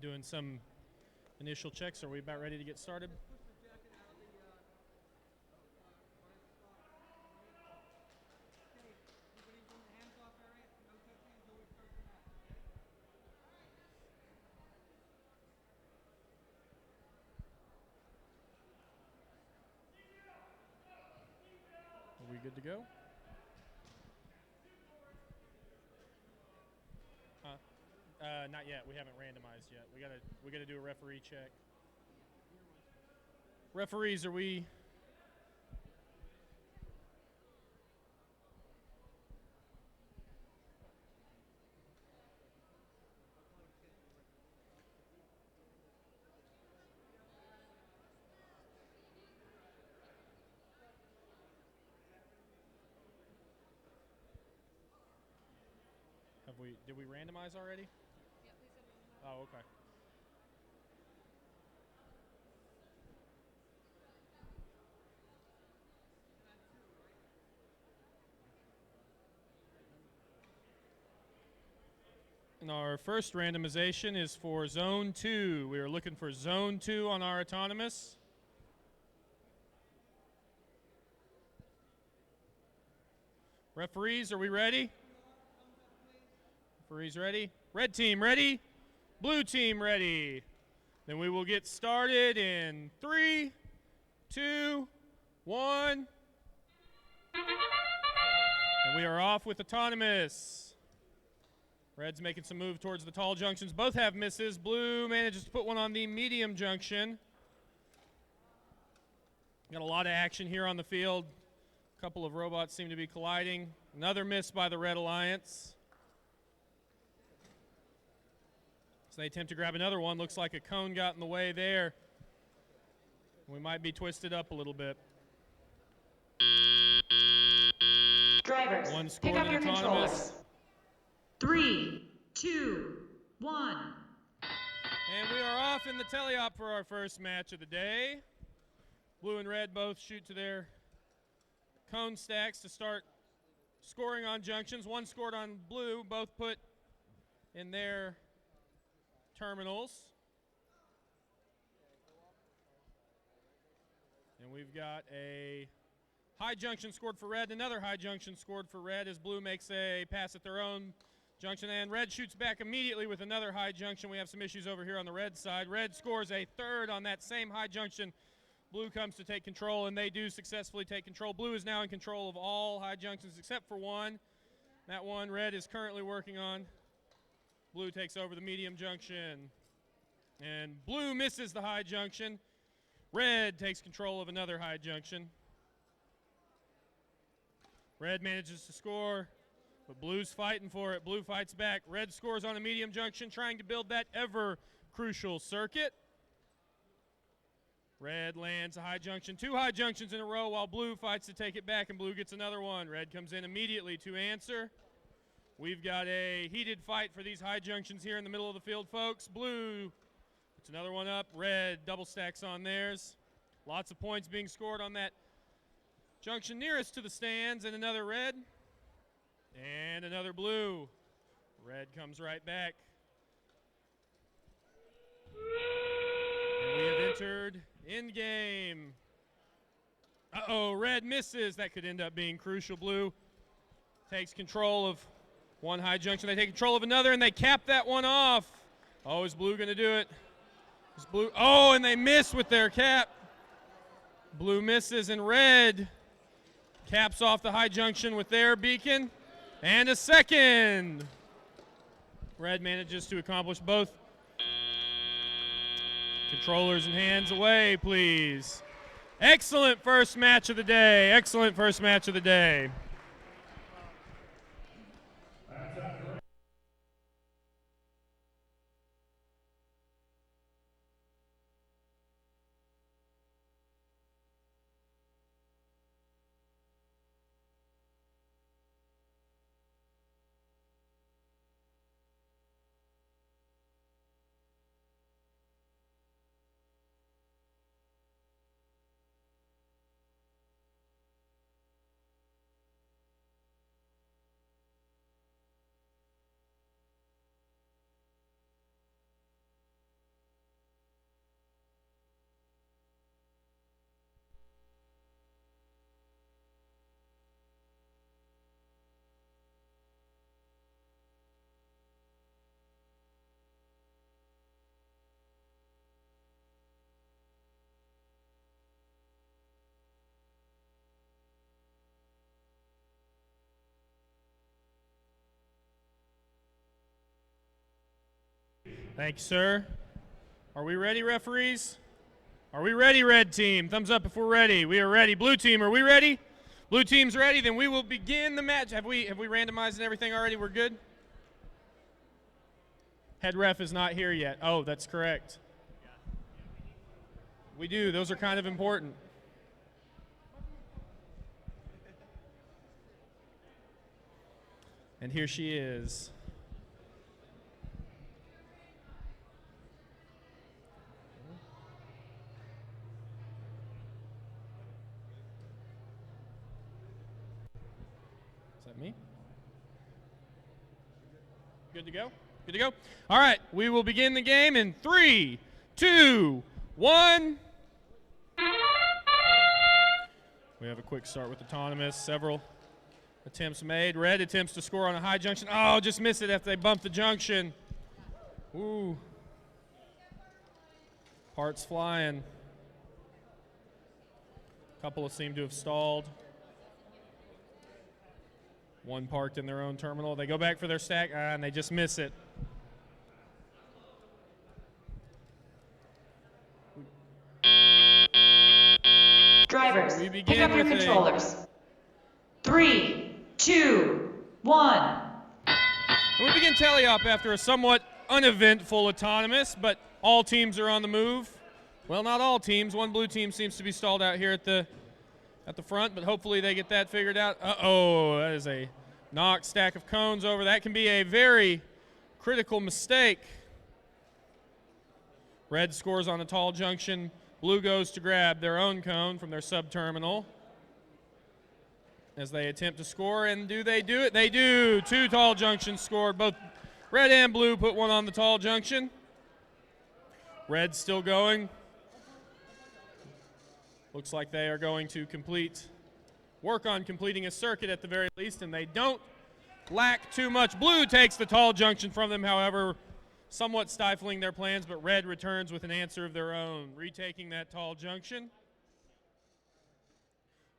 doing some initial checks. Are we about ready to get started? Are we good to go? Not yet. We haven't randomized yet. We gotta do a referee check. Referees, are we? Did we randomize already? Yeah, we said randomize. Oh, okay. And our first randomization is for Zone 2. We are looking for Zone 2 on our autonomous. Referees, are we ready? Referees ready? Red team ready? Blue team ready? Then we will get started in 3, 2, 1. And we are off with autonomous. Red's making some move towards the tall junctions. Both have misses. Blue manages to put one on the medium junction. Got a lot of action here on the field. A couple of robots seem to be colliding. Another miss by the Red Alliance. So they attempt to grab another one. Looks like a cone got in the way there. We might be twisted up a little bit. Drivers, one pick scored up in your autonomous. controllers. 3, 2, 1. And we are off in the teleop for our first match of the day. Blue and red both shoot to their cone stacks to start scoring on junctions. One scored on blue, both put in their terminals. And we've got a high junction scored for red, another high junction scored for red as blue makes a pass at their own junction, and red shoots back immediately with another high junction. We have some issues over here on the red side. Red scores a third on that same high junction. Blue comes to take control, and they do successfully take control. Blue is now in control of all high junctions except for one. That one red is currently working on. Blue takes over the medium junction, and blue misses the high junction. Red takes control of another high junction. Red manages to score, but blue's fighting for it. Blue fights back. Red scores on a medium junction, trying to build that ever crucial circuit. Red lands a high junction, two high junctions in a row while blue fights to take it back, and blue gets another one. Red comes in immediately to answer. We've got a heated fight for these high junctions here in the middle of the field, folks. Blue puts another one up. Red double stacks on theirs. Lots of points being scored on that junction nearest to the stands, and another red and another blue. Red comes right back. And we have entered end game. Uh-oh, red misses. That could end up being crucial. Blue takes control of one high junction. They take control of another, and they cap that one off. Oh, is blue going to do it? Is blue? Oh, and they miss with their cap. Blue misses, and red caps off the high junction with their beacon. And a second. Red manages to accomplish both. Controllers and hands away, please. Excellent first match of the day. Excellent first match of the day. Thank you, sir. Are we ready, referees? Are we ready, red team? Thumbs up if we're ready. We are ready. Blue team, are we ready? Blue team's ready, then we will begin the match. Have we randomized and everything already? We're good? Head ref is not here yet. Oh, that's correct. We do. Those are kind of important. And here she is. Is that me? Good to go? Good to go? All right, we will begin the game in 3, 2, 1. We have a quick start with autonomous. Several attempts made. Red attempts to score on a high junction. Oh, just missed it after they bumped the junction. Ooh. Parts flying. A couple seem to have stalled. One parked in their own terminal. They go back for their stack, and they just miss it. Drivers, So we begin pick up your with controllers. 3, 2, 1. We begin tally-up after a somewhat uneventful autonomous, but all teams are on the move. Well, not all teams. One blue team seems to be stalled out here at the front, but hopefully they get that figured out. Uh-oh, that is a knocked stack of cones over. That can be a very critical mistake. Red scores on a tall junction. Blue goes to grab their own cone from their sub-terminal as they attempt to score, and do they do it? They do. 2 tall junctions scored. Both red and blue put one on the tall junction. Red still going. Looks like they are going to work on completing a circuit at the very least, and they don't lack too much. Blue takes the tall junction from them, however, somewhat stifling their plans, but red returns with an answer of their own, retaking that tall junction.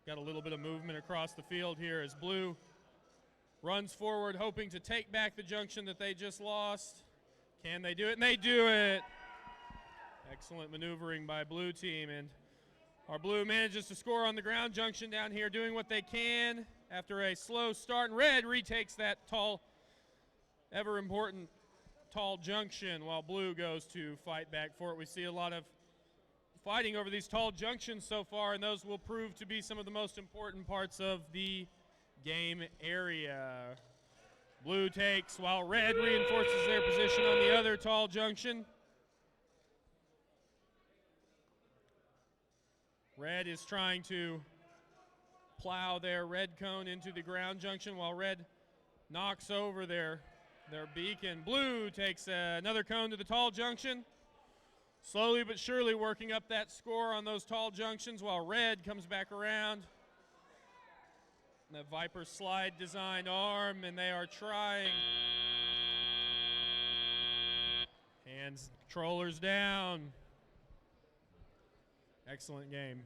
Got a little bit of movement across the field here as blue runs forward, hoping to take back the junction that they just lost. Can they do it? And they do it. Excellent maneuvering by blue team, and our blue manages to score on the ground junction down here, doing what they can after a slow start. And red retakes that tall, ever important tall junction, while blue goes to fight back for it. We see a lot of fighting over these tall junctions so far, and those will prove to be some of the most important parts of the game area. Blue takes while red reinforces their position on the other tall junction. Red is trying to plow their red cone into the ground junction while red knocks over their beacon. Blue takes another cone to the tall junction. Slowly but surely working up that score on those tall junctions while red comes back around. The Viper slide designed arm, and they are trying. Hands, controllers down. Excellent game.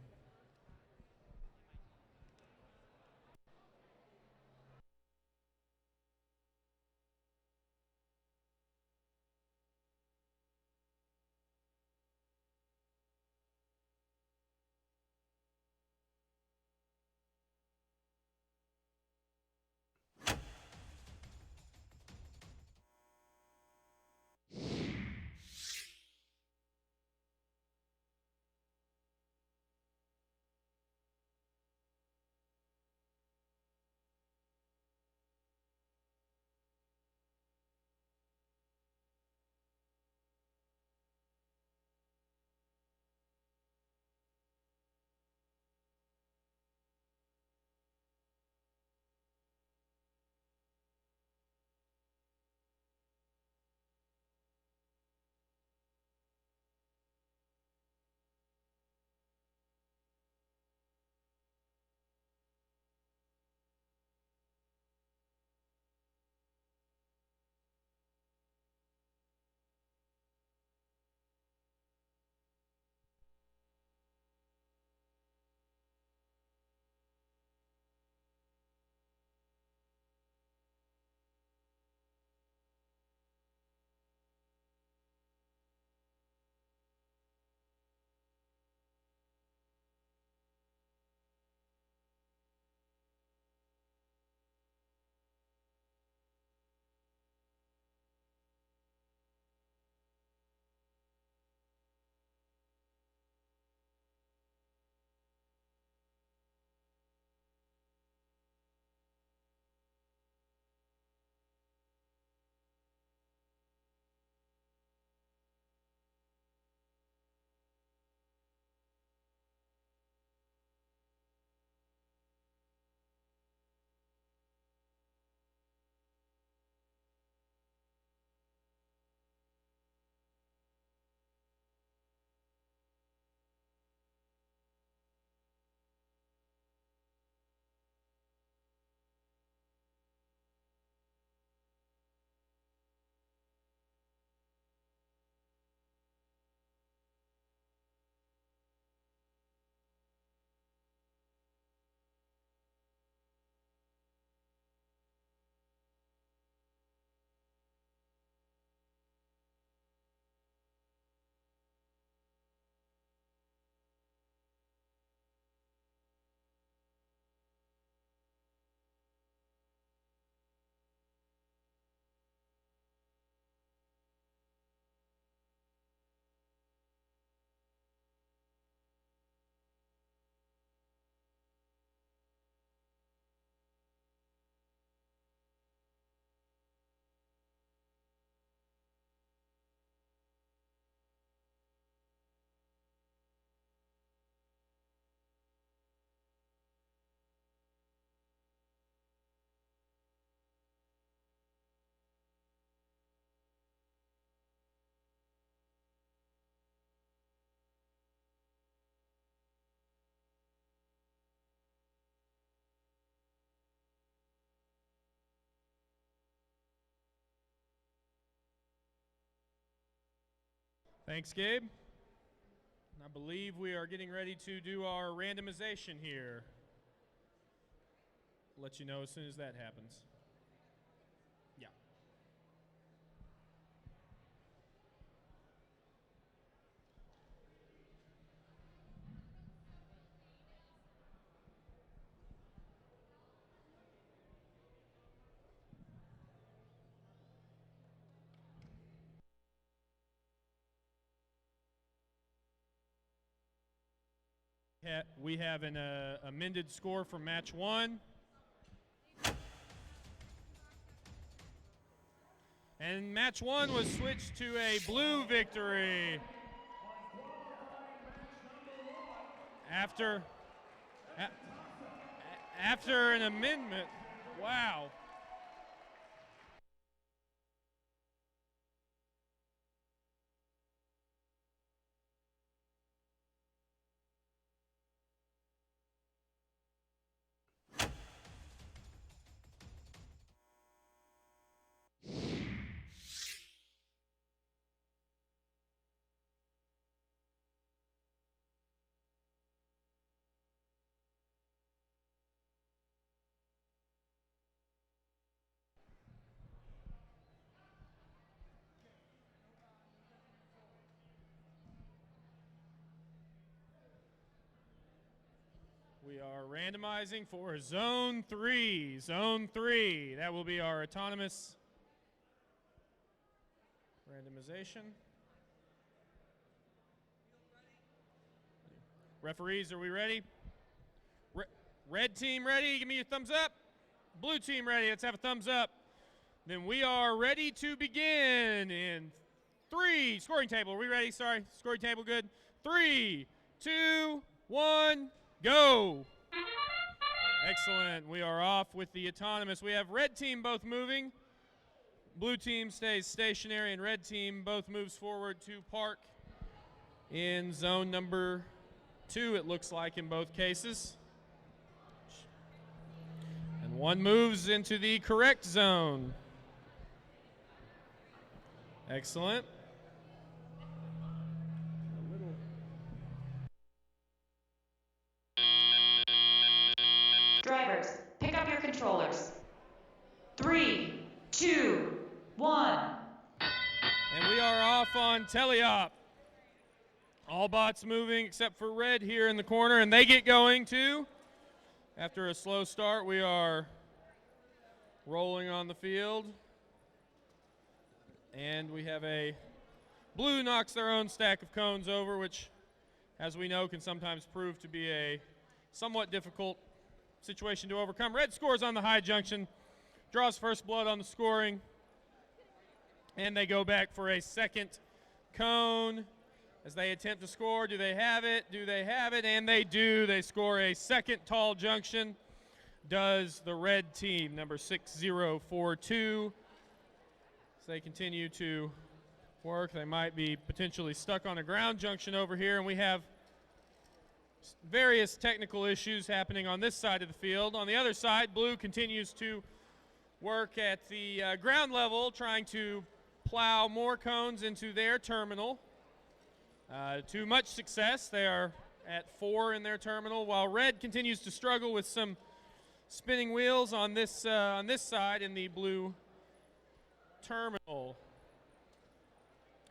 Thanks, Gabe. I believe we are getting ready to do our randomization here. I'll let you know as soon as that happens. Yeah. We have an amended score for match 1. And match 1 was switched to a blue victory. After an amendment. Wow. We are randomizing for Zone 3. Zone 3. That will be our autonomous randomization. Referees, are we ready? Red team ready? Give me your thumbs up. Blue team ready? Let's have a thumbs up. Then we are ready to begin in 3. Scoring table. Are we ready? Sorry. Scoring table good. 3, 2, 1. Go! Excellent. We are off with the autonomous. We have red team both moving. Blue team stays stationary, and red team both moves forward to park in zone number 2, it looks like, in both cases. And one moves into the correct zone. Excellent. Drivers, pick up your controllers. 3, 2, 1. And we are off on teleop. All bots moving except for red here in the corner, and they get going too. After a slow start, we are rolling on the field. And we have a blue knocks their own stack of cones over, which, as we know, can sometimes prove to be a somewhat difficult situation to overcome. Red scores on the high junction, draws first blood on the scoring, and they go back for a second cone as they attempt to score. Do they have it? Do they have it? And they do. They score a second tall junction. Does the red team, number 6042. As they continue to work, they might be potentially stuck on a ground junction over here, and we have various technical issues happening on this side of the field. On the other side, blue continues to work at the ground level, trying to plow more cones into their terminal. To much success. They are at 4 in their terminal, while red continues to struggle with some spinning wheels on this side in the blue terminal.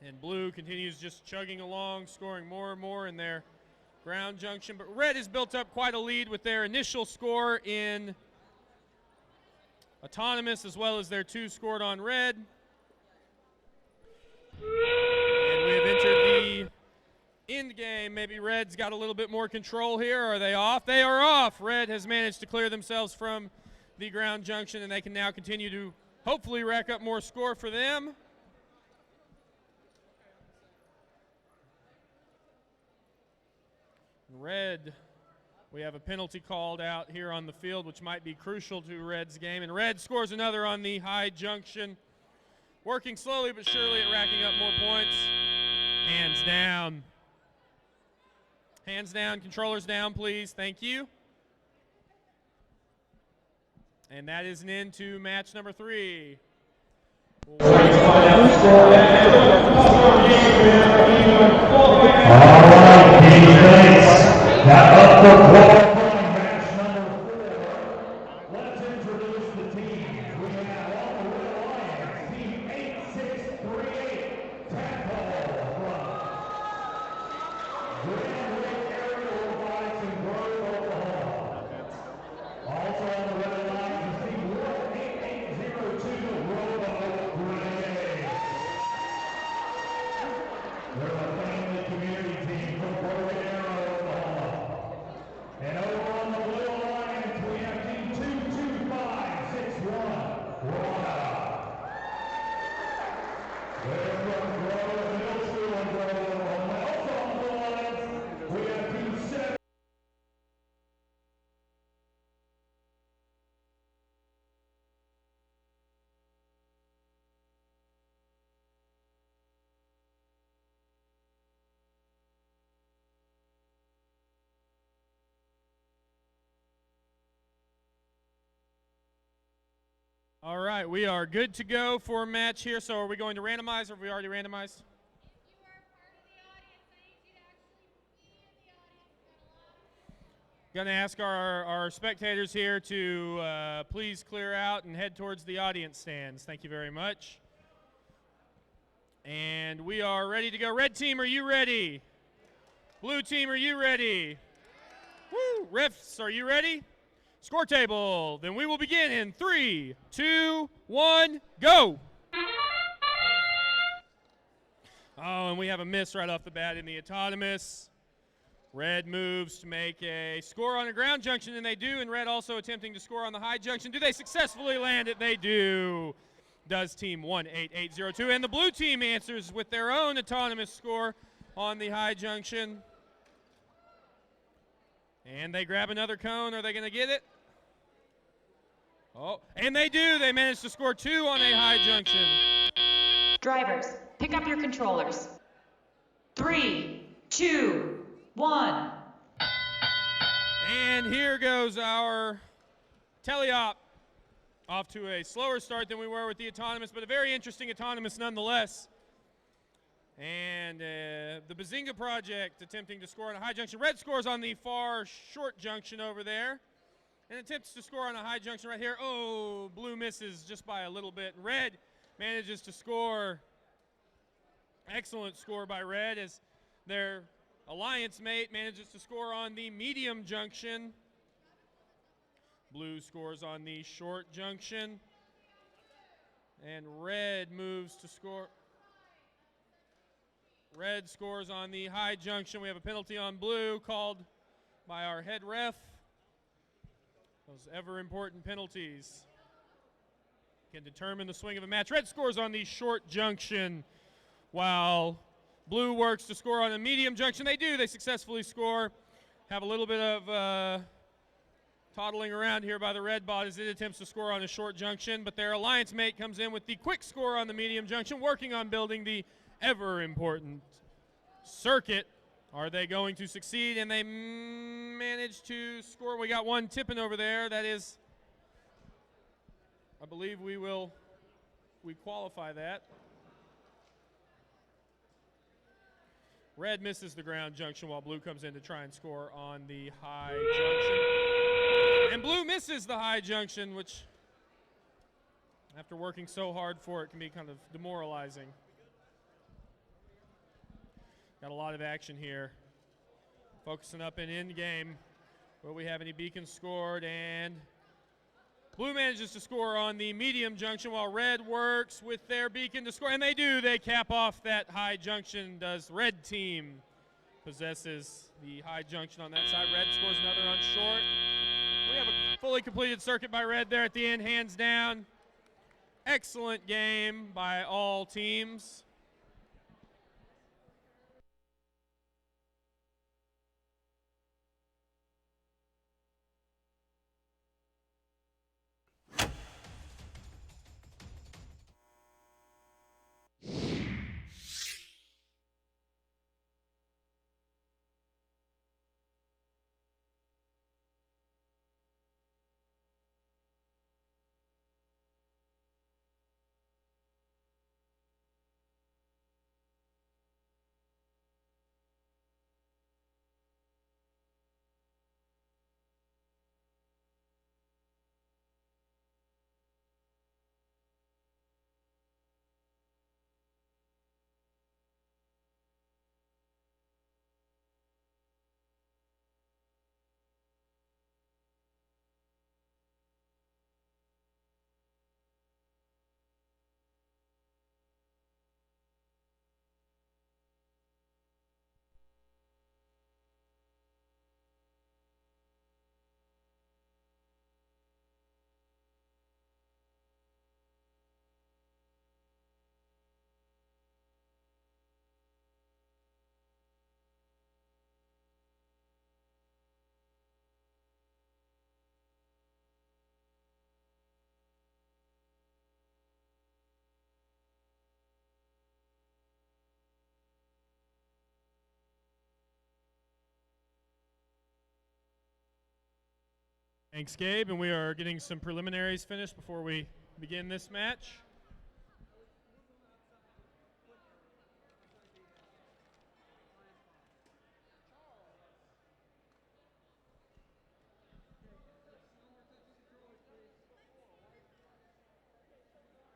And blue continues just chugging along, scoring more and more in their ground junction. But red has built up quite a lead with their initial score in autonomous, as well as their 2 scored on red. And we have entered the end game. Maybe red's got a little bit more control here. Are they off? They are off. Red has managed to clear themselves from the ground junction, and they can now continue to hopefully rack up more score for them. Red, we have a penalty called out here on the field, which might be crucial to red's game, and red scores another on the high junction. Working slowly but surely at racking up more points. Hands down. Hands down, controllers down, please. Thank you. And that is an end to match number 3. right, team, thanks. Now up for qualifying match number 4. Let's introduce the teams. We have on the Red Lions, team 8638, tadpole from Grand Lake Area Robotics in Grove, Oklahoma. Also on the Red Lions is team 18802, Robo Renegades. They're a family community team from Raytheon, Oklahoma. And over on the Blue Alliance, we have team 22561, Rana. They're from Grove Middle School in Grove, Oklahoma. Also on the Blue Alliance, we have team 7. All right, we are good to go for a match here. So are we going to randomize, or have we already randomized? Going to ask our spectators here to please clear out and head towards the audience stands. Thank you very much. And we are ready to go. Red team, are you ready? Blue team, are you ready? Woo! Refs, are you ready? Score table. Then we will begin in 3, 2, 1, go. Oh, and we have a miss right off the bat in the autonomous. Red moves to make a score on a ground junction, and they do. And red also attempting to score on the high junction. Do they successfully land it? They do. Does team 18802. And the blue team answers with their own autonomous score on the high junction. And they grab another cone. Are they going to get it? Oh, and they do. They managed to score 2 on a high junction. Drivers, pick up your controllers. 3, 2, 1. And here goes our teleop off to a slower start than we were with the autonomous, but a very interesting autonomous nonetheless. And the Bazinga Project attempting to score on a high junction. Red scores on the far short junction over there. And attempts to score on a high junction right here. Oh, blue misses just by a little bit. Red manages to score. Excellent score by red as their alliance mate manages to score on the medium junction. Blue scores on the short junction. And red moves to score. Red scores on the high junction. We have a penalty on blue called by our head ref. Those ever important penalties can determine the swing of a match. Red scores on the short junction while blue works to score on a medium junction. They do. They successfully score. Have a little bit of toddling around here by the red bot as it attempts to score on a short junction, but their alliance mate comes in with the quick score on the medium junction, working on building the ever important circuit. Are they going to succeed? And they manage to score. We got one tipping over there. That is, I believe we qualify that. Red misses the ground junction while blue comes in to try and score on the high junction. And blue misses the high junction, which after working so hard for it can be kind of demoralizing. Got a lot of action here. Focusing up in end game. Will we have any beacons scored? And blue manages to score on the medium junction while red works with their beacon to score. And they do. They cap off that high junction. Does red team possesses the high junction on that side. Red scores another on short. We have a fully completed circuit by red there at the end, hands down. Excellent game by all teams. Thanks, Gabe, and we are getting some preliminaries finished before we begin this match.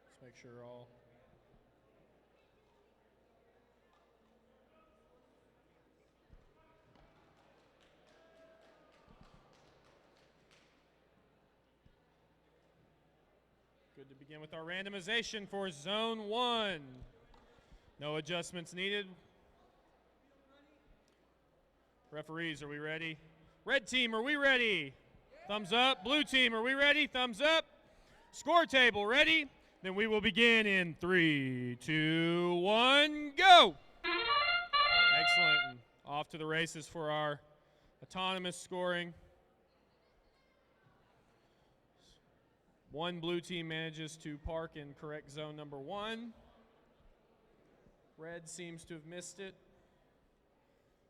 Let's make sure all good to begin with our randomization for Zone 1. No adjustments needed. Referees, are we ready? Red team, are we ready? Thumbs up. Blue team, are we ready? Thumbs up. Score table, ready? Then we will begin in 3, 2, 1, go! Excellent. And off to the races for our autonomous scoring. One blue team manages to park in correct zone number 1. Red seems to have missed it.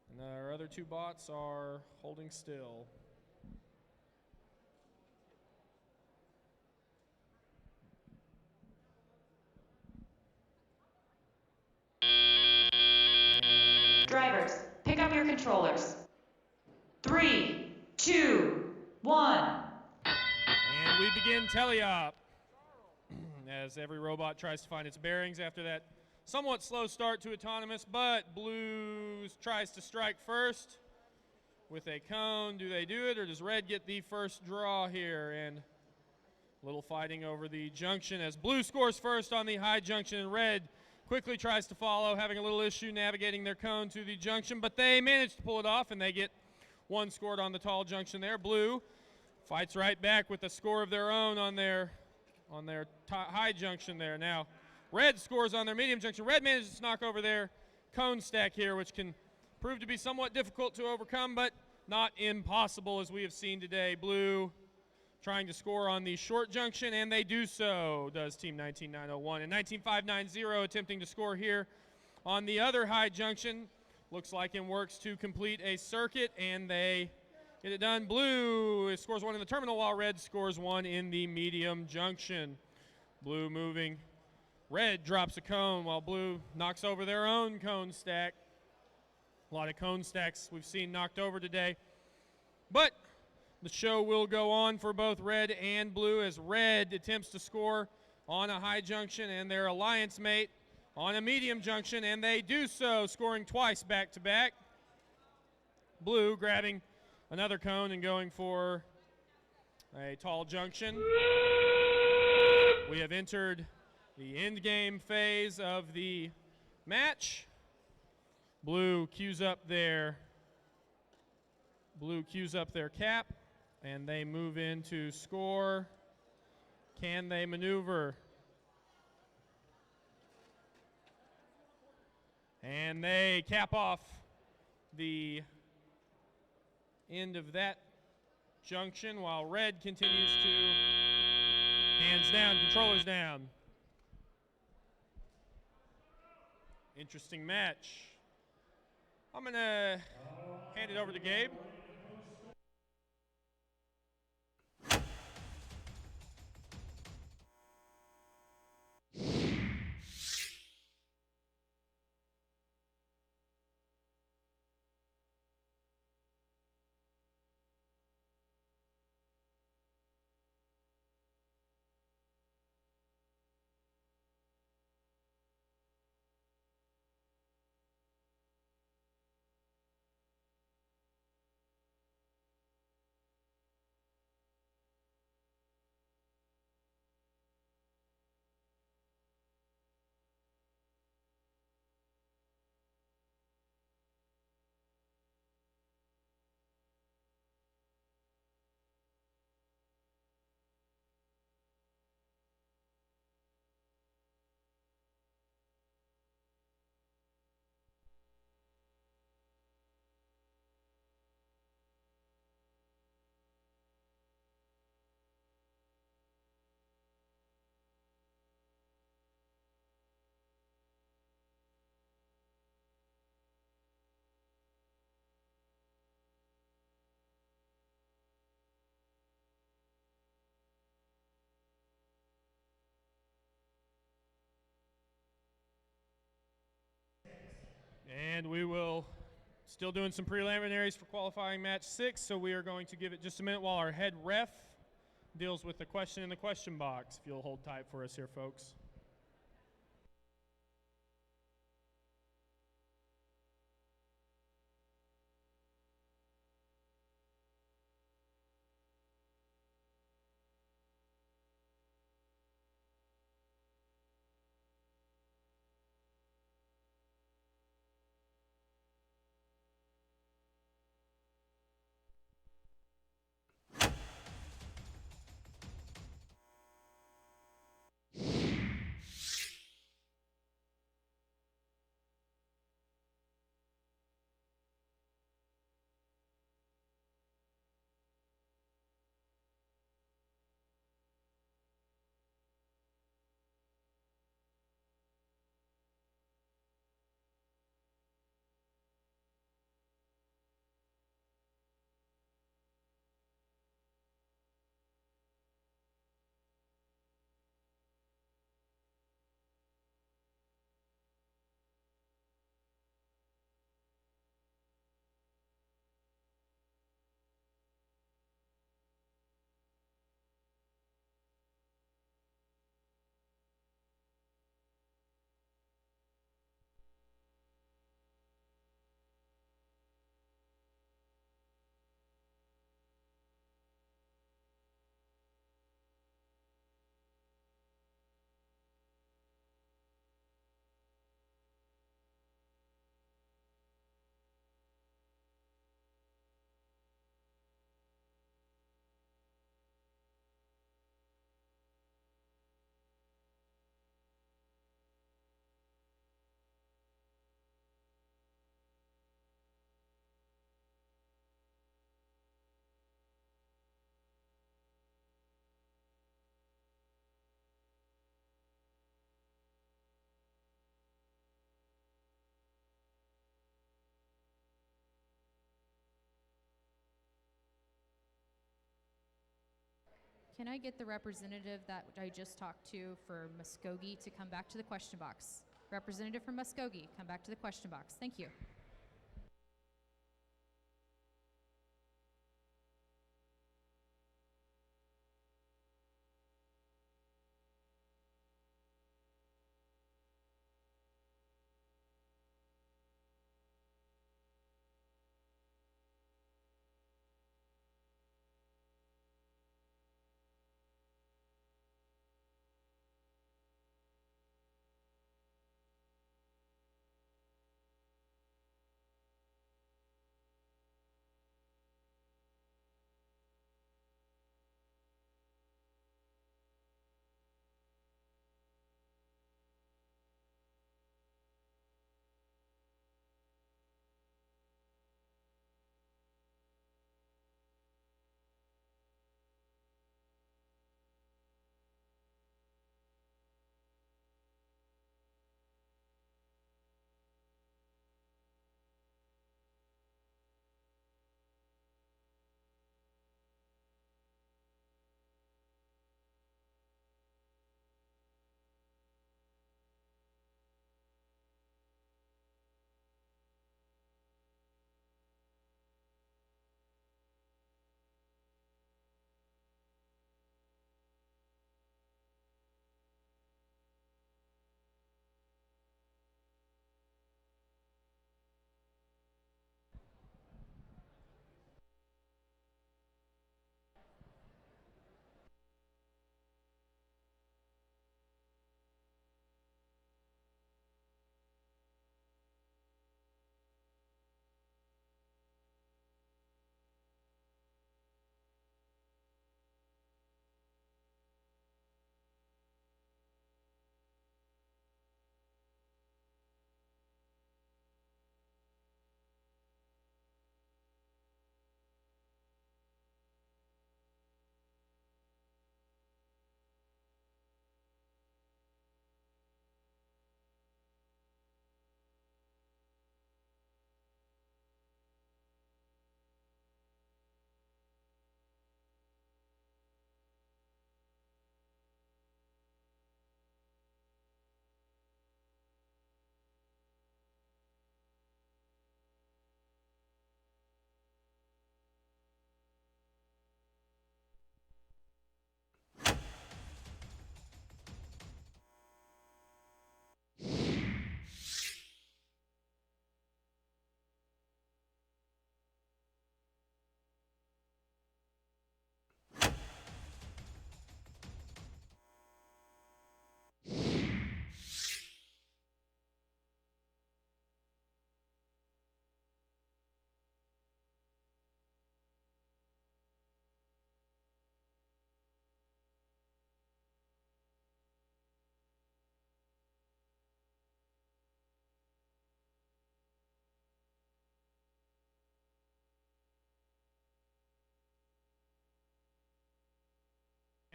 And our other 2 bots are holding still. Drivers, pick up your controllers. 3, 2, 1. And we begin teleop. As every robot tries to find its bearings after that somewhat slow start to autonomous, but blue tries to strike first with a cone. Do they do it, or does red get the first draw here? And a little fighting over the junction as blue scores first on the high junction, and red quickly tries to follow, having a little issue navigating their cone to the junction, but they manage to pull it off, and they get 1 scored on the tall junction there. Blue fights right back with a score of their own on their high junction there. Now, red scores on their medium junction. Red manages to knock over their cone stack here, which can prove to be somewhat difficult to overcome, but not impossible as we have seen today. Blue trying to score on the short junction, and they do so, does Team 19901. And 19590 attempting to score here on the other high junction. Looks like it works to complete a circuit, and they get it done. Blue scores 1 in the terminal, while red scores 1 in the medium junction. Blue moving. Red drops a cone while blue knocks over their own cone stack. A lot of cone stacks we've seen knocked over today. But the show will go on for both red and blue as red attempts to score on a high junction and their alliance mate on a medium junction, and they do so, scoring twice back to back. Blue grabbing another cone and going for a tall junction. We have entered the end game phase of the match. Blue cues up their cap, and they move in to score. Can they maneuver? And they cap off the end of that junction while red continues to hands down, controllers down. Interesting match. I'm going to hand it over to Gabe. And we will still doing some preliminaries for qualifying match 6, so we are going to give it just a minute while our head ref deals with the question in the question box. If you'll hold tight for us here, folks. Can I get the representative that I just talked to for Muskogee to come back to the question box? Representative from Muskogee, come back to the question box. Thank you.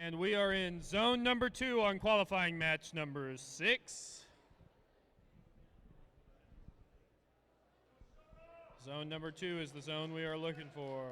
And we are in zone number 2 on qualifying match number 6. Zone number 2 is the zone we are looking for.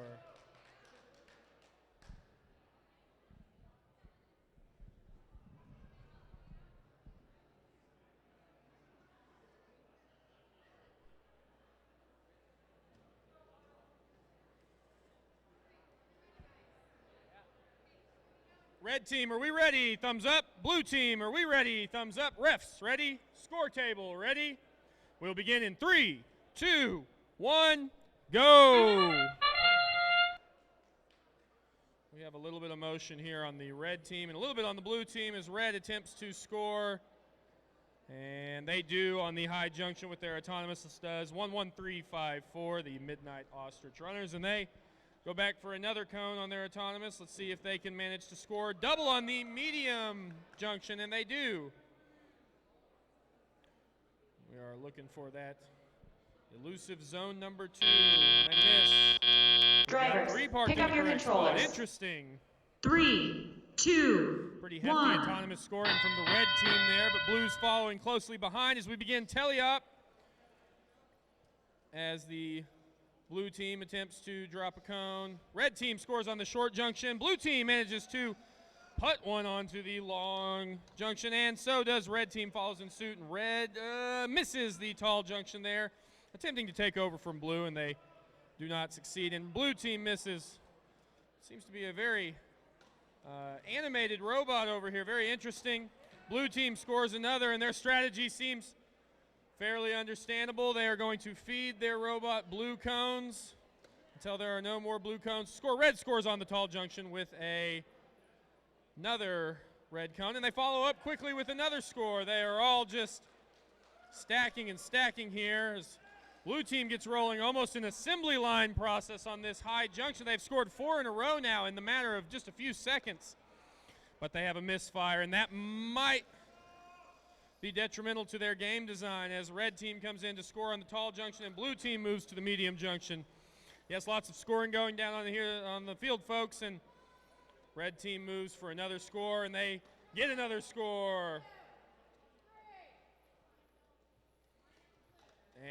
Red team, are we ready? Thumbs up. Blue team, are we ready? Thumbs up. Refs, ready? Score table, ready? We'll begin in 3, 2, 1, go! We have a little bit of motion here on the red team and a little bit on the blue team as red attempts to score. And they do on the high junction with their autonomous studs. 11354, the Midnight Ostrich runners, and they go back for another cone on their autonomous. Let's see if they can manage to score double on the medium junction, and they do. We are looking for that elusive zone number 2. They miss. Drivers, pick up your controllers. Interesting. 3, 2, Pretty hefty 1. autonomous scoring from the red team there, but blue's following closely behind as we begin tele-op. As the blue team attempts to drop a cone. Red team scores on the short junction. Blue team manages to putt one onto the long junction, and so does red team, follows in suit, and red misses the tall junction there, attempting to take over from blue, and they do not succeed. And blue team misses. Seems to be a very animated robot over here, very interesting. Blue team scores another, and their strategy seems fairly understandable. They are going to feed their robot blue cones until there are no more blue cones. Red scores on the tall junction with another red cone, and they follow up quickly with another score. They are all just stacking and stacking here as blue team gets rolling, almost an assembly line process on this high junction. They've scored 4 in a row now in the matter of just a few seconds, but they have a misfire, and that might be detrimental to their game design as red team comes in to score on the tall junction and blue team moves to the medium junction. Yes, lots of scoring going down on here on the field, folks, and red team moves for another score, and they get another score.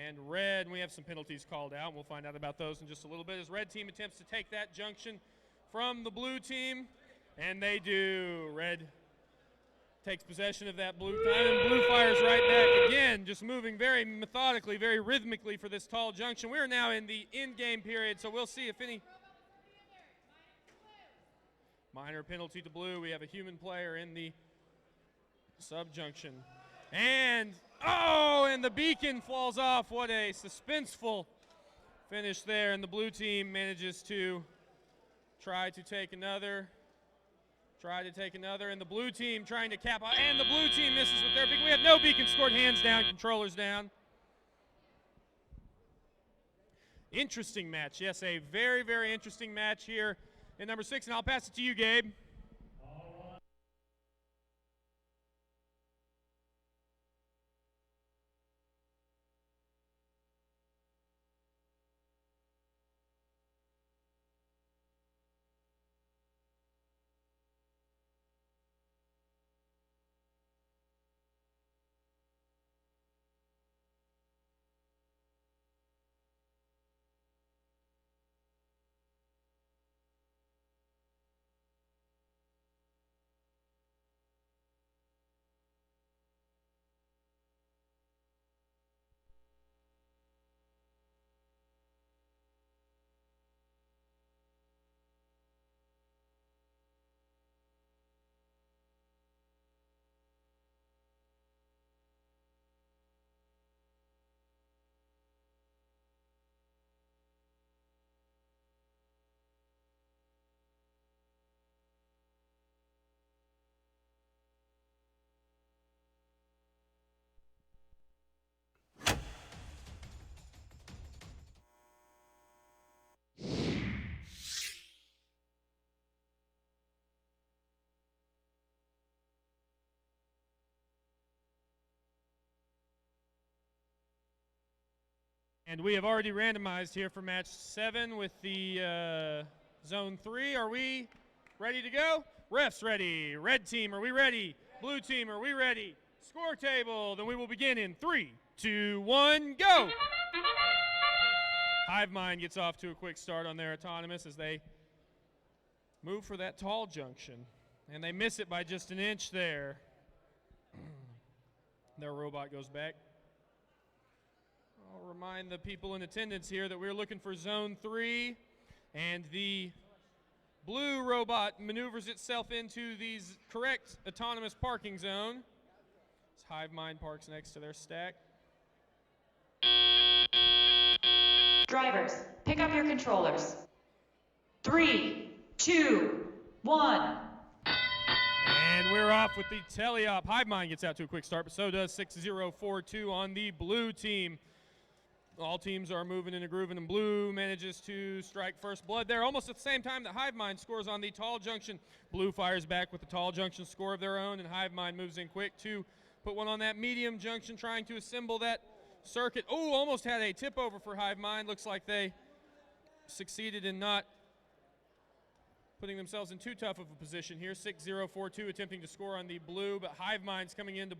And red, we have some penalties called out, and we'll find out about those in just a little bit as red team attempts to take that junction from the blue team, and they do. Red takes possession of that blue time, and blue fires right back again, just moving very methodically, very rhythmically for this tall junction. We're now in the in-game period, so we'll see if any minor penalty to blue. We have a human player in the subjunction. And, and the beacon falls off. What a suspenseful finish there, and the blue team manages to try to take another, and the blue team trying to cap out, and the blue team misses with their beacon. We have no beacon scored, hands down, controllers down. Interesting match, yes, a very, very interesting match here in number 6, and I'll pass it to you, Gabe. And we have already randomized here for match 7 with the zone 3. Are we ready to go? Refs ready. Red team, are we ready? Blue team, are we ready? Score table. Then we will begin in 3, 2, 1, go. HiveMind gets off to a quick start on their autonomous as they move for that tall junction. And they miss it by just an inch there. Their robot goes back. I'll remind the people in attendance here that we're looking for zone 3, and the blue robot maneuvers itself into the correct autonomous parking zone. As HiveMind parks next to their stack. Drivers, pick up your controllers. 3, 2, 1. And we're off with the teleop. HiveMind gets out to a quick start, but so does 6042 on the blue team. All teams are moving and grooving, and blue manages to strike first blood there almost at the same time that HiveMind scores on the tall junction. Blue fires back with the tall junction score of their own, and HiveMind moves in quick to put one on that medium junction, trying to assemble that circuit. Oh, almost had a tip over for HiveMind. Looks like they succeeded in not putting themselves in too tough of a position here. 6042 attempting to score on the blue, but HiveMind's coming in to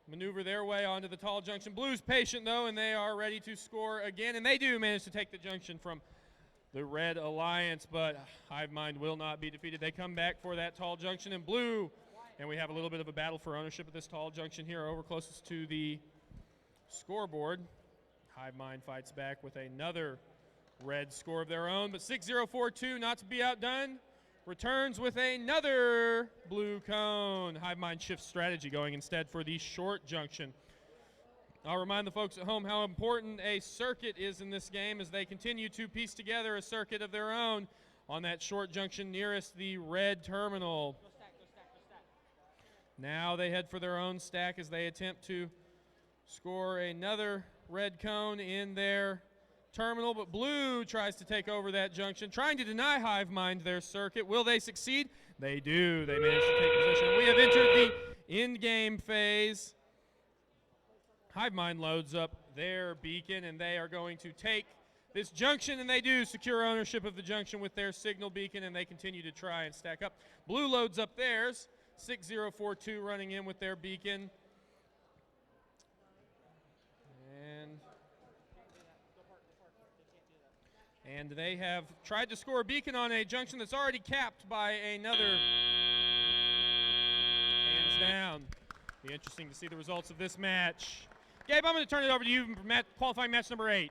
maneuver their way onto the tall junction. Blue's patient though, and they are ready to score again, and they do manage to take the junction from the Red Alliance, but HiveMind will not be defeated. They come back for that tall junction, and blue, and we have a little bit of a battle for ownership of this tall junction here over closest to the scoreboard. HiveMind fights back with another red score of their own, but 6042, not to be outdone, returns with another blue cone. HiveMind shifts strategy, going instead for the short junction. I'll remind the folks at home how important a circuit is in this game as they continue to piece together a circuit of their own on that short junction nearest the red terminal. Now they head for their own stack as they attempt to score another red cone in their terminal, but blue tries to take over that junction, trying to deny HiveMind their circuit. Will they succeed? They do. They manage to take possession. We have entered the in-game phase. HiveMind loads up their beacon, and they are going to take this junction, and they do secure ownership of the junction with their signal beacon, and they continue to try and stack up. Blue loads up theirs. 6042 running in with their beacon. And they have tried to score a beacon on a junction that's already capped by another. Hands down. Be interesting to see the results of this match. Gabe, I'm going to turn it over to you for qualifying match number 8.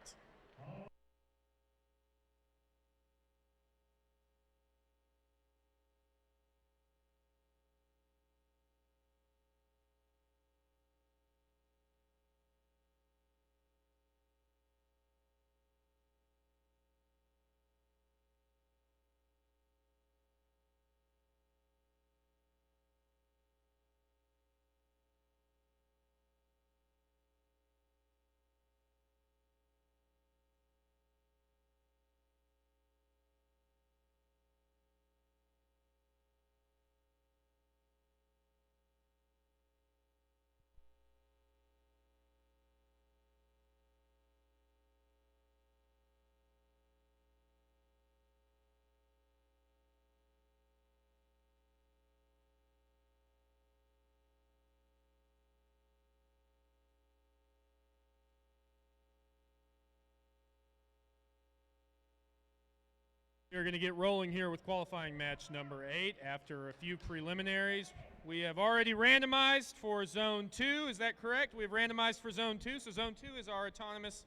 We're going to get rolling here with qualifying match number 8 after a few preliminaries. We have already randomized for Zone 2. Is that correct? We've randomized for Zone 2. So Zone 2 is our autonomous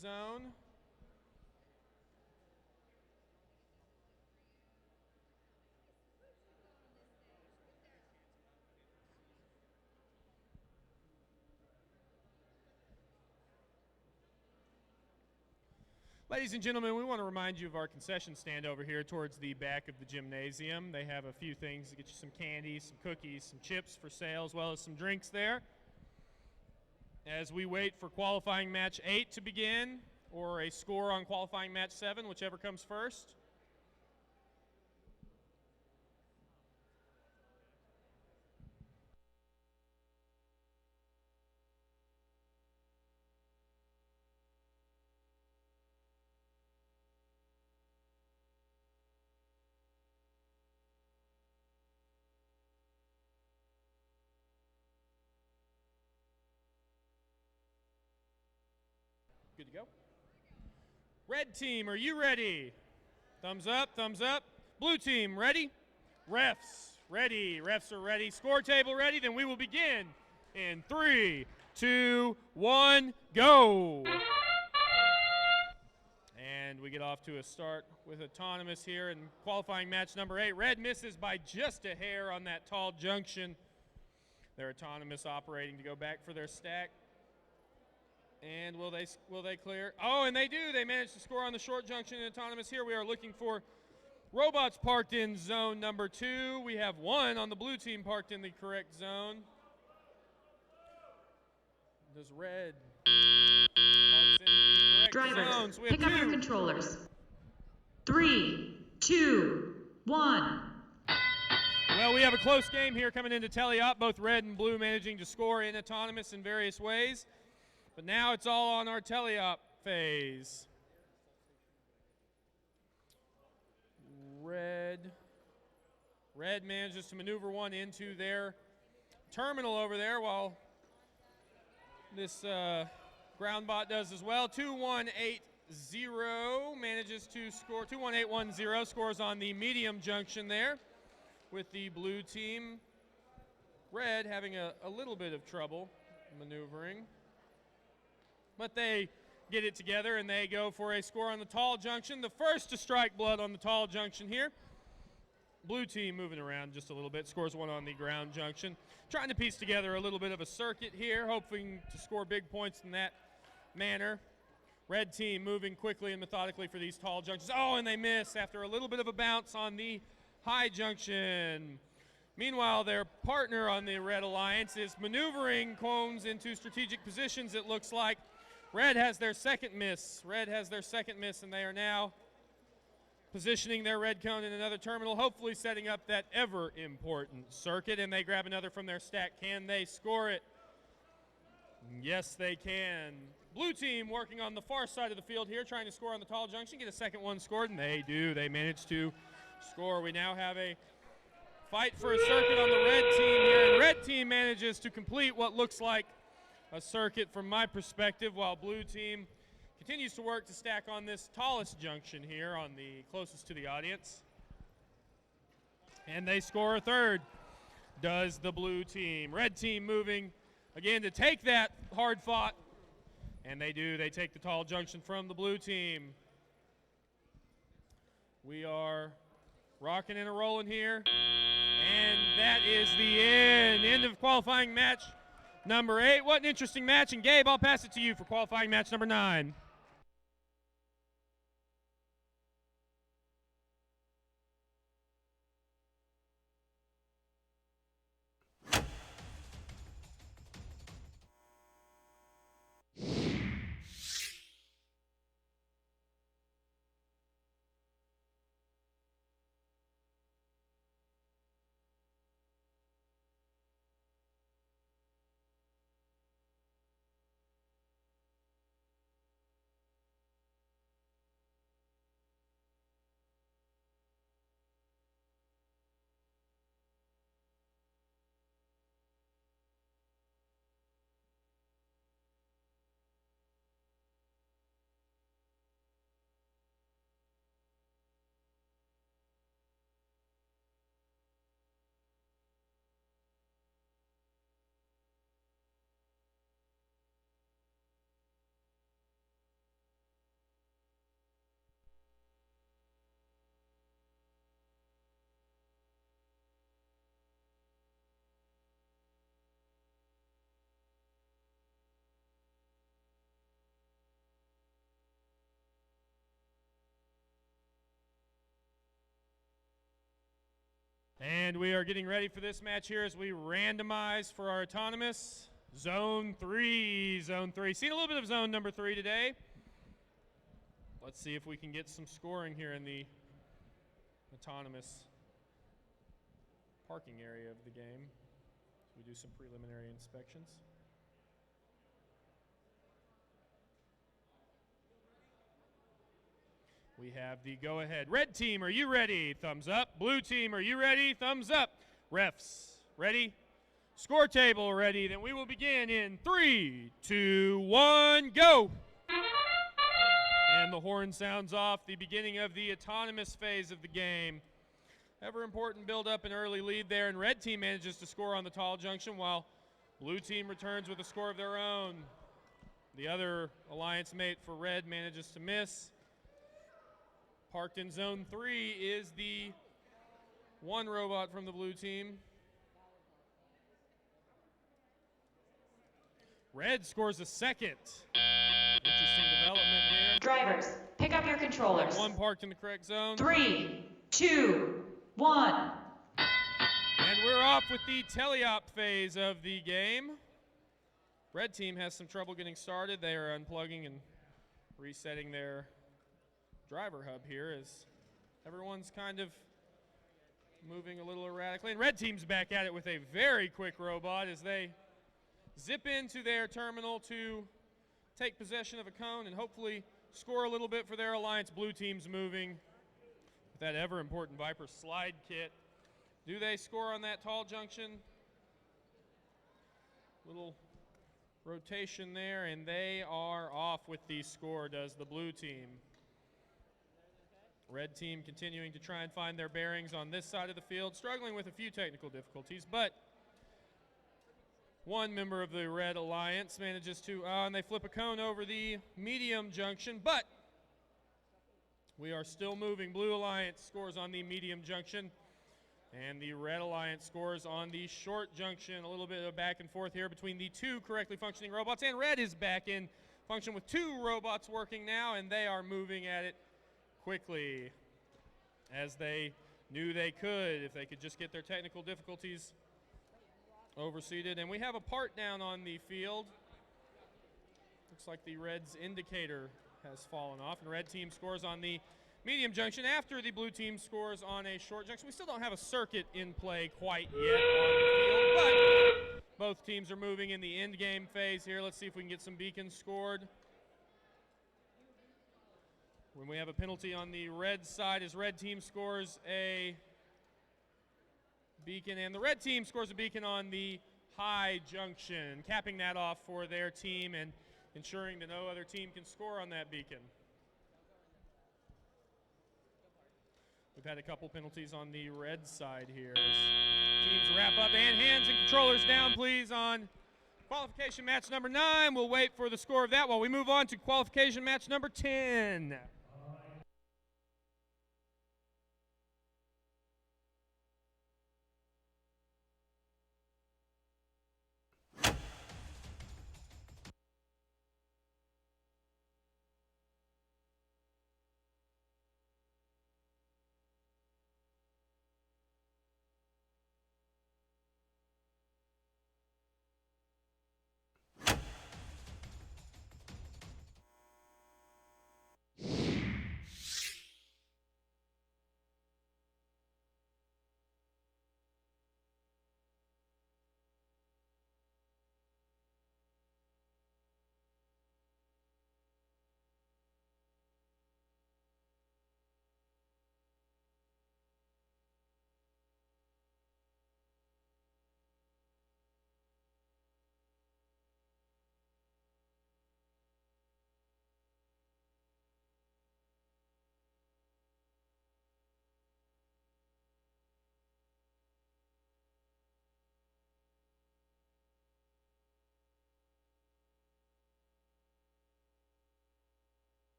zone. Ladies and gentlemen, we want to remind you of our concession stand over here towards the back of the gymnasium. They have a few things to get you some candy, some cookies, some chips for sale, as well as some drinks there. As we wait for qualifying match 8 to begin, or a score on qualifying match 7, whichever comes first. Good to go. Red team, are you ready? Thumbs up, thumbs up. Blue team, ready? Refs, ready. Refs are ready. Score table ready. Then we will begin in 3, 2, 1, go. And we get off to a start with autonomous here in qualifying match number 8. Red misses by just a hair on that tall junction. They're autonomous operating to go back for their stack. And will they clear? Oh, and they do. They managed to score on the short junction in autonomous here. We are looking for robots parked in zone number 2. We have 1 on the blue team parked in the correct zone. Does red parks in the correct zone? Drivers, So we have pick up 2. your controllers. 3, 2, 1. Well, we have a close game here coming into teleop. Both red and blue managing to score in autonomous in various ways. But now it's all on our teleop phase. Red manages to maneuver 1 into their terminal over there while this ground bot does as well. 2180 manages to score. 21810 scores on the medium junction there with the blue team. Red having a little bit of trouble maneuvering. But they get it together and they go for a score on the tall junction. The first to strike blood on the tall junction here. Blue team moving around just a little bit, scores 1 on the ground junction. Trying to piece together a little bit of a circuit here, hoping to score big points in that manner. Red team moving quickly and methodically for these tall junctions. Oh, and they miss after a little bit of a bounce on the high junction. Meanwhile, their partner on the Red Alliance is maneuvering cones into strategic positions, it looks like. Red has their second miss. Red has their second miss, and they are now positioning their red cone in another terminal, hopefully setting up that ever-important circuit, and they grab another from their stack. Can they score it? Yes, they can. Blue team working on the far side of the field here, trying to score on the tall junction, get a second one scored, and they do. They manage to score. We now have a fight for a circuit on the red team here, and red team manages to complete what looks like a circuit from my perspective, while blue team continues to work to stack on this tallest junction here on the closest to the audience. And they score a third, does the blue team. Red team moving again to take that hard fought, and they do. They take the tall junction from the blue team. We are rocking and rolling here, and that is the end of qualifying match number 8. What an interesting match. And Gabe, I'll pass it to you for qualifying match number 9. And we are getting ready for this match here as we randomize for our autonomous. Zone 3, Zone 3. Seen a little bit of Zone number 3 today. Let's see if we can get some scoring here in the autonomous parking area of the game. So we do some preliminary inspections. We have the go-ahead. Red team, are you ready? Thumbs up. Blue team, are you ready? Thumbs up. Refs, ready? Score table ready. Then we will begin in 3, 2, 1, go. And the horn sounds off, the beginning of the autonomous phase of the game. Ever important build up an early lead there, and red team manages to score on the tall junction while blue team returns with a score of their own. The other alliance mate for red manages to miss. Parked in zone 3 is the one robot from the blue team. Red scores a second. Interesting development here. Drivers, pick up your controllers. One parked in the correct zone. 3, 2, 1. And we're off with the teleop phase of the game. Red team has some trouble getting started. They are unplugging and resetting their driver hub here as everyone's kind of moving a little erratically. And red team's back at it with a very quick robot as they zip into their terminal to take possession of a cone and hopefully score a little bit for their alliance. Blue team's moving with that ever important Viper slide kit. Do they score on that tall junction? Little rotation there, and they are off with the score, does the blue team. Red team continuing to try and find their bearings on this side of the field, struggling with a few technical difficulties, but one member of the red alliance manages to, and they flip a cone over the medium junction, but we are still moving. Blue alliance scores on the medium junction, and the red alliance scores on the short junction. A little bit of back and forth here between the two correctly functioning robots, and red is back in function with two robots working now, and they are moving at it quickly as they knew they could if they could just get their technical difficulties overseated. And we have a part down on the field. Looks like the red's indicator has fallen off, and red team scores on the medium junction after the blue team scores on a short junction. We still don't have a circuit in play quite yet on the field, but both teams are moving in the end game phase here. Let's see if we can get some beacons scored. When we have a penalty on the red side as red team scores a beacon, and the red team scores a beacon on the high junction, capping that off for their team and ensuring that no other team can score on that beacon. We've had a couple penalties on the red side here as teams wrap up, and hands and controllers down please on qualification match number 9. We'll wait for the score of that while we move on to qualification match number 10.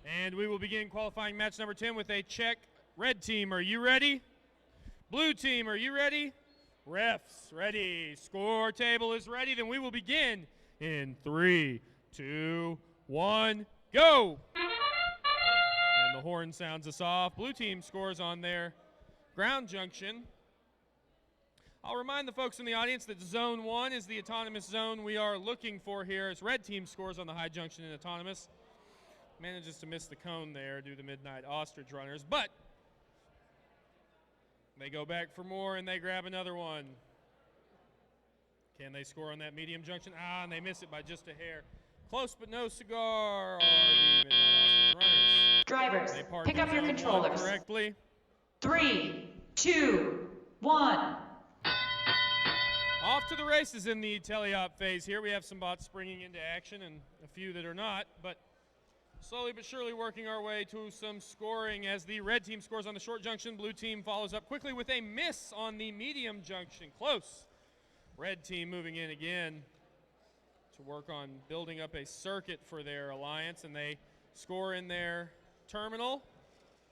And we will begin qualifying match number 10 with a check. Red team, are you ready? Blue team, are you ready? Refs, ready. Score table is ready. Then we will begin in 3, 2, 1, go! And the horn sounds us off. Blue team scores on their ground junction. I'll remind the folks in the audience that zone 1 is the autonomous zone we are looking for here as red team scores on the high junction in autonomous. Manages to miss the cone there due to midnight ostrich runners, but they go back for more and they grab another one. Can they score on that medium junction? Ah, and they miss it by just a hair. Close but no cigar are the Midnight Ostrich runners. Drivers, They parked pick up your in zone 1 controllers. correctly. 3, 2, 1. Off to the races in the teleop phase here. We have some bots springing into action and a few that are not, but slowly but surely working our way to some scoring as the red team scores on the short junction. Blue team follows up quickly with a miss on the medium junction. Close. Red team moving in again to work on building up a circuit for their alliance, and they score in their terminal.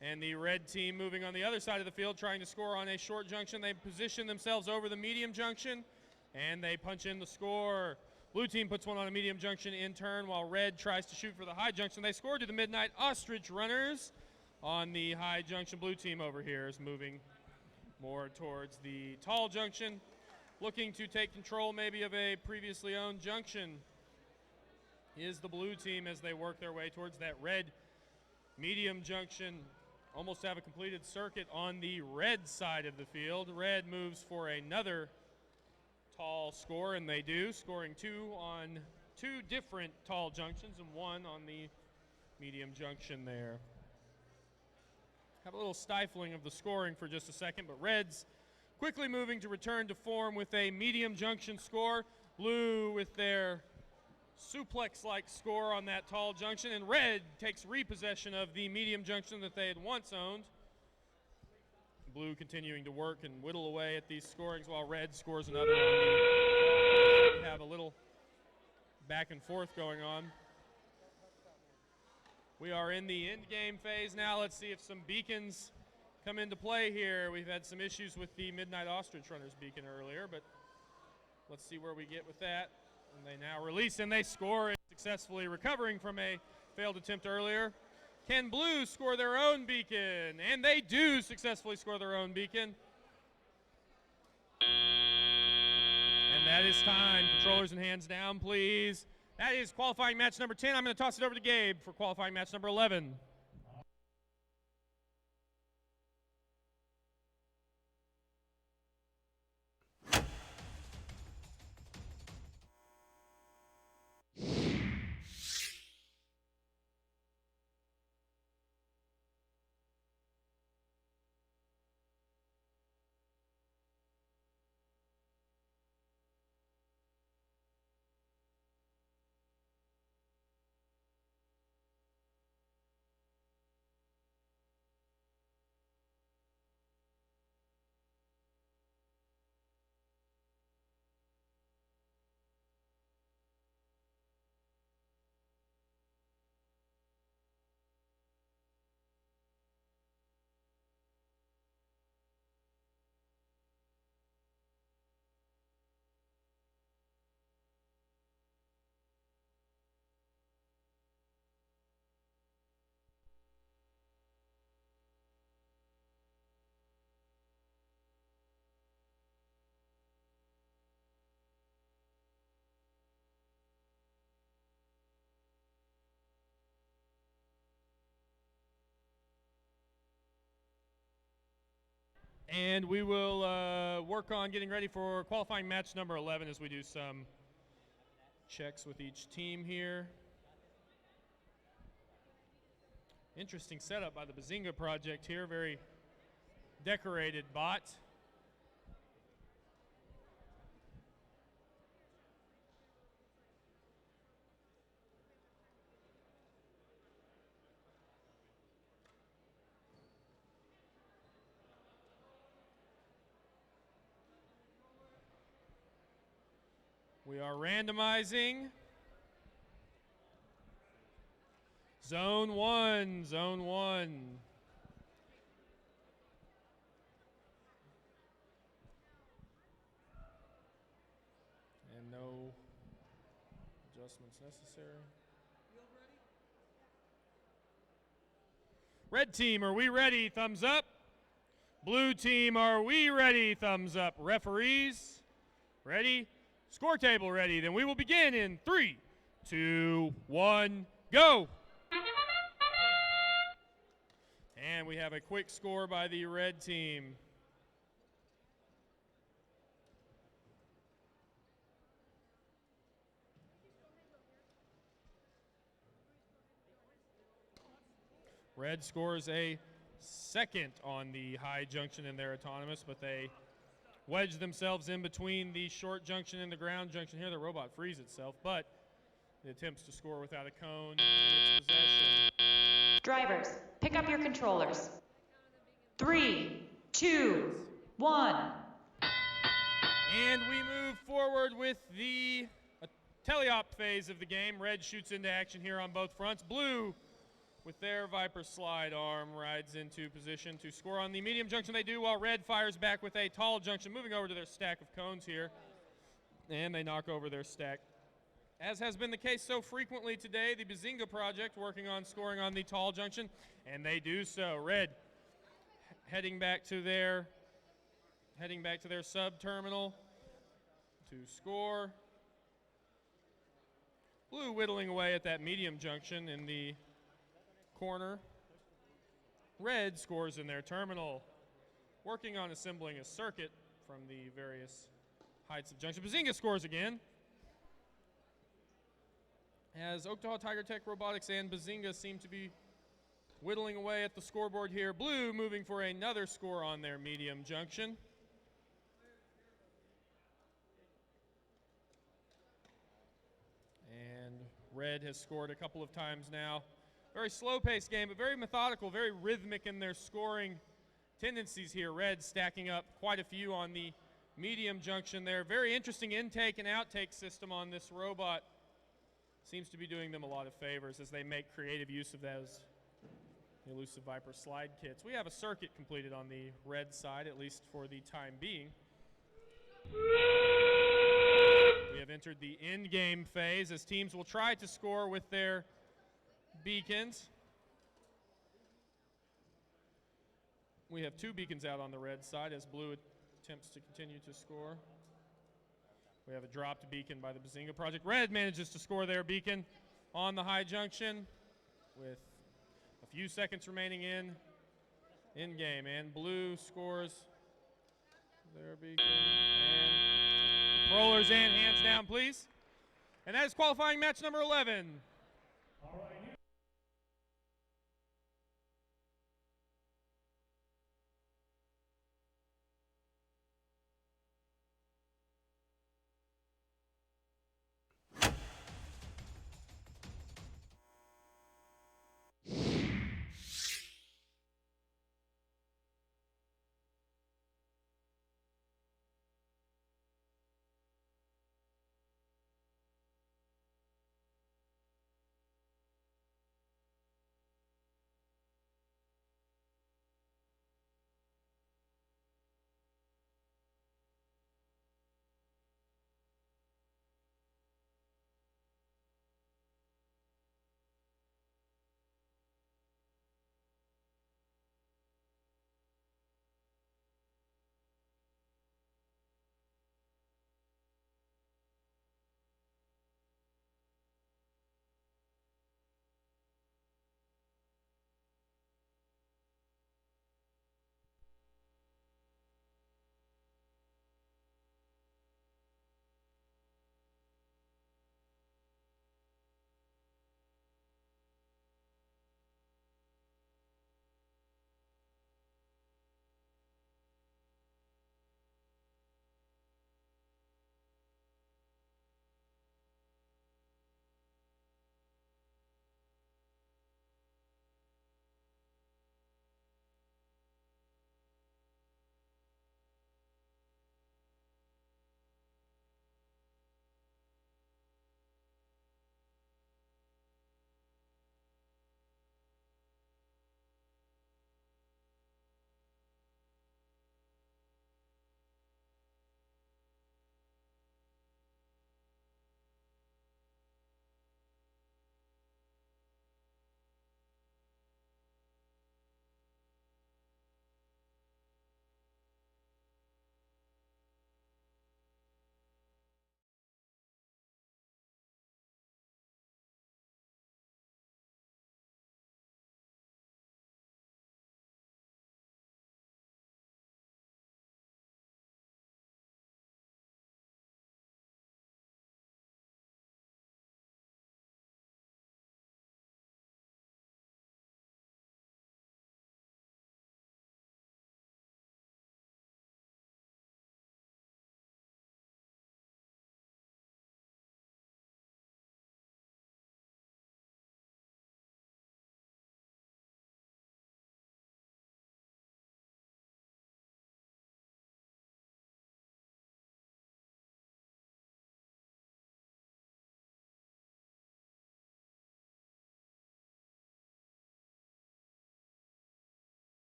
And the red team moving on the other side of the field trying to score on a short junction. They position themselves over the medium junction, and they punch in the score. Blue team puts one on a medium junction in turn while red tries to shoot for the high junction. They score to the Midnight Ostrich runners on the high junction. Blue team over here is moving more towards the tall junction, looking to take control maybe of a previously owned junction is the blue team as they work their way towards that red medium junction. Almost have a completed circuit on the red side of the field. Red moves for another tall score, and they do, scoring 2 on 2 different tall junctions and 1 on the medium junction there. Have a little stifling of the scoring for just a second, but Reds quickly moving to return to form with a medium junction score. Blue with their suplex-like score on that tall junction, and red takes repossession of the medium junction that they had once owned. Blue continuing to work and whittle away at these scorings while red scores another on the. We have a little back and forth going on. We are in the end game phase now. Let's see if some beacons come into play here. We've had some issues with the Midnight Ostrich runners beacon earlier, but let's see where we get with that. And they now release, and they score successfully, recovering from a failed attempt earlier. Can Blue score their own beacon? And they do successfully score their own beacon. And that is time. Controllers and hands down, please. That is qualifying match number 10. I'm going to toss it over to Gabe for qualifying match number 11. And we will work on getting ready for qualifying match number 11 as we do some checks with each team here. Interesting setup by the Bazinga Project here. Very decorated bot. We are randomizing. Zone 1, Zone 1. And no adjustments necessary. Red team, are we ready? Thumbs up. Blue team, are we ready? Thumbs up. Referees, ready? Score table ready. Then we will begin in 3, 2, 1, go. And we have a quick score by the red team. Red scores a second on the high junction in their autonomous, but they wedge themselves in between the short junction and the ground junction here. The robot frees itself, but it attempts to score without a cone in its possession. Drivers, pick up your controllers. 3, 2, 1. And we move forward with the teleop phase of the game. Red shoots into action here on both fronts. Blue, with their Viper slide arm, rides into position to score on the medium junction. They do, while Red fires back with a tall junction, moving over to their stack of cones here. And they knock over their stack. As has been the case so frequently today, the Bazinga Project working on scoring on the tall junction, and they do so. Red heading back to their sub-terminal to score. Blue whittling away at that medium junction in the corner. Red scores in their terminal, working on assembling a circuit from the various heights of junction. Bazinga scores again, as Oktaha, TigerTech Robotics, and Bazinga seem to be whittling away at the scoreboard here. Blue moving for another score on their medium junction. And Red has scored a couple of times now. Very slow-paced game, but very methodical, very rhythmic in their scoring tendencies here. Red stacking up quite a few on the medium junction there. Very interesting intake and outtake system on this robot. Seems to be doing them a lot of favors as they make creative use of those elusive Viper slide kits. We have a circuit completed on the Red side, at least for the time being. We have entered the end-game phase as teams will try to score with their beacons. We have 2 beacons out on the Red side as Blue attempts to continue to score. We have a dropped beacon by the Bazinga Project. Red manages to score their beacon on the high junction with a few seconds remaining in game, and Blue scores their beacon. And rollers in, hands down, please. And that is qualifying match number 11.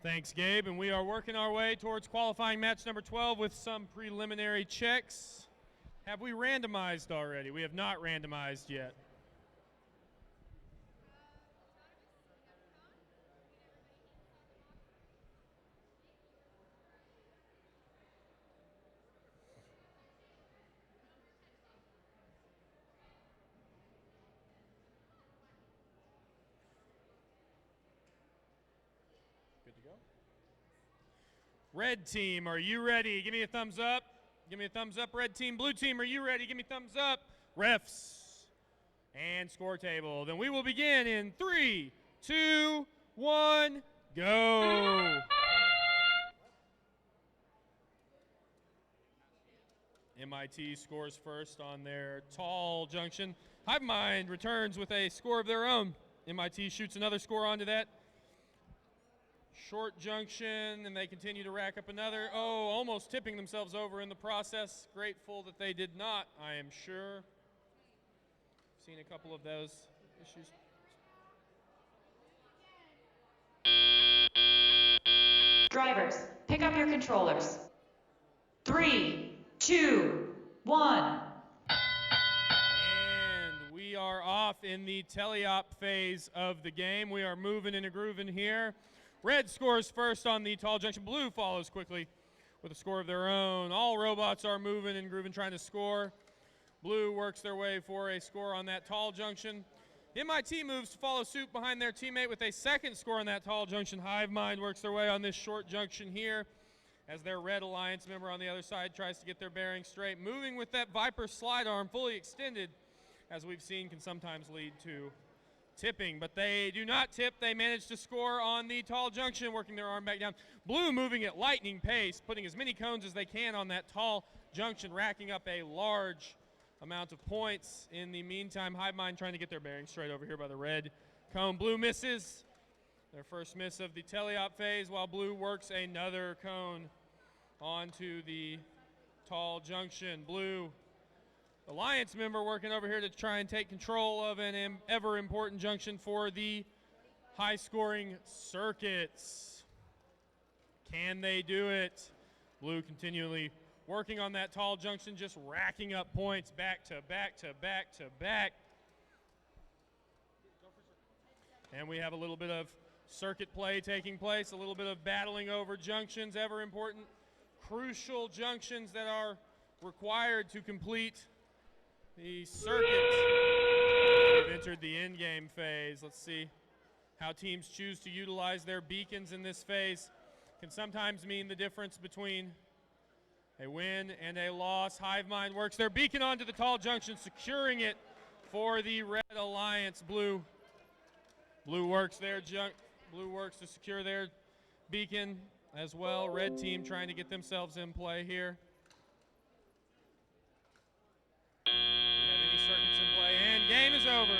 Thanks, Gabe. And we are working our way towards qualifying match number 12 with some preliminary checks. Have we randomized already? We have not randomized yet. Good to go. Red team, are you ready? Give me a thumbs up. Give me a thumbs up, red team. Blue team, are you ready? Give me a thumbs up. Refs and score table. Then we will begin in 3, 2, 1, go. M.I.T. scores first on their tall junction. HiveMind returns with a score of their own. M.I.T. shoots another score onto that short junction, and they continue to rack up another. Oh, almost tipping themselves over in the process. Grateful that they did not, I am sure. Seen a couple of those issues. Drivers, pick up your controllers. 3, 2, 1. And we are off in the teleop phase of the game. We are moving and grooving here. Red scores first on the tall junction. Blue follows quickly with a score of their own. All robots are moving and grooving, trying to score. Blue works their way for a score on that tall junction. M.I.T. moves to follow suit behind their teammate with a second score on that tall junction. HiveMind works their way on this short junction here as their red alliance member on the other side tries to get their bearings straight. Moving with that Viper slide arm fully extended, as we've seen, can sometimes lead to tipping, but they do not tip. They manage to score on the tall junction, working their arm back down. Blue moving at lightning pace, putting as many cones as they can on that tall junction, racking up a large amount of points. In the meantime, HiveMind trying to get their bearings straight over here by the red cone. Blue misses their first miss of the teleop phase, while Blue works another cone onto the tall junction. Blue alliance member working over here to try and take control of an ever important junction for the high scoring circuits. Can they do it? Blue continually working on that tall junction, just racking up points back to back to back to back. And we have a little bit of circuit play taking place, a little bit of battling over junctions, ever important, crucial junctions that are required to complete the circuit. We've entered the in-game phase. Let's see how teams choose to utilize their beacons in this phase. Can sometimes mean the difference between a win and a loss. HiveMind works their beacon onto the tall junction, securing it for the red alliance. Blue works to secure their beacon as well. Red team trying to get themselves in play here. Circuits in play, and game is over.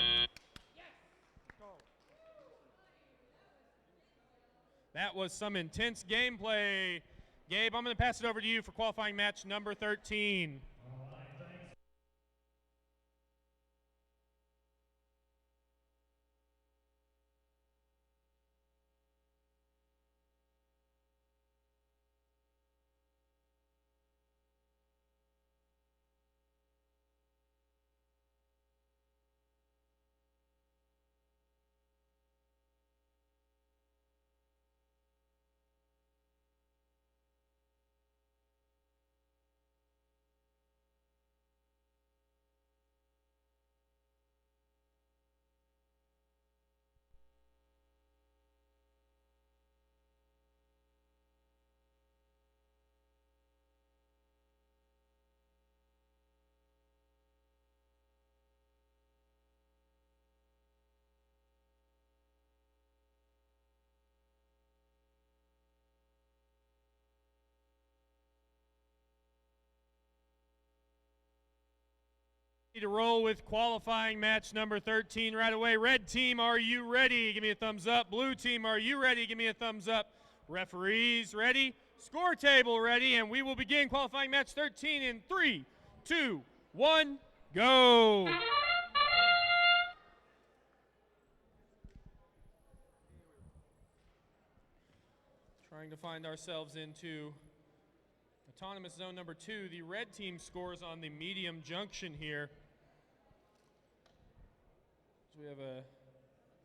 That was some intense gameplay. Gabe, I'm going to pass it over to you for qualifying match number 13. To roll with qualifying match number 13 right away. Red team, are you ready? Give me a thumbs up. Blue team, are you ready? Give me a thumbs up. Referees ready? Score table ready? And we will begin qualifying match 13 in 3, 2, 1, go. Trying to find ourselves into autonomous zone number 2. The red team scores on the medium junction here. So we have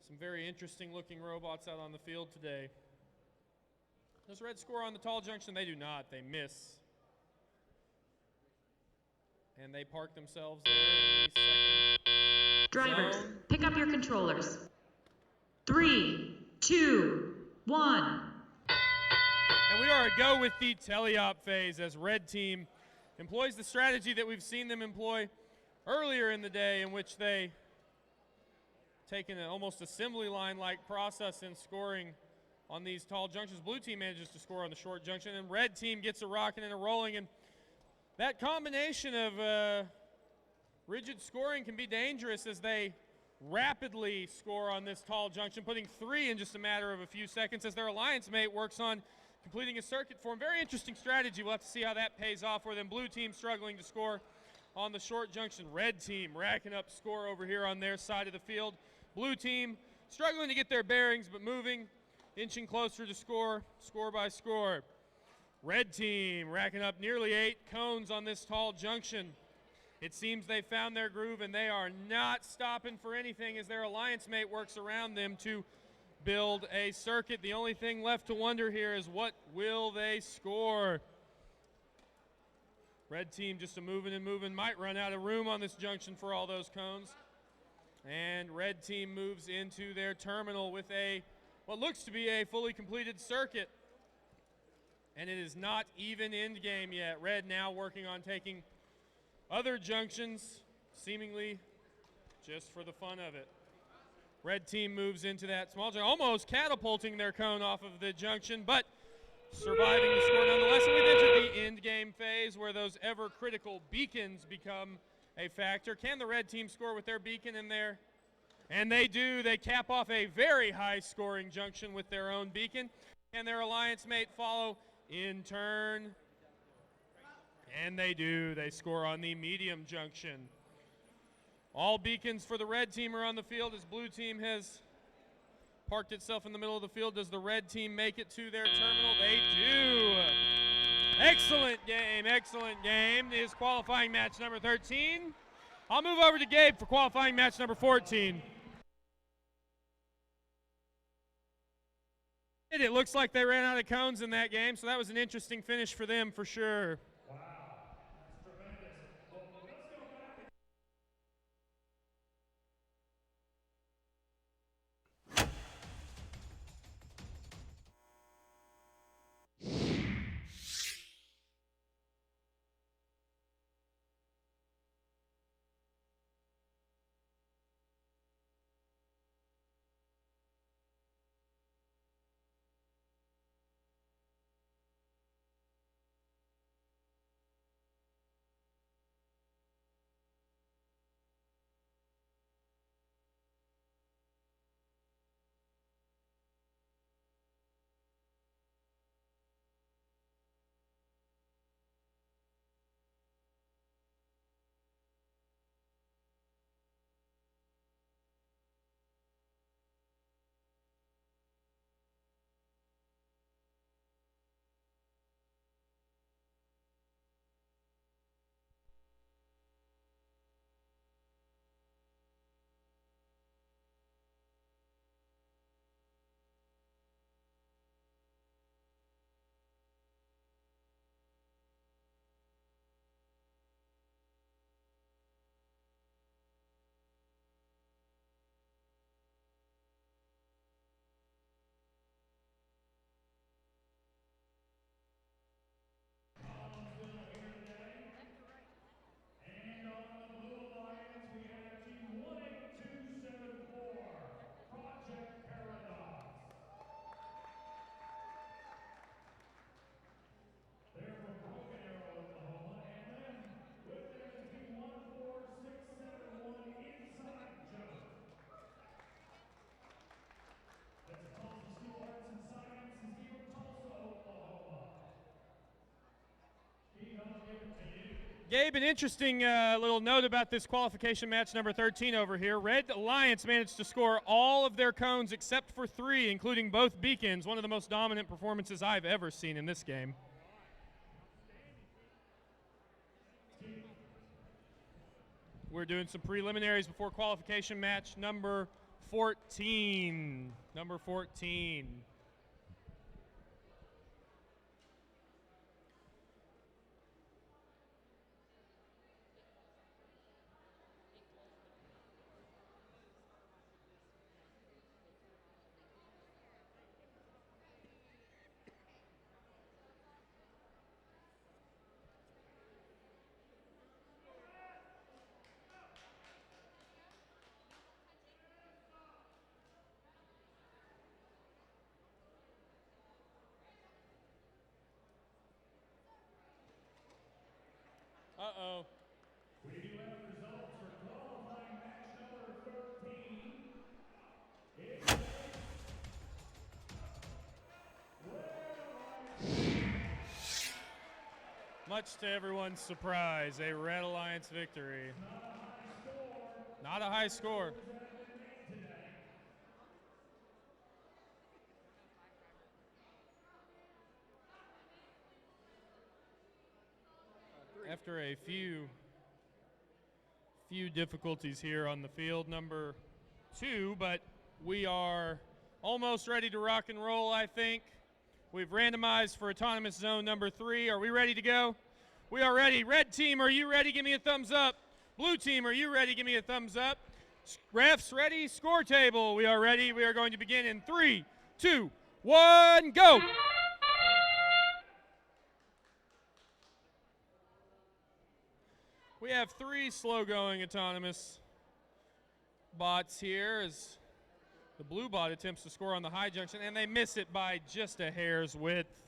some very interesting looking robots out on the field today. Does red score on the tall junction? They do not. They miss. And they park themselves there in the second Drivers, zone. pick up your controllers. 3, 2, 1. And we are a go with the teleop phase as red team employs the strategy that we've seen them employ earlier in the day, in which they take an almost assembly line-like process in scoring on these tall junctions. Blue team manages to score on the short junction, and red team gets a rocking and a rolling. And that combination of rigid scoring can be dangerous as they rapidly score on this tall junction, putting 3 in just a matter of a few seconds as their alliance mate works on completing a circuit for him. Very interesting strategy. We'll have to see how that pays off for them. Blue team struggling to score on the short junction. Red team racking up score over here on their side of the field. Blue team struggling to get their bearings, but moving, inching closer to score by score. Red team racking up nearly 8 cones on this tall junction. It seems they found their groove, and they are not stopping for anything as their alliance mate works around them to build a circuit. The only thing left to wonder here is, what will they score? Red team just a moving and moving, might run out of room on this junction for all those cones. And red team moves into their terminal with what looks to be a fully completed circuit. And it is not even end game yet. Red now working on taking other junctions, seemingly just for the fun of it. Red team moves into that small junction, almost catapulting their cone off of the junction, but surviving the score nonetheless. And we've entered the end game phase where those ever critical beacons become a factor. Can the red team score with their beacon in there? And they do. They cap off a very high scoring junction with their own beacon. Can their alliance mate follow in turn? And they do. They score on the medium junction. All beacons for the red team are on the field as blue team has parked itself in the middle of the field. Does the red team make it to their terminal? They do. Excellent game, excellent game. It is qualifying match number 13. I'll move over to Gabe for qualifying match number 14. It looks like they ran out of cones in that game, so that was an interesting finish for them for sure. Gabe, an interesting little note about this qualification match number 13 over here. Red Alliance managed to score all of their cones except for 3, including both beacons. One of the most dominant performances I've ever seen in this game. We're doing some preliminaries before qualification match number 14. Number 14. Uh-oh. We do have results for qualifying match number 13. Much to everyone's surprise, a Red Alliance victory. Not a high score. After a few difficulties here on the field number 2, but we are almost ready to rock and roll, I think. We've randomized for autonomous zone number 3. Are we ready to go? We are ready. Red team, are you ready? Give me a thumbs up. Blue team, are you ready? Give me a thumbs up. Refs ready? Score table. We are ready. We are going to begin in 3, 2, 1, go! We have 3 slow-going autonomous bots here as the blue bot attempts to score on the high junction, and they miss it by just a hair's width.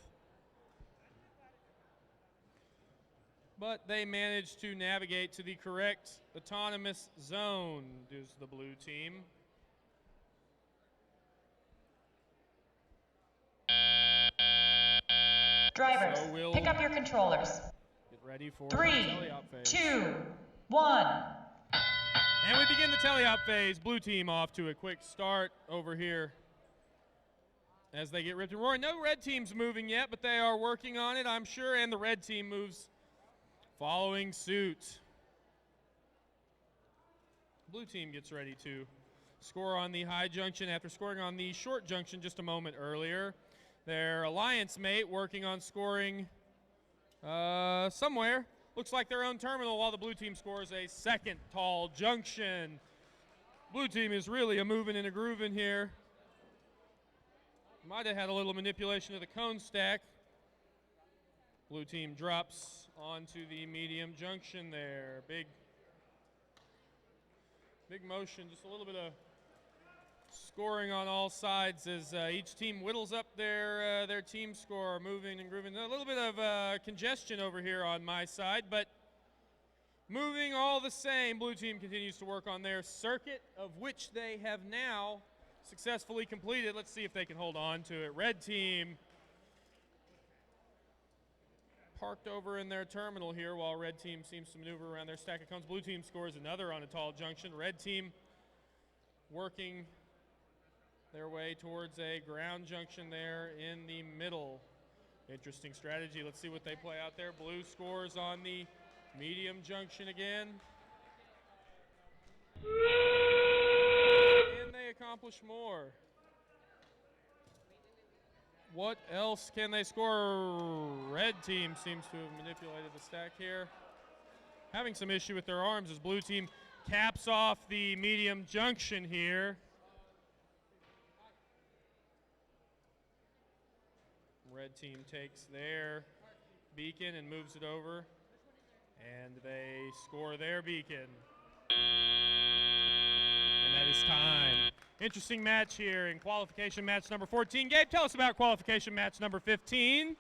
But they manage to navigate to the correct autonomous zone, does the blue team. Drivers, So we'll pick up your controllers. Get ready for 3, the teleop phase. 2, 1. And we begin the teleop phase. Blue team off to a quick start over here as they get ripped and roaring. No red team's moving yet, but they are working on it, I'm sure, and the red team moves following suit. Blue team gets ready to score on the high junction after scoring on the short junction just a moment earlier. Their alliance mate working on scoring somewhere. Looks like their own terminal, while the blue team scores a second tall junction. Blue team is really a moving and a grooving here. Might have had a little manipulation of the cone stack. Blue team drops onto the medium junction there. Big motion, just a little bit of scoring on all sides as each team whittles up their team score, moving and grooving. A little bit of congestion over here on my side, but moving all the same. Blue team continues to work on their circuit, of which they have now successfully completed. Let's see if they can hold on to it. Red team parked over in their terminal here while red team seems to maneuver around their stack of cones. Blue team scores another on a tall junction. Red team working their way towards a ground junction there in the middle. Interesting strategy. Let's see what they play out there. Blue scores on the medium junction again. Can they accomplish more? What else can they score? Red team seems to have manipulated the stack here. Having some issue with their arms as blue team caps off the medium junction here. Red team takes their beacon and moves it over, and they score their beacon. And that is time. Interesting match here in qualification match number 14. Gabe, tell us about qualification match number 15.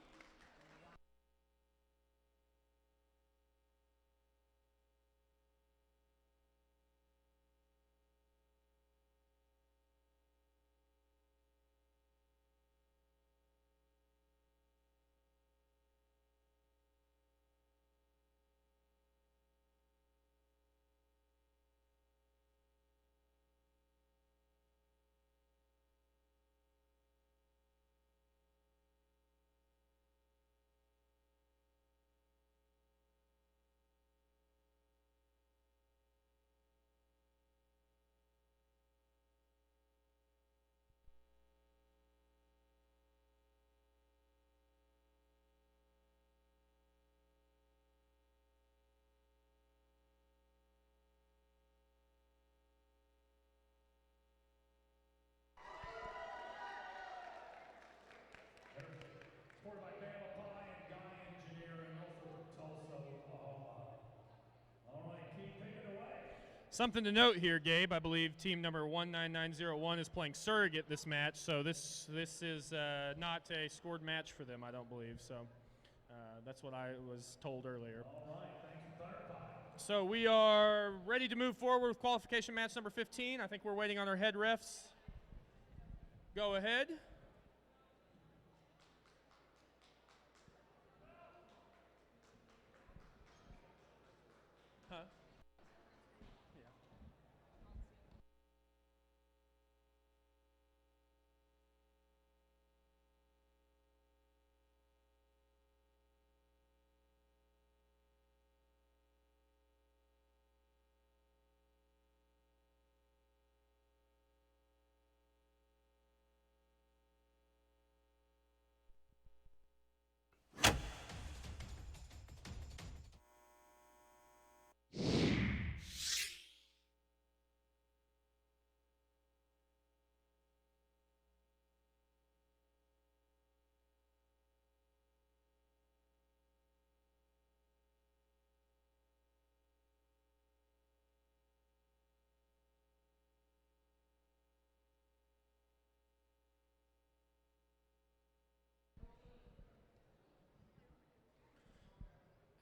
Something to note here, Gabe. I believe team number 19901 is playing surrogate this match, so this is not a scored match for them, I don't believe. So that's what I was told earlier. So we are ready to move forward with qualification match number 15. I think we're waiting on our head refs. Go ahead. Huh? Yeah.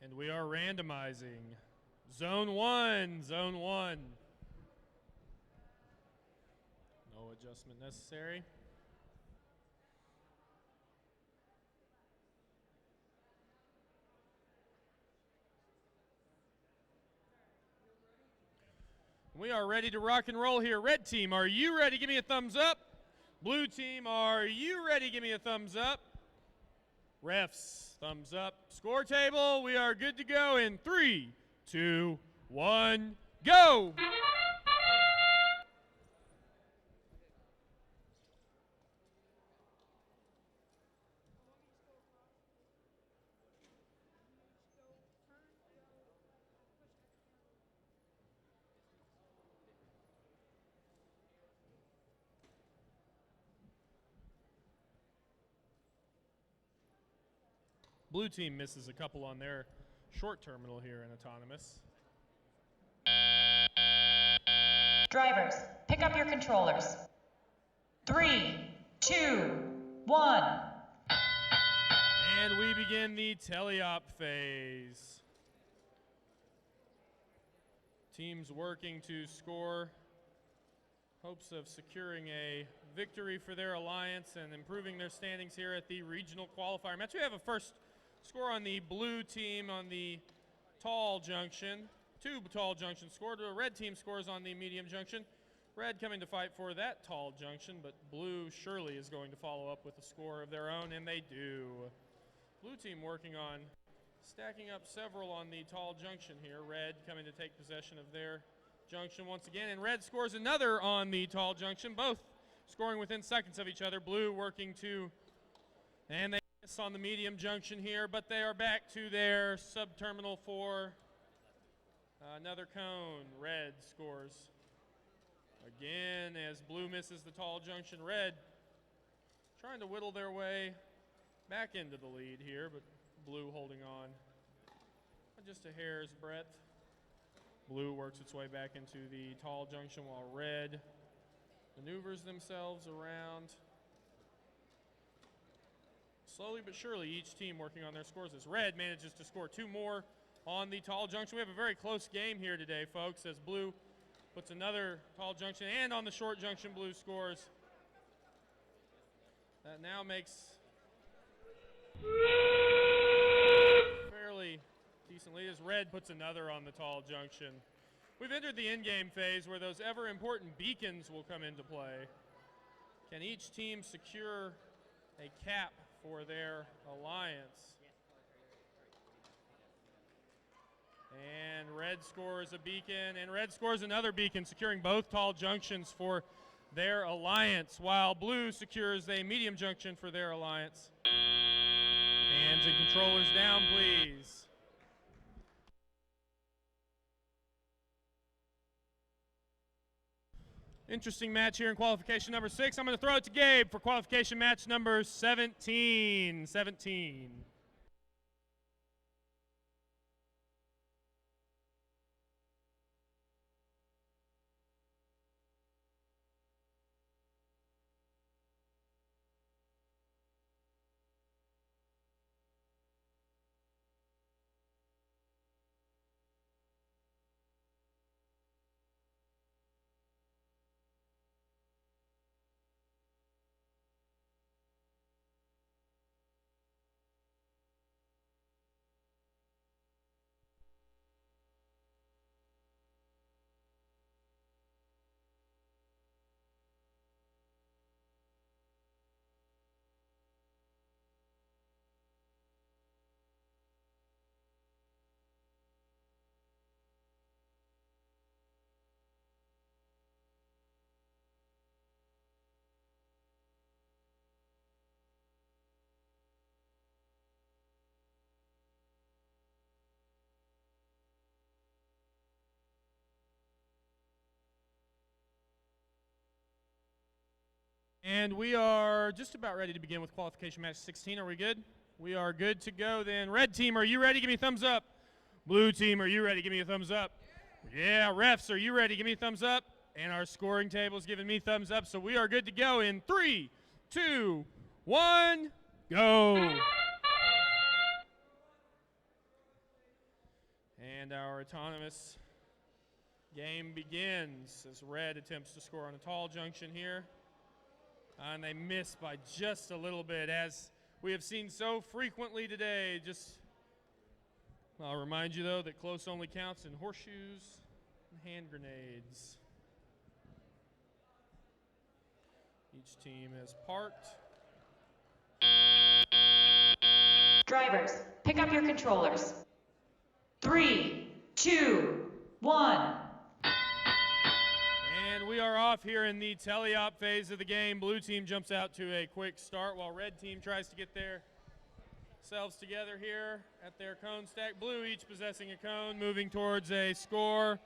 And we are randomizing. Zone 1, Zone 1. No adjustment necessary. We are ready to rock and roll here. Red team, are you ready? Give me a thumbs up. Blue team, are you ready? Give me a thumbs up. Refs, thumbs up. Score table, we are good to go in 3, 2, 1, go! Blue team misses a couple on their short terminal here in autonomous. Drivers, pick up your controllers. 3, 2, 1. And we begin the teleop phase. Teams working to score, hopes of securing a victory for their alliance and improving their standings here at the regional qualifier match. We have a first score on the blue team on the tall junction. 2 tall junctions scored. The red team scores on the medium junction. Red coming to fight for that tall junction, but blue surely is going to follow up with a score of their own, and they do. Blue team working on stacking up several on the tall junction here. Red coming to take possession of their junction once again, and red scores another on the tall junction, both scoring within seconds of each other. Blue working to, and they miss on the medium junction here, but they are back to their sub-terminal for another cone. Red scores again as blue misses the tall junction. Red trying to whittle their way back into the lead here, but blue holding on just a hair's breadth. Blue works its way back into the tall junction while red maneuvers themselves around. Slowly but surely, each team working on their scores as red manages to score 2 more on the tall junction. We have a very close game here today, folks, as blue puts another tall junction, and on the short junction, blue scores. That now makes fairly decent lead as red puts another on the tall junction. We've entered the in-game phase where those ever-important beacons will come into play. Can each team secure a cap for their alliance? And red scores a beacon, and red scores another beacon, securing both tall junctions for their alliance, while blue secures a medium junction for their alliance. Hands and controllers down, please. Interesting match here in qualification number 6. I'm going to throw it to Gabe for qualification match number 17. And we are just about ready to begin with qualification match 16. Are we good? We are good to go then. Red team, are you ready? Give me a thumbs up. Blue team, are you ready? Give me a thumbs up. Yeah, refs, are you ready? Give me a thumbs up. And our scoring table's giving me thumbs up, so we are good to go in 3, 2, 1, go. And our autonomous game begins as Red attempts to score on a tall junction here. And they miss by just a little bit, as we have seen so frequently today. I'll remind you, though, that close only counts in horseshoes and hand grenades. Each team is parked. Drivers, pick up your controllers. 3, 2, 1. And we are off here in the teleop phase of the game. Blue team jumps out to a quick start while red team tries to get themselves together here at their cone stack. Blue each possessing a cone, moving towards a score.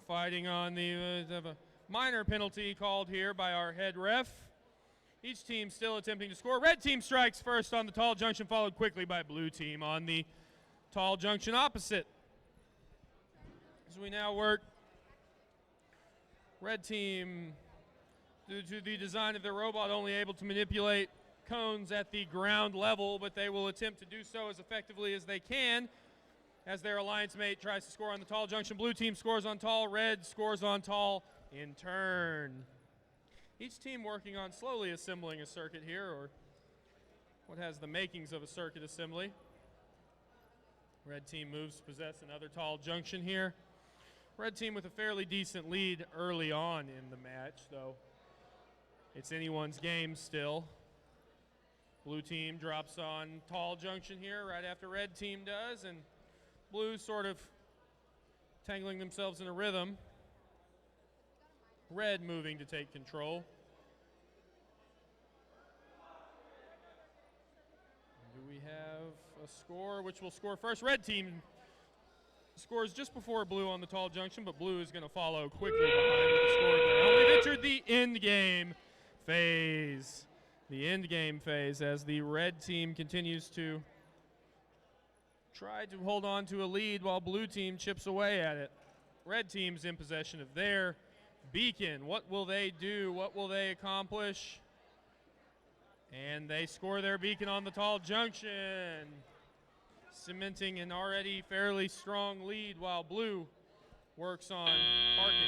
Fighting on the minor penalty called here by our head ref. Each team still attempting to score. Red team strikes first on the tall junction, followed quickly by blue team on the tall junction opposite. As we now work, red team, due to the design of their robot, only able to manipulate cones at the ground level, but they will attempt to do so as effectively as they can as their alliance mate tries to score on the tall junction. Blue team scores on tall, red scores on tall in turn. Each team working on slowly assembling a circuit here, or what has the makings of a circuit assembly. Red team moves to possess another tall junction here. Red team with a fairly decent lead early on in the match, though it's anyone's game still. Blue team drops on tall junction here right after red team does, and blue sort of tangling themselves in a rhythm. Red moving to take control. Do we have a score? Which will score first? Red team scores just before blue on the tall junction, but blue is going to follow quickly behind with the score there. And we've entered the end game phase. The end game phase as the red team continues to try to hold on to a lead while blue team chips away at it. Red team's in possession of their beacon. What will they do? What will they accomplish? And they score their beacon on the tall junction, cementing an already fairly strong lead while blue works on parking.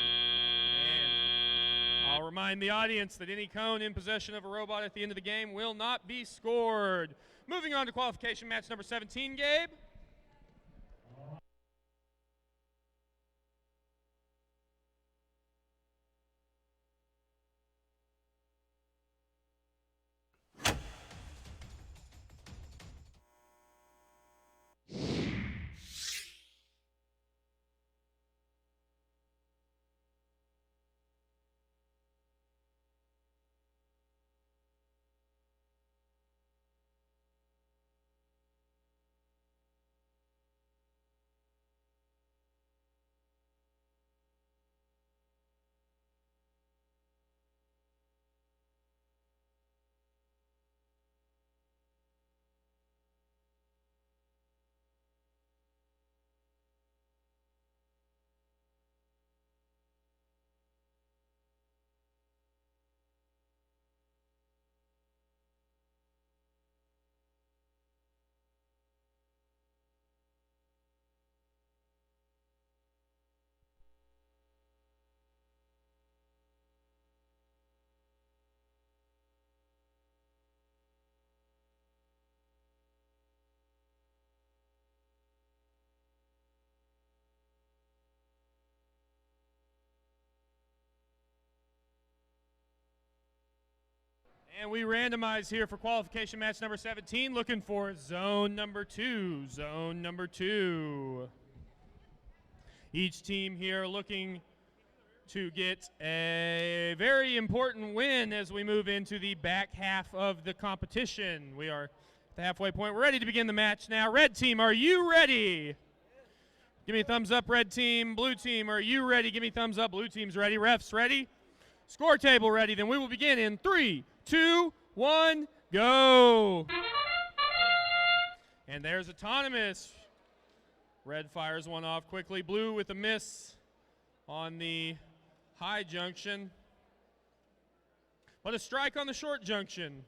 And I'll remind the audience that any cone in possession of a robot at the end of the game will not be scored. Moving on to qualification match number 17, Gabe. And we randomize here for qualification match number 17, looking for zone number 2. Zone number 2. Each team here looking to get a very important win as we move into the back half of the competition. We are at the halfway point. We're ready to begin the match now. Red team, are you ready? Give me a thumbs up, red team. Blue team, are you ready? Give me a thumbs up. Blue team's ready. Refs, ready? score table ready, then we will begin in 3, 2, 1, go. And there's autonomous. Red fires one off quickly. Blue with a miss on the high junction, but a strike on the short junction.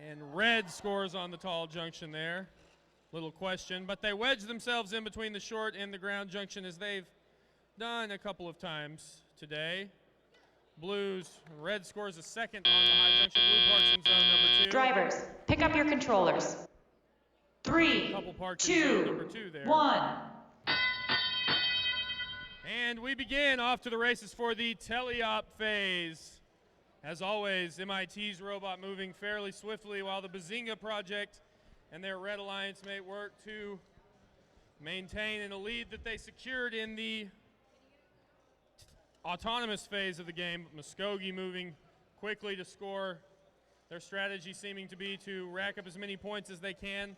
And red scores on the tall junction there. Little question, but they wedge themselves in between the short and the ground junction as they've done a couple of times today. Red scores a second on the high junction. Blue parks in zone number 2. Drivers, pick up your controllers. 3, Couple parked in zone number 2 there. 1. And we begin off to the races for the teleop phase. As always, M.I.T's robot moving fairly swiftly while the Bazinga Project and their Red Alliance mate work to maintain in a lead that they secured in the autonomous phase of the game. Muskogee moving quickly to score. Their strategy seeming to be to rack up as many points as they can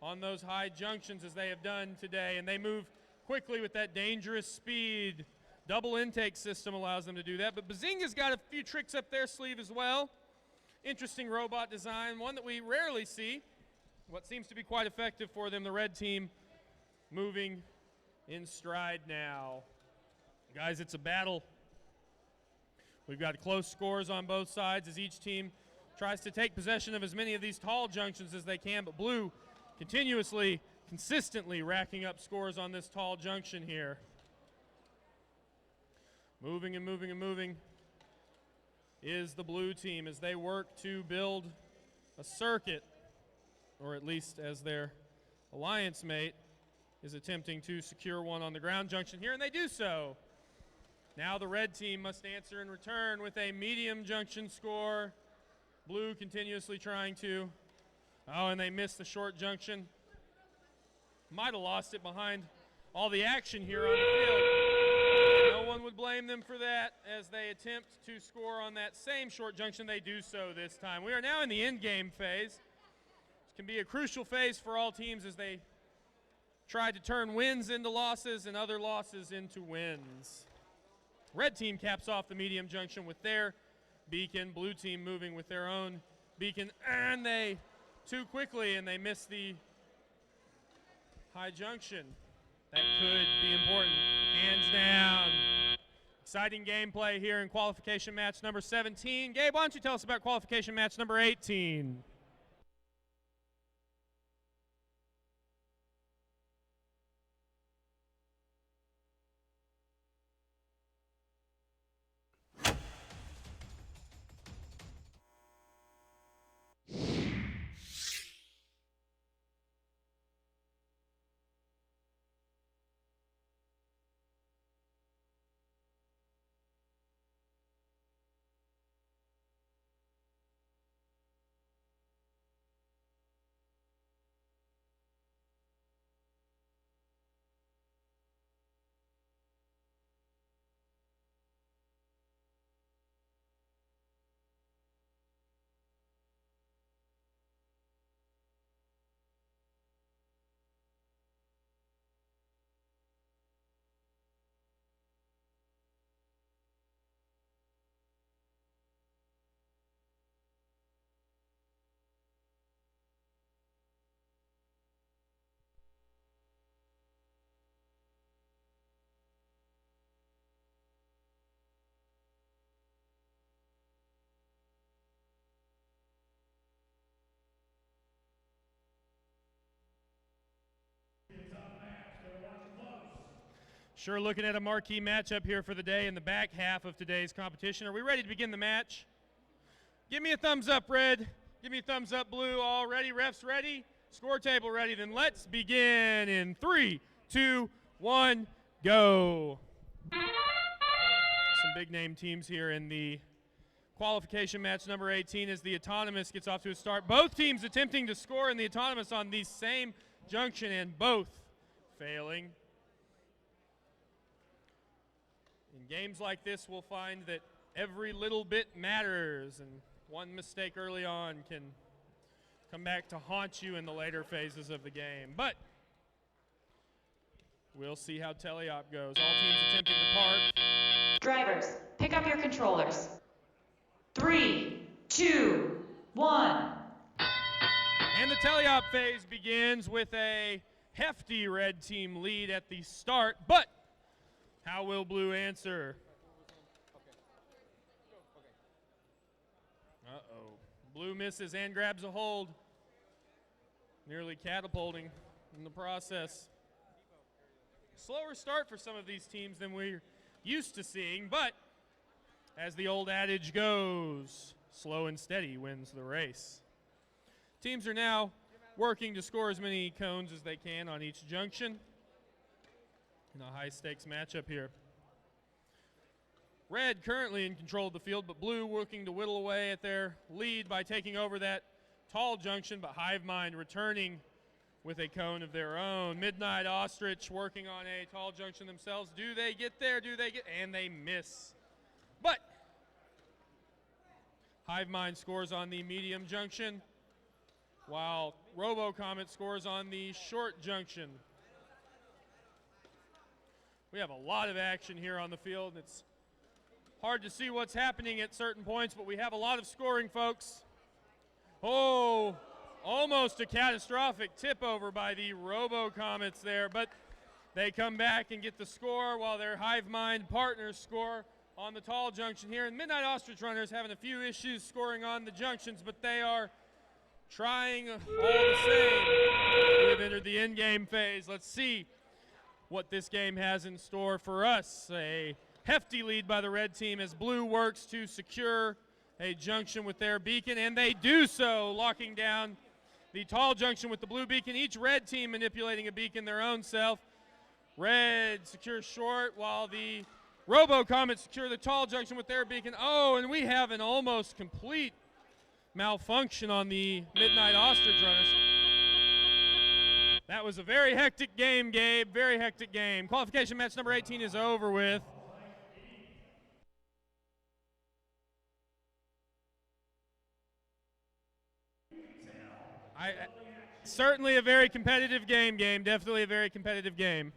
on those high junctions as they have done today. And they move quickly with that dangerous speed. Double intake system allows them to do that. But Bazinga's got a few tricks up their sleeve as well. Interesting robot design, one that we rarely see. What seems to be quite effective for them, the red team moving in stride now. Guys, it's a battle. We've got close scores on both sides as each team tries to take possession of as many of these tall junctions as they can, but blue consistently racking up scores on this tall junction here. Moving and moving and moving is the blue team as they work to build a circuit, or at least as their alliance mate is attempting to secure one on the ground junction here, and they do so. Now the red team must answer in return with a medium junction score. Blue continuously trying to, and they missed the short junction. Might have lost it behind all the action here on the field. No one would blame them for that as they attempt to score on that same short junction. They do so this time. We are now in the end game phase. This can be a crucial phase for all teams as they try to turn wins into losses and other losses into wins. Red team caps off the medium junction with their beacon. Blue team moving with their own beacon, and they too quickly, and they miss the high junction. That could be important. Hands down. Exciting gameplay here in qualification match number 17. Gabe, why don't you tell us about qualification match number 18? Sure looking at a marquee matchup here for the day in the back half of today's competition. Are we ready to begin the match? Give me a thumbs up, red. Give me a thumbs up, blue. All ready? Refs ready? Score table ready? Then let's begin in 3, 2, 1, go. Some big name teams here in the qualification match number 18 as the autonomous gets off to a start. Both teams attempting to score in the autonomous on the same junction and both failing. In games like this, we'll find that every little bit matters, and one mistake early on can come back to haunt you in the later phases of the game. But We'll see how teleop goes. All teams attempting to park. Drivers, pick up your controllers. 3, 2, 1. And the teleop phase begins with a hefty red team lead at the start, but how will blue answer? Uh-oh. Blue misses and grabs a hold, nearly catapulting in the process. Slower start for some of these teams than we're used to seeing, but as the old adage goes, slow and steady wins the race. Teams are now working to score as many cones as they can on each junction in a high-stakes matchup here. Red currently in control of the field, but blue working to whittle away at their lead by taking over that tall junction, but HiveMind returning with a cone of their own. Midnight Ostrich working on a tall junction themselves. Do they get there? And they miss. But HiveMind scores on the medium junction, while RoboComets scores on the short junction. We have a lot of action here on the field. It's hard to see what's happening at certain points, but we have a lot of scoring, folks. Oh, almost a catastrophic tip over by the RoboComets there, but they come back and get the score while their HiveMind partners score on the tall junction here. And Midnight Ostrich runners having a few issues scoring on the junctions, but they are trying all the same. We have entered the end-game phase. Let's see what this game has in store for us. A hefty lead by the red team as blue works to secure a junction with their beacon, and they do so, locking down the tall junction with the blue beacon. Each red team manipulating a beacon their own self. Red secures short while the RoboComets secure the tall junction with their beacon. Oh, and we have an almost complete malfunction on the Midnight Ostrich runners. That was a very hectic game, Gabe. Very hectic game. Qualification match number 18 is over with. Certainly a very competitive game. Definitely a very competitive game.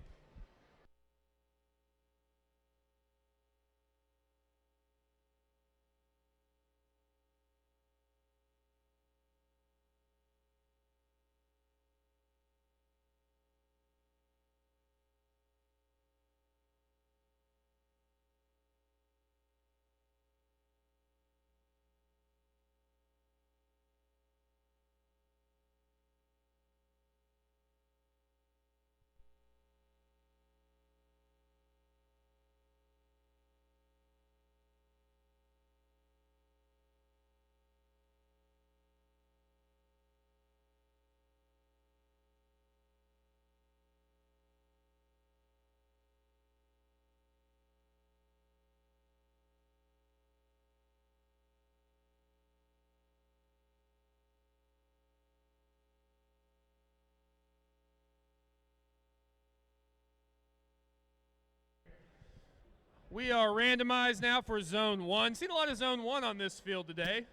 We are randomized now for Zone 1. Seen a lot of Zone 1 on this field today.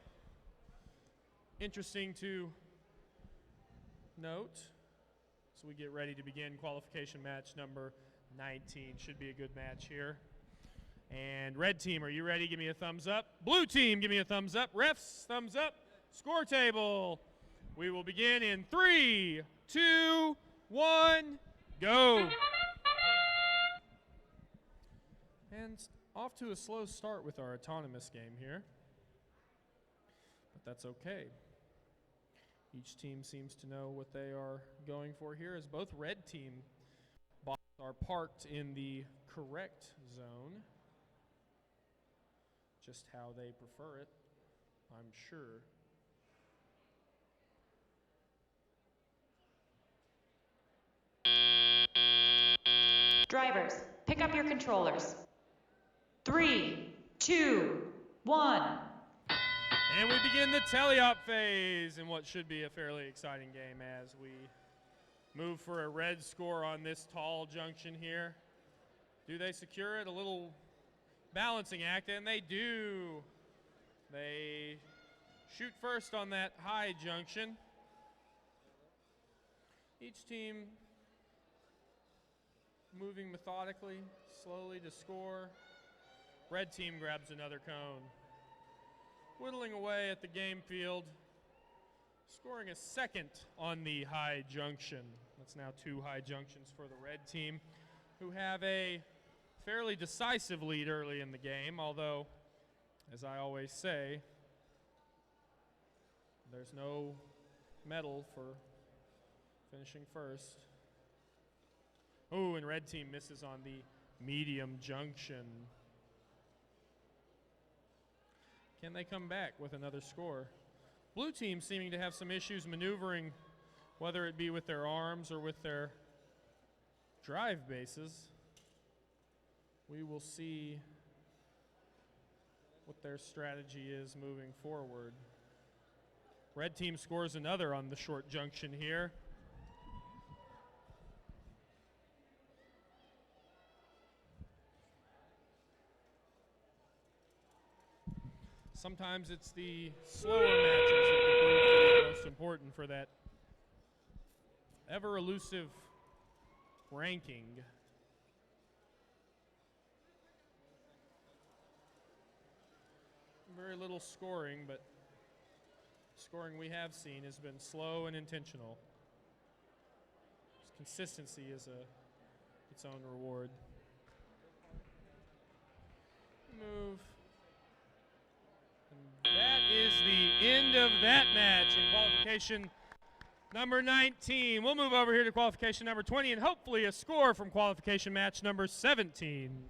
Interesting to note. So we get ready to begin qualification match number 19. Should be a good match here. And red team, are you ready? Give me a thumbs up. Blue team, give me a thumbs up. Refs, thumbs up. Score table. We will begin in 3, 2, 1, go. And off to a slow start with our autonomous game here. But that's okay. Each team seems to know what they are going for here, as both red team bots are parked in the correct zone. Just how they prefer it, I'm sure. Drivers, pick up your controllers. 3, 2, 1. And we begin the teleop phase in what should be a fairly exciting game as we move for a red score on this tall junction here. Do they secure it? A little balancing act, and they do. They shoot first on that high junction. Each team moving methodically, slowly to score. Red team grabs another cone. Whittling away at the game field, scoring a second on the high junction. That's now 2 high junctions for the red team, who have a fairly decisive lead early in the game, although, as I always say, there's no medal for finishing first. Oh, and red team misses on the medium junction. Can they come back with another score? Blue team seeming to have some issues maneuvering, whether it be with their arms or with their drive bases. We will see what their strategy is moving forward. Red team scores another on the short junction here. Sometimes it's the slower matches that can prove to be most important for that ever elusive ranking. Very little scoring, but scoring we have seen has been slow and intentional. Consistency is its own reward. Move. And that is the end of that match in qualification number 19. We'll move over here to qualification number 20 and hopefully a score from qualification match number 17.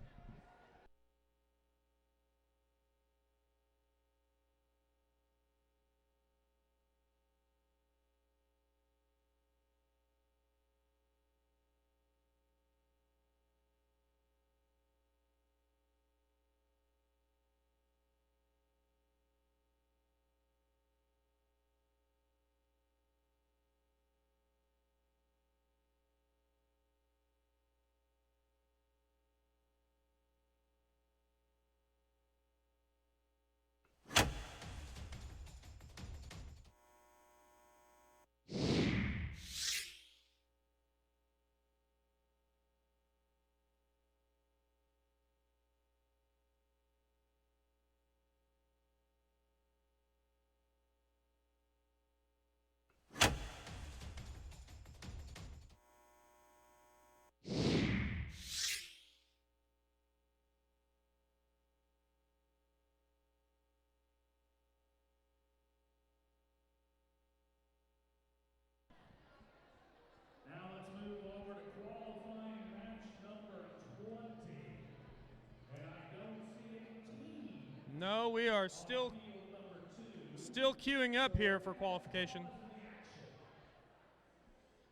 Now let's move over to qualifying match number 20. And I don't see any team. No, we are still queuing up here for qualification.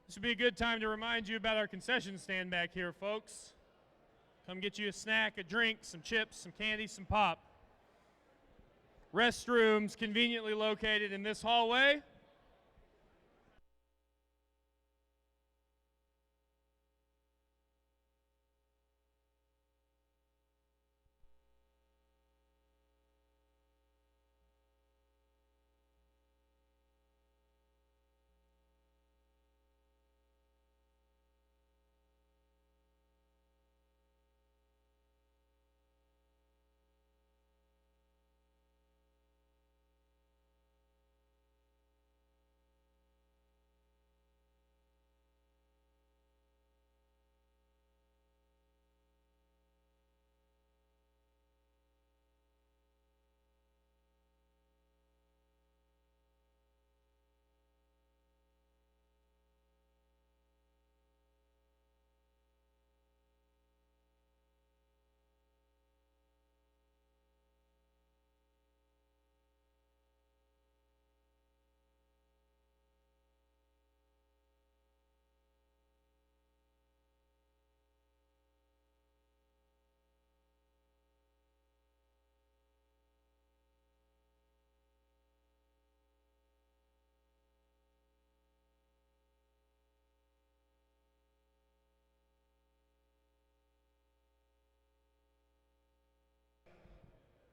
This would be a good time to remind you about our concession stand back here, folks. Come get you a snack, a drink, some chips, some candy, some pop. Restrooms conveniently located in this hallway.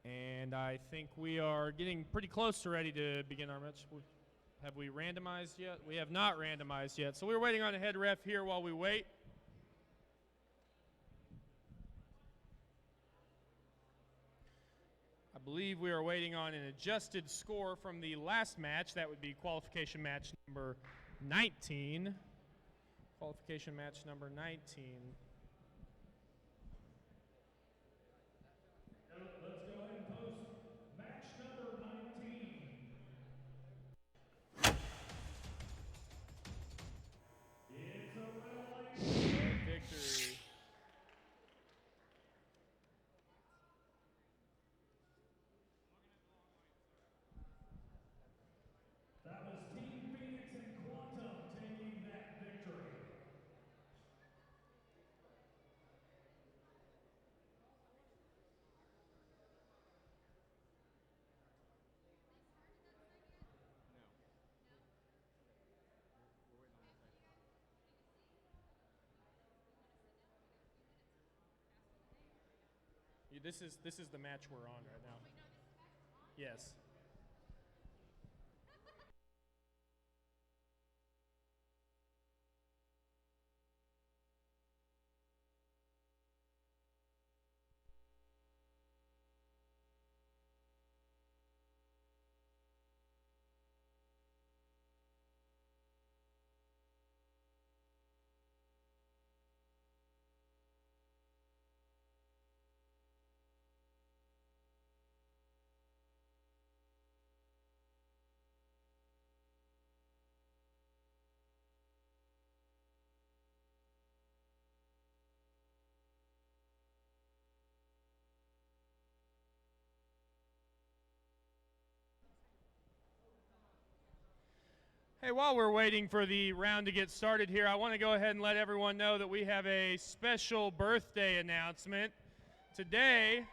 And I think we are getting pretty close to ready to begin our match. Have we randomized yet? We have not randomized yet. So we're waiting on a head ref here while we wait. believe we are waiting on an adjusted score from the last match. That would be qualification match number 19. Qualification match number 19. Let's go ahead and post match number 19. It's a revelation. Victory. That was Team Phoenix and Quantum taking that victory. This is the match we're on right now. Yes. Hey, while we're waiting for the round to get started here, I want to go ahead and let everyone know that we have a special birthday announcement. Today,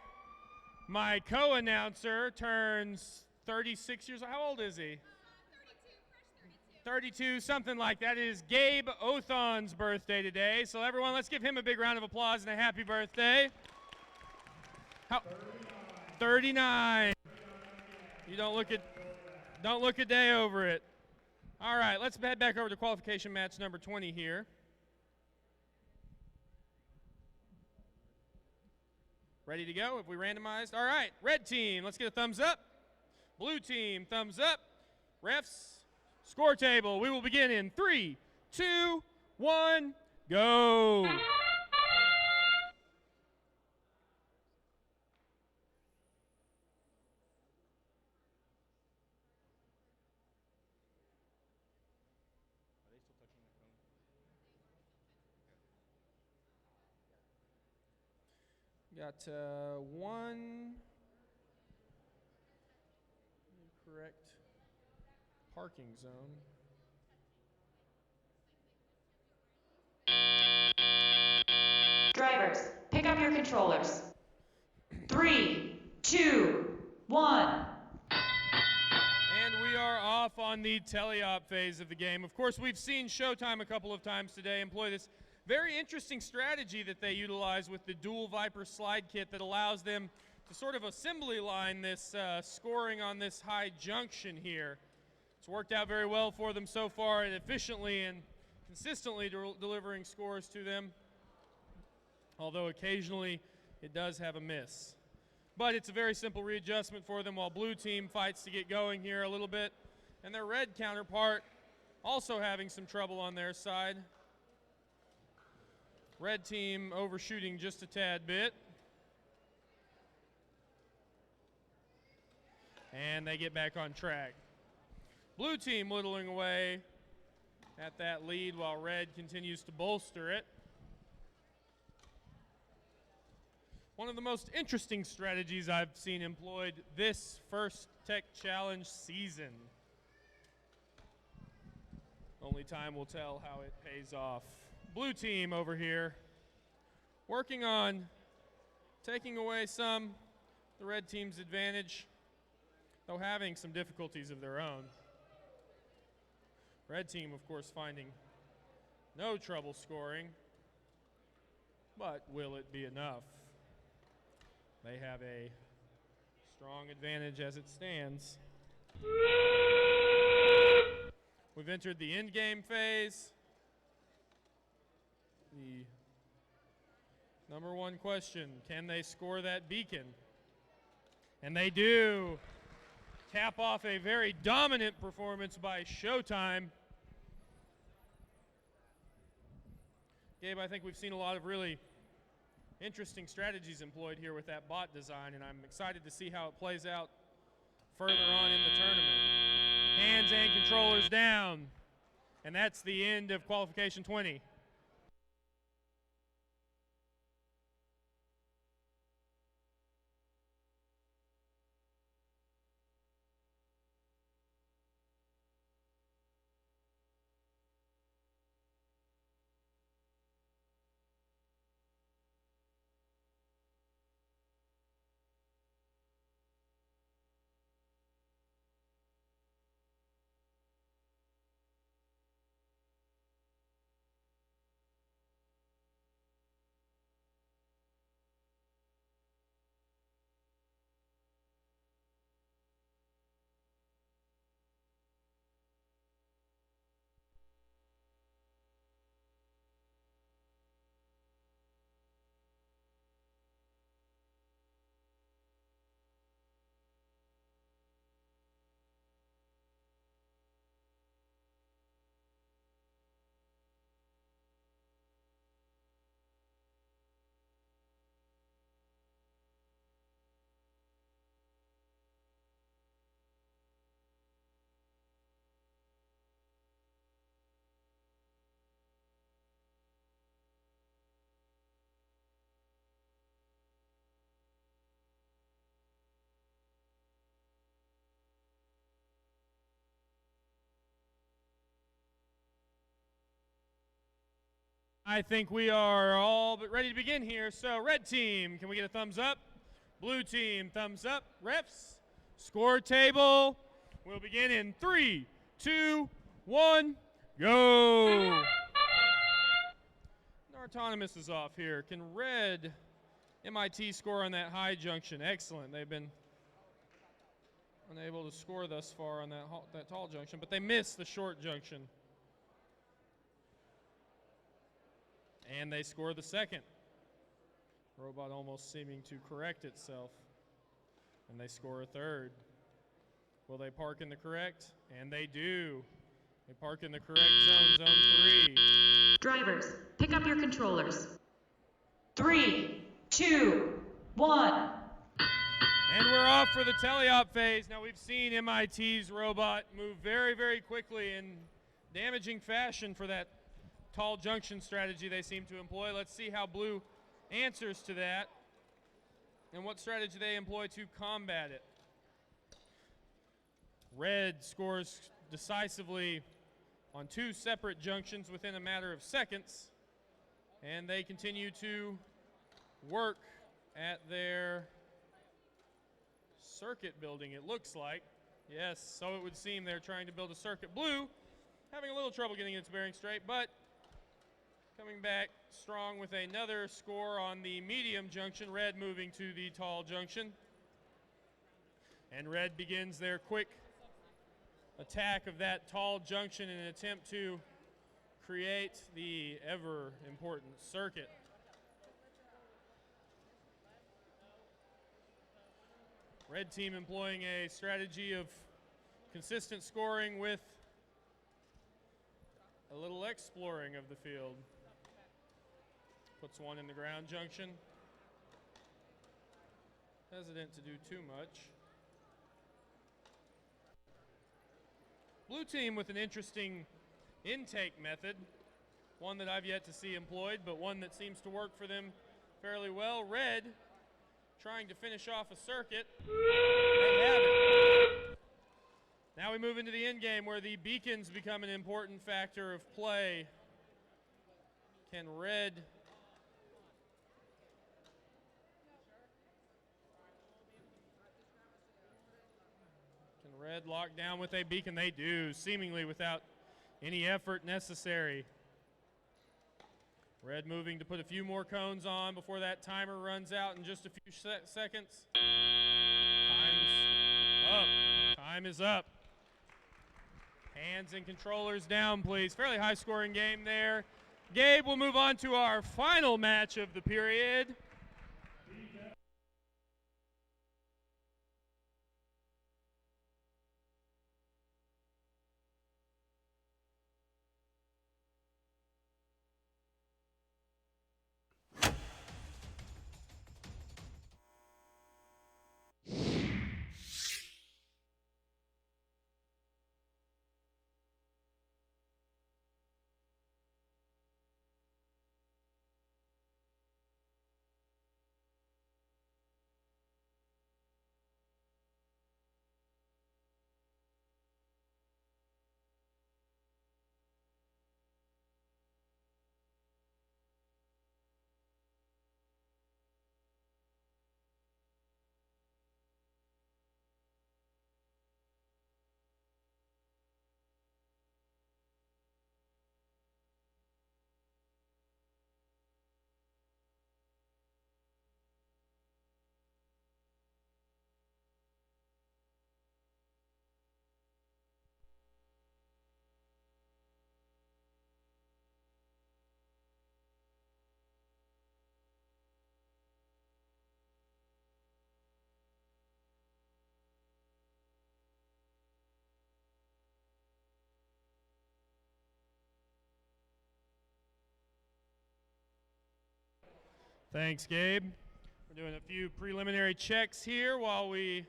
my co-announcer turns 36 years old. How old is he? 32, something like that. It is Gabe Othon's birthday today. So everyone, let's give him a big round of applause and a happy birthday. 39. You don't look a day over it. All right, let's head back over to qualification match number 20 here. Ready to go? Have we randomized? All right, red team, let's get a thumbs up. Blue team, thumbs up. Refs, score table. We will begin in 3, 2, 1, go. Got one incorrect parking zone. Drivers, pick up your controllers. 3, 2, 1. And we are off on the teleop phase of the game. Of course, we've seen ChouTime a couple of times today employ this very interesting strategy that they utilize with the dual Viper slide kit that allows them to sort of assembly line this scoring on this high junction here. It's worked out very well for them so far, and efficiently and consistently delivering scores to them, although occasionally it does have a miss. But it's a very simple readjustment for them while blue team fights to get going here a little bit, and their red counterpart also having some trouble on their side. Red team overshooting just a tad bit. And they get back on track. Blue team whittling away at that lead while red continues to bolster it. One of the most interesting strategies I've seen employed this first Tech Challenge season. Only time will tell how it pays off. Blue team over here working on taking away the red team's advantage, though having some difficulties of their own. Red team, of course, finding no trouble scoring, but will it be enough? They have a strong advantage as it stands. We've entered the end game phase. The number one question, can they score that beacon? And they do cap off a very dominant performance by ChouTime. Gabe, I think we've seen a lot of really interesting strategies employed here with that bot design, and I'm excited to see how it plays out further on in the tournament. Hands and controllers down, and that's the end of qualification 20. I think we are all but ready to begin here. So red team, can we get a thumbs up? Blue team, thumbs up. Refs, score table. We'll begin in 3, 2, 1, go. Autonomous is off here. Can red M.I.T score on that high junction? Excellent. They've been unable to score thus far on that tall junction, but they missed the short junction. And they score the second. Robot almost seeming to correct itself. And they score a third. Will they park in the correct? And they do. They park in the correct zone, zone 3. Drivers, pick up your controllers. 3, 2, 1. And we're off for the teleop phase. Now we've seen M.I.T's robot move very, very quickly in damaging fashion for that tall junction strategy they seem to employ. Let's see how blue answers to that and what strategy they employ to combat it. Red scores decisively on 2 separate junctions within a matter of seconds, and they continue to work at their circuit building, it looks like. Yes, so it would seem they're trying to build a circuit. Blue having a little trouble getting its bearing straight, but coming back strong with another score on the medium junction. Red moving to the tall junction. And red begins their quick attack of that tall junction in an attempt to create the ever important circuit. Red team employing a strategy of consistent scoring with a little exploring of the field. Puts one in the ground junction. Hesitant to do too much. Blue team with an interesting intake method. One that I've yet to see employed, but one that seems to work for them fairly well. Red trying to finish off a circuit. They have it. Now we move into the end game where the beacons become an important factor of play. Can red lock down with a beacon? They do, seemingly without any effort necessary. Red moving to put a few more cones on before that timer runs out in just a few seconds. Time's up. Time is up. Hands and controllers down, please. Fairly high scoring game there. Gabe, we'll move on to our final match of the period. Thanks, Gabe. We're doing a few preliminary checks here while we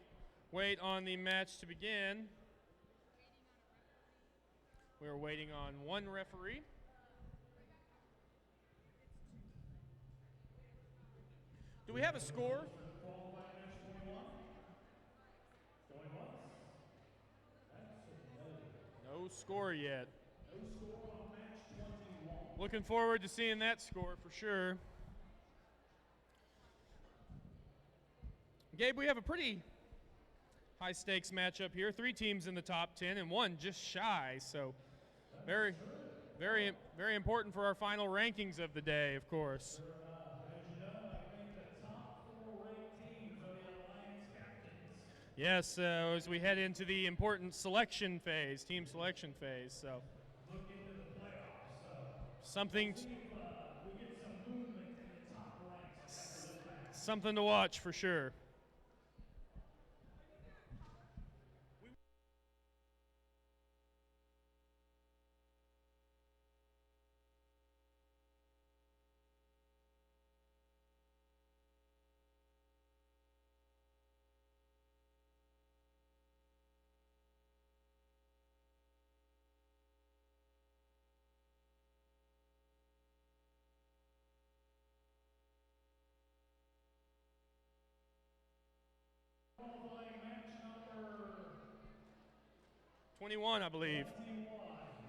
wait on the match to begin. We're waiting on one referee. Do we have a score? No score yet. Looking forward to seeing that score for sure. Gabe, we have a pretty high stakes matchup here. 3 teams in the top 10 and 1 just shy. So very, very, very important for our final rankings of the day, of course. Yes, as we head into the important selection phase, team selection phase. So something to watch for sure. '21, I believe.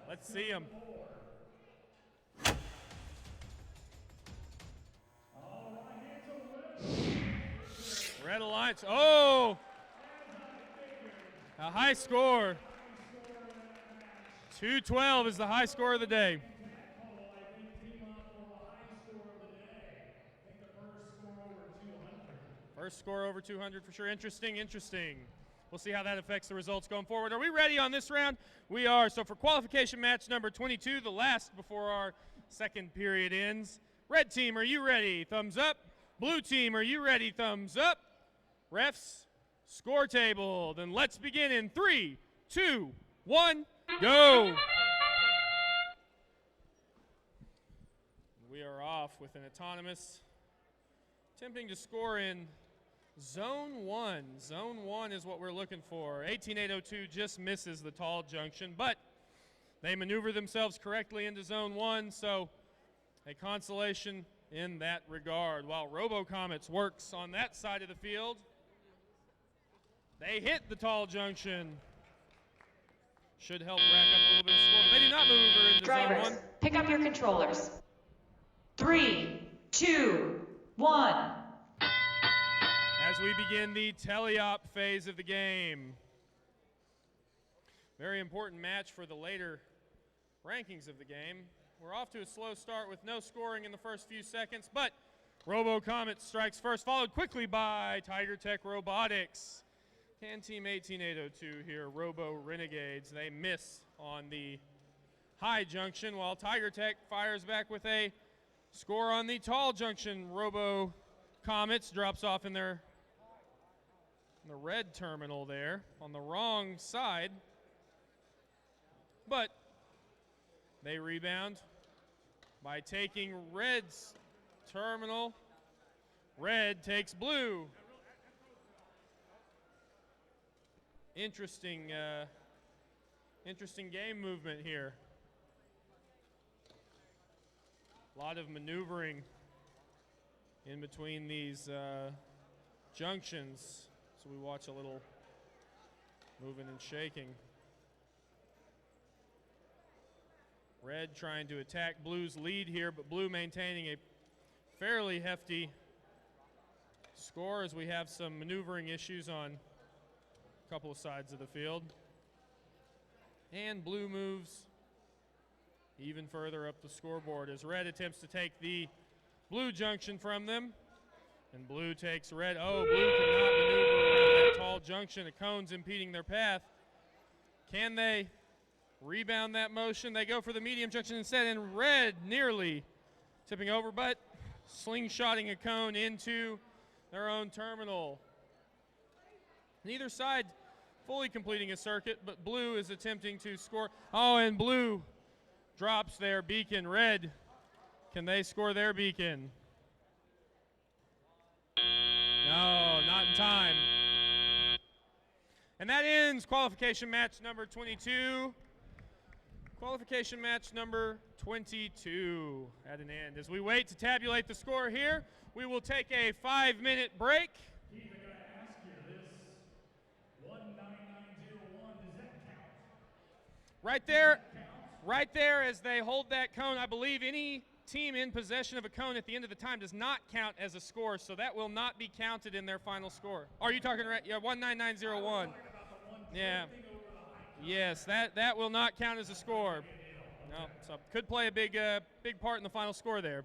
Let's see them. Red Alliance. Oh! A high score. 212 is the high score of the day. First score over 200 for sure. Interesting. We'll see how that affects the results going forward. Are we ready on this round? We are. So for qualification match number 22, the last before our second period ends. Red team, are you ready? Thumbs up. Blue team, are you ready? Thumbs up. Refs, score table. Then let's begin in 3, 2, 1, go. We are off with an autonomous attempting to score in Zone 1. Zone 1 is what we're looking for. 18802 just misses the tall junction, but they maneuver themselves correctly into Zone 1, so a consolation in that regard. While RoboComets works on that side of the field, they hit the tall junction. Should help rack up a little bit of score, but they do not maneuver into Drivers, Zone 1. pick up your controllers. 3, 2, 1. As we begin the teleop phase of the game. Very important match for the later rankings of the game. We're off to a slow start with no scoring in the first few seconds, but RoboComets strikes first, followed quickly by BioTech Robotics. Can team 18802 here, Robo Renegades. They miss on the high junction, while BioTech fires back with a score on the tall junction. RoboComets drops off in the red terminal there on the wrong side, but they rebound by taking red's terminal. Red takes blue. Interesting game movement here. A lot of maneuvering in between these junctions. So we watch a little moving and shaking. Red trying to attack Blue's lead here, but Blue maintaining a fairly hefty score as we have some maneuvering issues on a couple of sides of the field. And Blue moves even further up the scoreboard as Red attempts to take the blue junction from them. And Blue takes Red. Oh, Blue cannot maneuver around that tall junction. A cone's impeding their path. Can they rebound that motion? They go for the medium junction instead, and Red nearly tipping over, but slingshotting a cone into their own terminal. Neither side fully completing a circuit, but Blue is attempting to score. Oh, and Blue drops their beacon. Red, can they score their beacon? time. And that ends qualification match number 22. Qualification match number 22 at an end. As we wait to tabulate the score here, we will take a 5-minute break. Keith, I gotta ask you, this 19901, does that count? Right there as they hold that cone, I believe any team in possession of a cone at the end of the time does not count as a score, so that will not be counted in their final score. Are you talking right? Yeah, 19901. Yeah. Yes, that will not count as a score. No, so could play a big part in the final score there.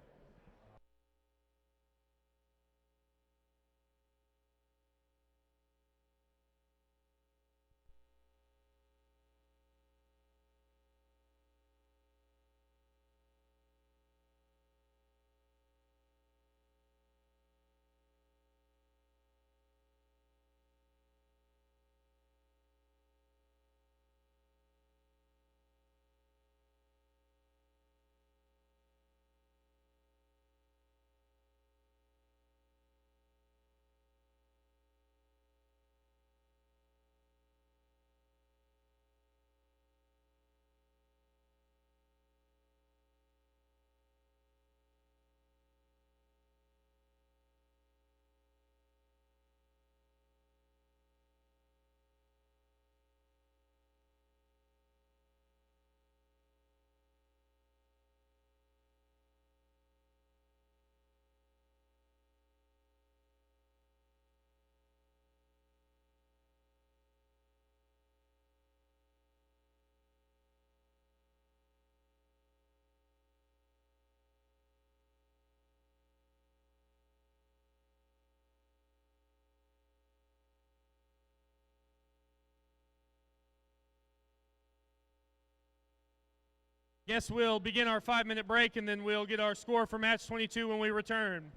Yes, we'll begin our 5-minute break, and then we'll get our score for match 22 when we return.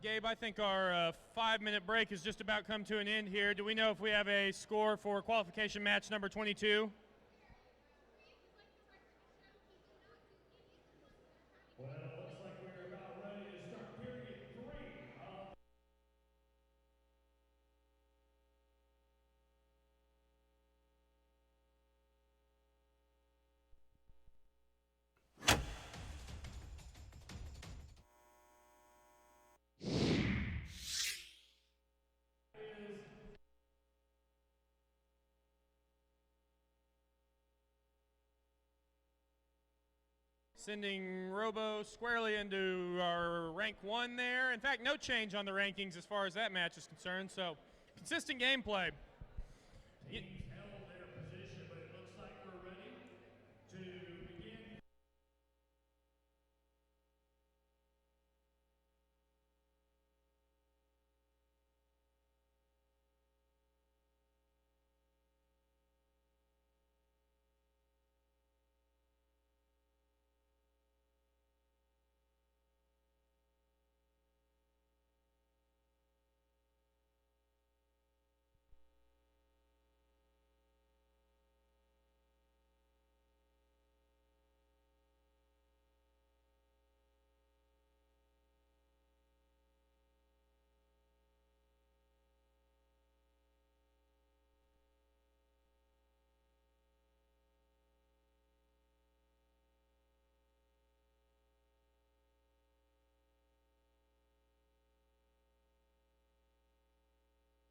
Gabe, I think our 5-minute break has just about come to an end here. Do we know if we have a score for qualification match number 22? Well, it looks like we're about ready to start period 3 of Sending Robo squarely into our rank 1 there. In fact, no change on the rankings as far as that match is concerned, so consistent gameplay. teams held their position, but it looks like we're ready to begin.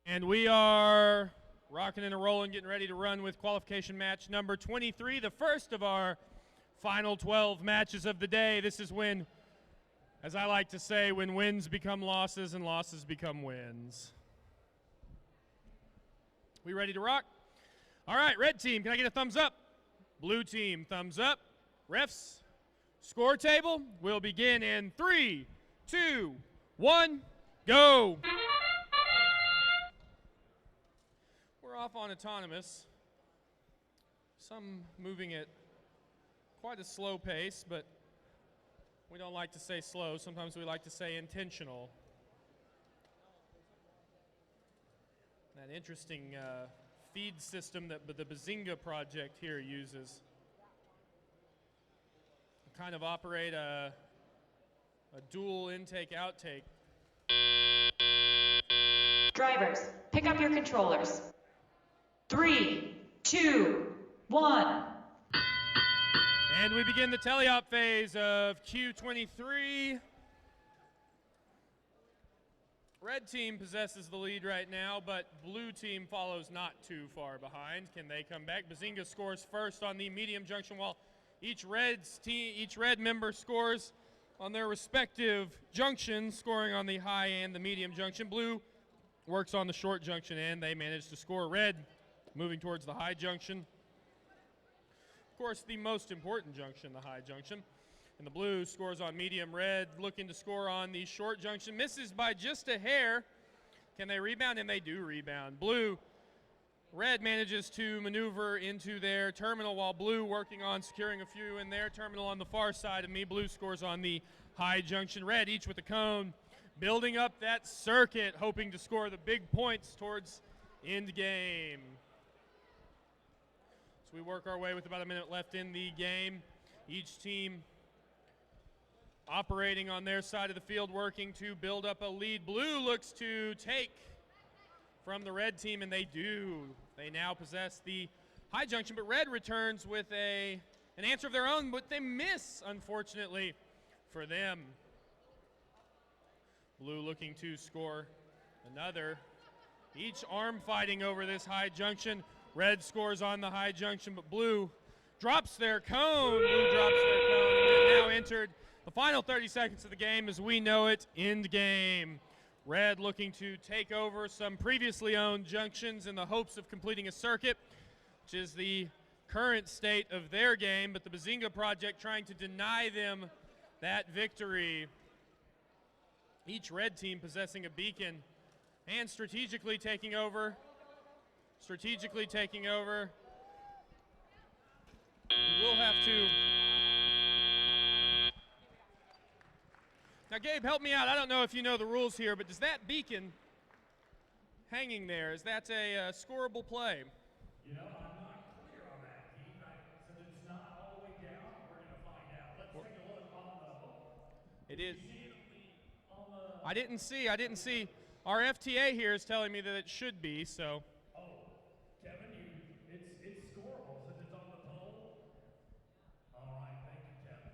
And we are rocking and rolling, getting ready to run with qualification match number 23, the first of our final 12 matches of the day. This is when, as I like to say, when wins become losses and losses become wins. We ready to rock? All right, red team, can I get a thumbs up? Blue team, thumbs up. Refs, score table will begin in 3, 2, 1, go. We're off on autonomous. Some moving at quite a slow pace, but we don't like to say slow. Sometimes we like to say intentional. That interesting feed system that the Bazinga Project here uses. Kind of operate a dual intake-outtake. Drivers, pick up your controllers. 3, 2, 1. And we begin the teleop phase of Q23. Red team possesses the lead right now, but blue team follows not too far behind. Can they come back? Bazinga scores first on the medium junction, while each red member scores on their respective junctions, scoring on the high and the medium junction. Blue works on the short junction, and they manage to score. Red moving towards the high junction. Of course, the most important junction, the high junction. And the blue scores on medium. Red looking to score on the short junction. Misses by just a hair. Can they rebound? And they do rebound. Red manages to maneuver into their terminal, while blue working on securing a few in their terminal on the far side of me. Blue scores on the high junction. Red each with a cone, building up that circuit, hoping to score the big points towards end game. So we work our way with about a minute left in the game. Each team operating on their side of the field, working to build up a lead. Blue looks to take from the red team, and they do. They now possess the high junction, but red returns with an answer of their own, but they miss, unfortunately, for them. Blue looking to score another. Each arm fighting over this high junction. Red scores on the high junction, but blue drops their cone. Blue drops their cone, and we have now entered the final 30 seconds of the game as we know it, end game. Red looking to take over some previously owned junctions in the hopes of completing a circuit, which is the current state of their game, but the Bazinga Project trying to deny them that victory. Each red team possessing a beacon and strategically taking over. Now, Gabe, help me out. I don't know if you know the rules here, but does that beacon hanging there, is that a scoreable play? You know, I'm not clear on that, Keith. Since it's not all the way down, we're going to find out. Let's take a look on the... It is. You see it on the... I didn't see. Our FTA here is telling me that it should be, so. Oh, Kevin, it's scoreable since it's on the pole. All right, thank you, Kevin.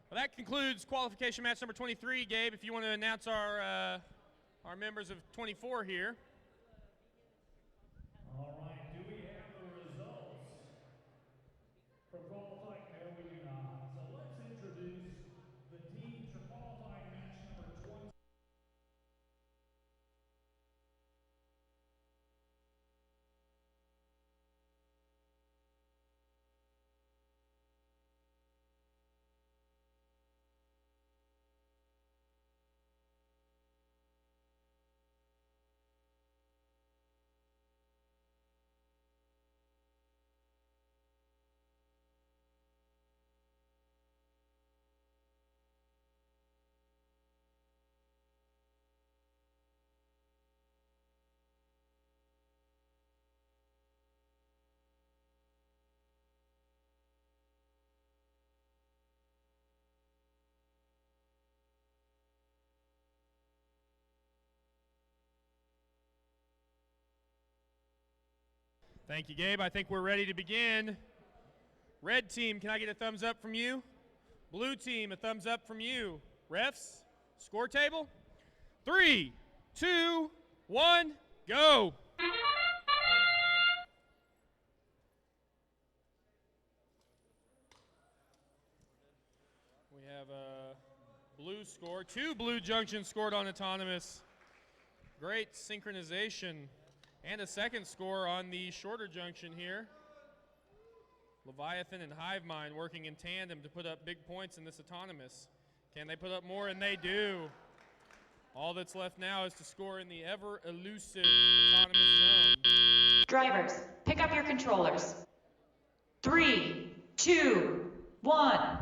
Well, that concludes qualification match number 23. Gabe, if you want to announce our members of 24 here. All right, do we have the results for qualifying? No, we do not. So let's introduce the teams for qualifying match number 20. Thank you, Gabe. I think we're ready to begin. Red team, can I get a thumbs up from you? Blue team, a thumbs up from you. Refs, score table. 3, 2, 1, go. We have a blue score. 2 blue junctions scored on autonomous. Great synchronization. And a second score on the shorter junction here. Leviathan and HiveMind working in tandem to put up big points in this autonomous. Can they put up more? And they do. All that's left now is to score in the ever-elusive autonomous zone. Drivers, pick up your controllers. 3, 2, 1.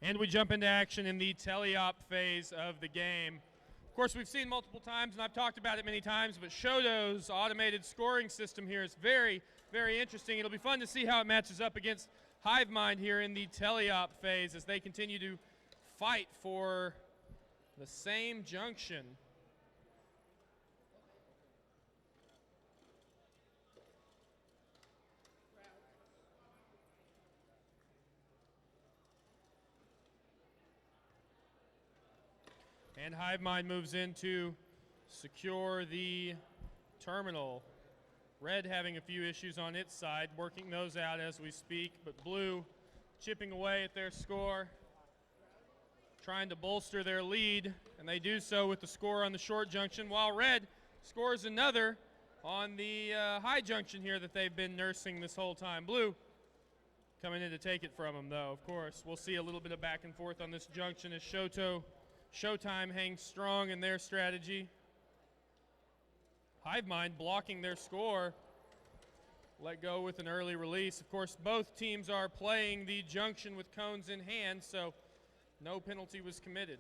And we jump into action in the teleop phase of the game. Of course, we've seen multiple times, and I've talked about it many times, but Shoto's automated scoring system here is very, very interesting. It'll be fun to see how it matches up against HiveMind here in the teleop phase as they continue to fight for the same junction. And HiveMind moves in to secure the terminal. Red having a few issues on its side, working those out as we speak, but Blue chipping away at their score, trying to bolster their lead, and they do so with the score on the short junction, while Red scores another on the high junction here that they've been nursing this whole time. Blue coming in to take it from them, though, of course. We'll see a little bit of back and forth on this junction as ChouTime hangs strong in their strategy. HiveMind blocking their score. Let go with an early release. Of course, both teams are playing the junction with cones in hand, so no penalty was committed.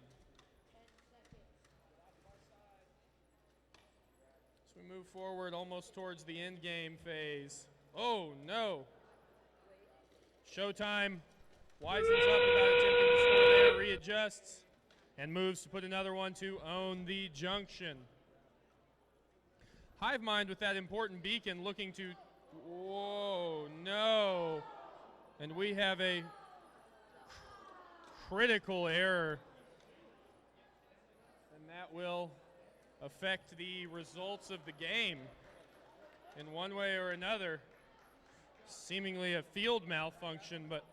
As we move forward almost towards the end game phase. Oh, no. ChouTime wisens up without attempting to score there, readjusts, and moves to put another one to own the junction. HiveMind with that important beacon looking to, whoa, no. And we have a critical error. And that will affect the results of the game in one way or another. Seemingly a field malfunction, but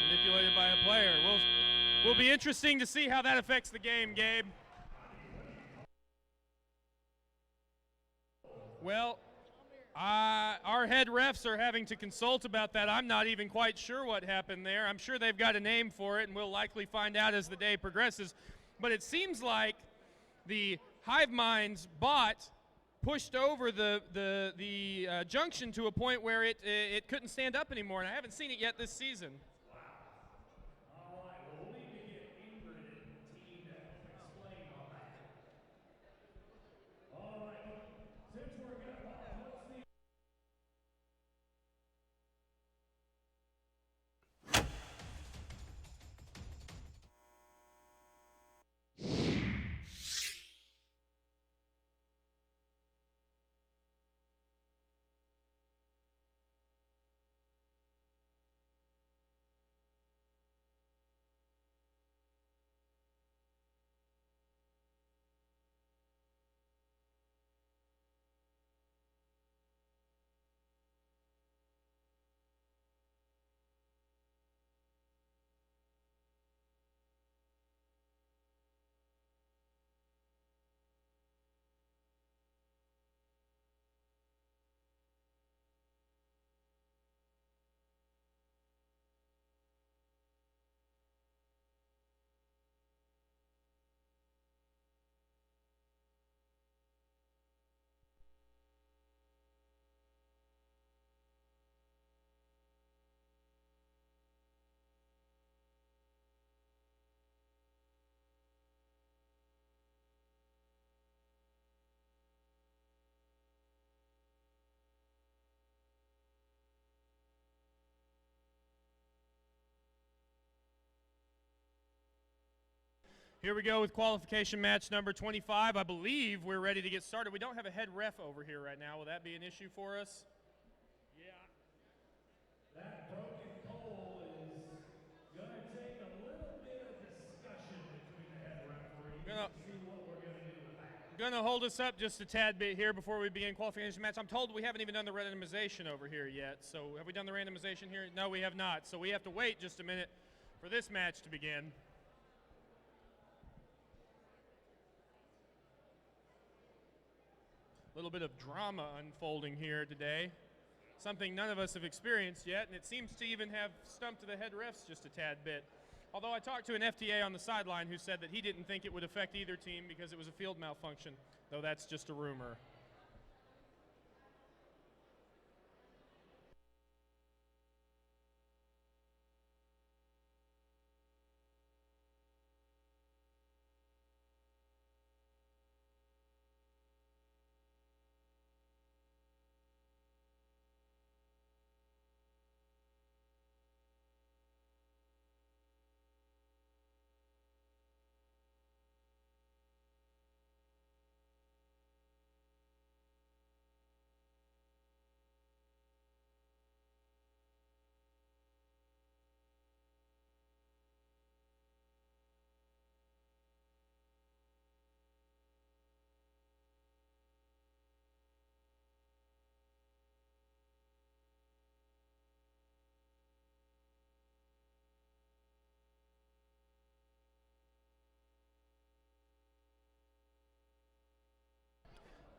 manipulated by a player. Will be interesting to see how that affects the game, Gabe. Well, our head refs are having to consult about that. I'm not even quite sure what happened there. I'm sure they've got a name for it, and we'll likely find out as the day progresses. But it seems like the HiveMind's bot pushed over the junction to a point where it couldn't stand up anymore, and I haven't seen it yet this season. All right, well, Here we go with qualification match number 25. I believe we're ready to get started. We don't have a head ref over here right now. Will that be an issue for us? Yeah. That broken pole is going to take a little bit of discussion between the head referee to see what we're going to do with that. Gonna hold us up just a tad bit here before we begin qualification match. I'm told we haven't even done the randomization over here yet. So have we done the randomization here? No, we have not. So we have to wait just a minute for this match to begin. A little bit of drama unfolding here today. Something none of us have experienced yet, and it seems to even have stumped the head refs just a tad bit. Although I talked to an FTA on the sideline who said that he didn't think it would affect either team because it was a field malfunction, though that's just a rumor.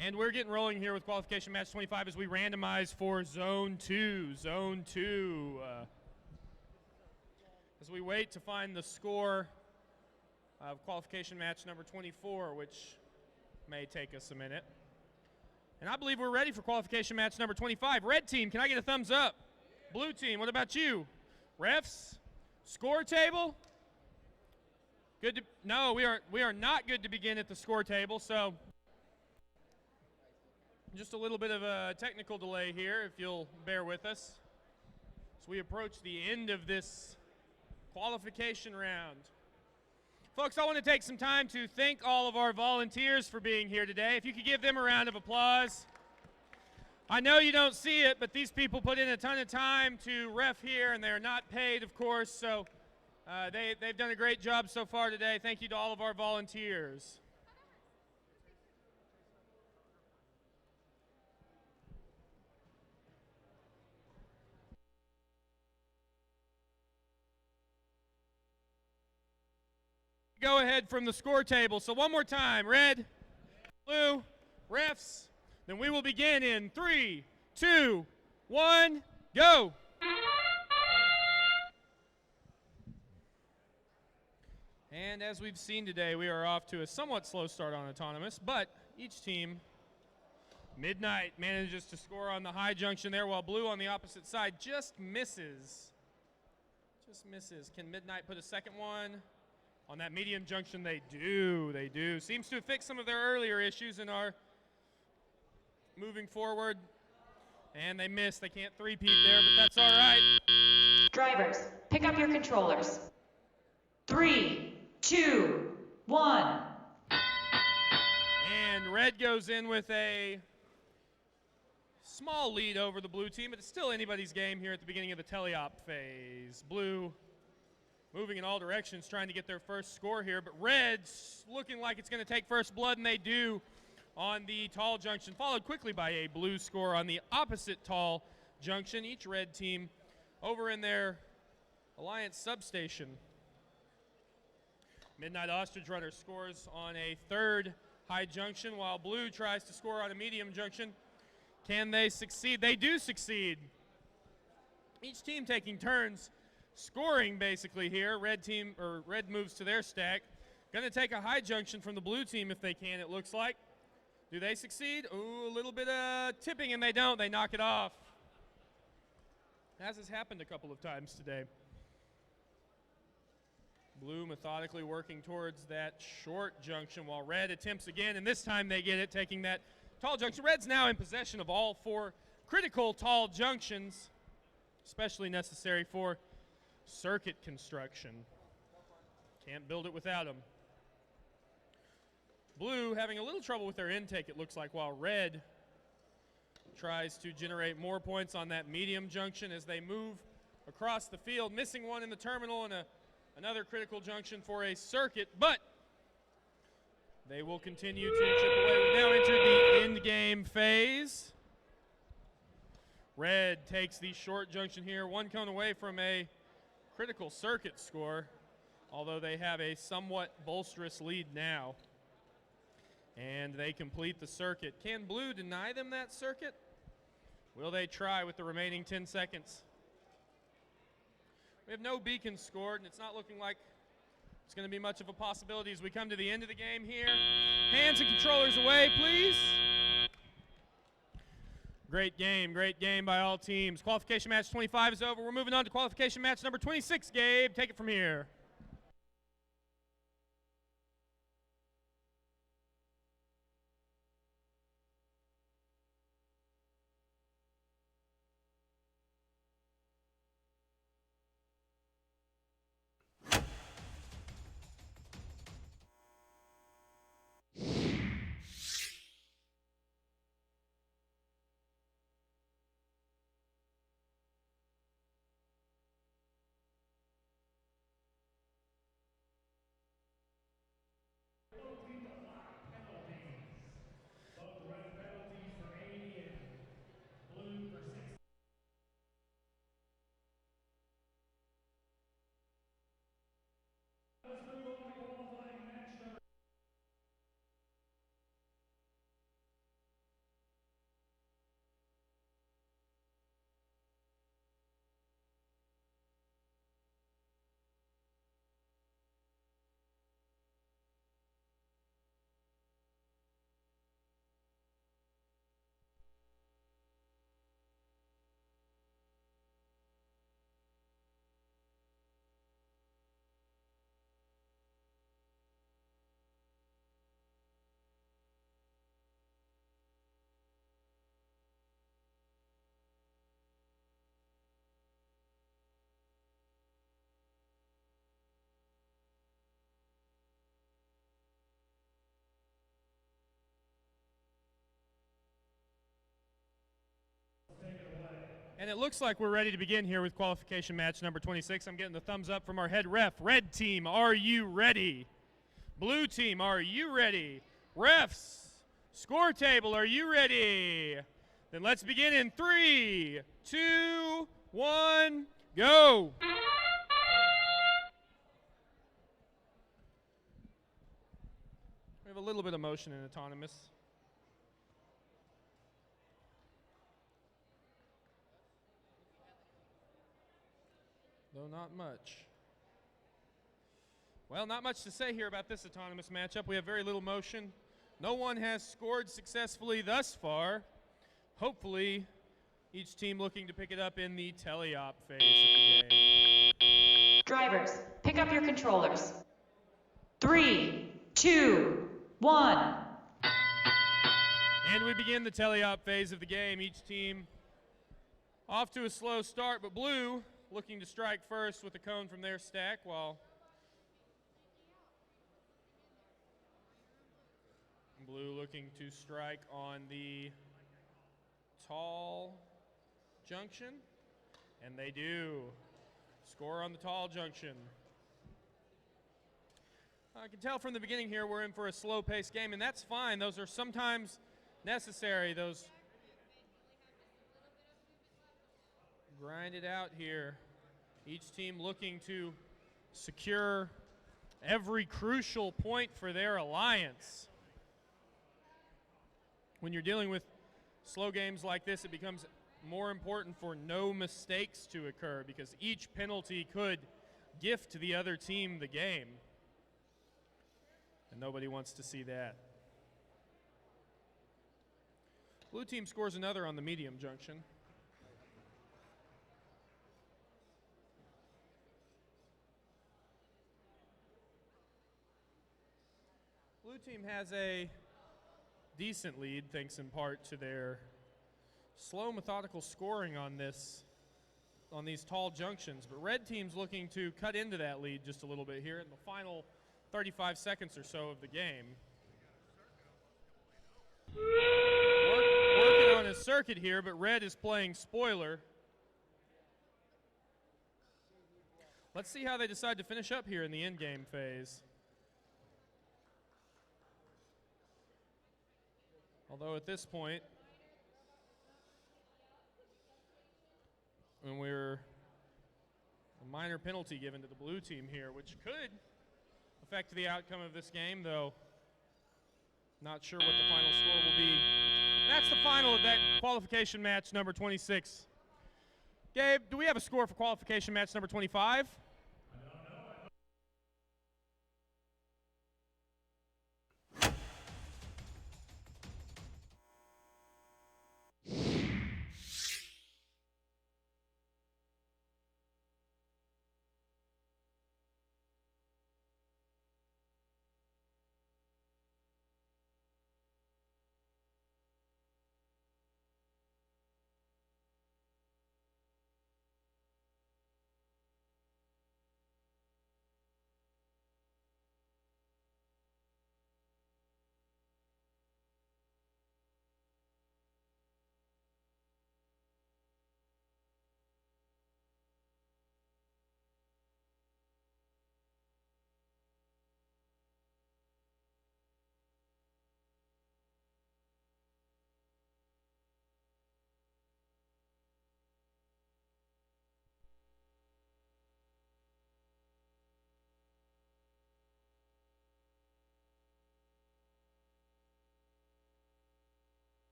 And we're getting rolling here with qualification match 25 as we randomize for Zone 2. Zone 2. As we wait to find the score of qualification match number 24, which may take us a minute. And I believe we're ready for qualification match number 25. Red team, can I get a thumbs up? Blue team, what about you? Refs? Score table? Good to, no, we are not good to begin at the score table, so just a little bit of a technical delay here, if you'll bear with us, as we approach the end of this qualification round. Folks, I want to take some time to thank all of our volunteers for being here today. If you could give them a round of applause. I know you don't see it, but these people put in a ton of time to ref here, and they're not paid, of course, so they've done a great job so far today. Thank you to all of our volunteers. Go ahead from the score table. So one more time, red, blue, refs. Then we will begin in 3, 2, 1, go. And as we've seen today, we are off to a somewhat slow start on autonomous, but each team, Midnight manages to score on the high junction there, while blue on the opposite side just misses. Just misses. Can Midnight put a second one? On that medium junction, they do. Seems to have fixed some of their earlier issues and are moving forward. And they missed. They can't three-peat there, but that's all right. Drivers, pick up your controllers. 3, 2, 1. And red goes in with a small lead over the blue team, but it's still anybody's game here at the beginning of the teleop phase. Blue moving in all directions, trying to get their first score here, but red's looking like it's going to take first blood, and they do on the tall junction, followed quickly by a blue score on the opposite tall junction. Each red team over in their Alliance substation. Midnight Ostrich runner scores on a third high junction, while blue tries to score on a medium junction. Can they succeed? They do succeed. Each team taking turns scoring basically here. Red moves to their stack. Gonna take a high junction from the blue team if they can, it looks like. Do they succeed? Ooh, a little bit of tipping, and they don't. They knock it off. As has happened a couple of times today. Blue methodically working towards that short junction, while red attempts again, and this time they get it, taking that tall junction. Red's now in possession of all 4 critical tall junctions, especially necessary for circuit construction. Can't build it without them. Blue having a little trouble with their intake, it looks like, while red tries to generate more points on that medium junction as they move across the field, missing one in the terminal and another critical junction for a circuit, but they will continue to chip away. We've now entered the end game phase. Red takes the short junction here, one cone away from a critical circuit score, although they have a somewhat bolsterous lead now. And they complete the circuit. Can Blue deny them that circuit? Will they try with the remaining 10 seconds? We have no beacons scored, and it's not looking like it's going to be much of a possibility as we come to the end of the game here. Hands and controllers away, please. Great game by all teams. Qualification match 25 is over. We're moving on to qualification match number 26. Gabe, take it from here. And it looks like we're ready to begin here with qualification match number 26. I'm getting the thumbs up from our head ref. Red team, are you ready? Blue team, are you ready? Refs, score table, are you ready? Then let's begin in 3, 2, 1, go. We have a little bit of motion in autonomous. Though not much. Well, not much to say here about this autonomous matchup. We have very little motion. No one has scored successfully thus far. Hopefully, each team looking to pick it up in the teleop phase of the game. Drivers, pick up your controllers. 3, 2, 1. And we begin the teleop phase of the game. Each team off to a slow start, but Blue looking to strike first with a cone from their stack, while Blue looking to strike on the tall junction, and they do. Score on the tall junction. I can tell from the beginning here we're in for a slow-paced game, and that's fine. Those are sometimes necessary. Those grind it out here. Each team looking to secure every crucial point for their alliance. When you're dealing with slow games like this, it becomes more important for no mistakes to occur, because each penalty could gift the other team the game. And nobody wants to see that. Blue team scores another on the medium junction. Blue team has a decent lead, thanks in part to their slow, methodical scoring on these tall junctions. But red team's looking to cut into that lead just a little bit here in the final 35 seconds or so of the game. Working on his circuit here, but red is playing spoiler. Let's see how they decide to finish up here in the endgame phase. Although at this point, when we're a minor penalty given to the blue team here, which could affect the outcome of this game, though not sure what the final score will be. That's the final of that qualification match number 26. Gabe, do we have a score for qualification match number 25?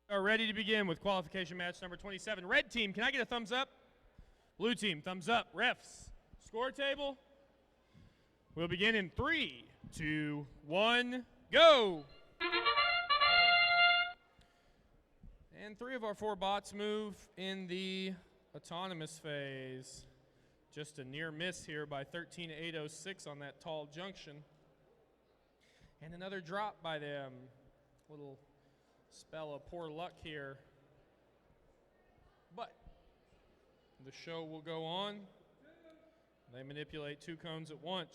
Are ready to begin with qualification match number 27. Red team, can I get a thumbs up? Blue team, thumbs up. Refs, score table. We'll begin in 3, 2, 1, go! And 3 of our 4 bots move in the autonomous phase. Just a near miss here by 13806 on that tall junction. And another drop by them. Little spell of poor luck here. But the show will go on. They manipulate 2 cones at once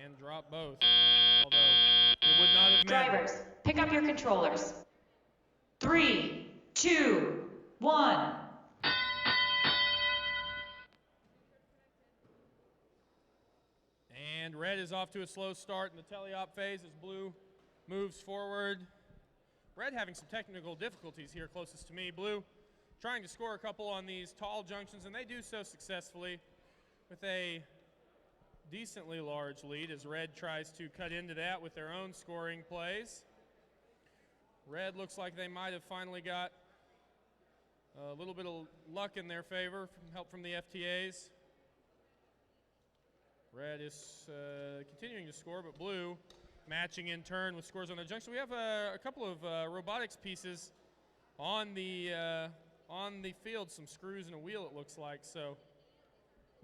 and drop both. Although it would not have mattered. Drivers, pick up your controllers. 3, 2, 1. And red is off to a slow start in the teleop phase as blue moves forward. Red having some technical difficulties here closest to me. Blue trying to score a couple on these tall junctions, and they do so successfully with a decently large lead as red tries to cut into that with their own scoring plays. Red looks like they might have finally got a little bit of luck in their favor, from help from the FTAs. Red is continuing to score, but blue matching in turn with scores on their junction. We have a couple of robotics pieces on the field, some screws and a wheel it looks like, so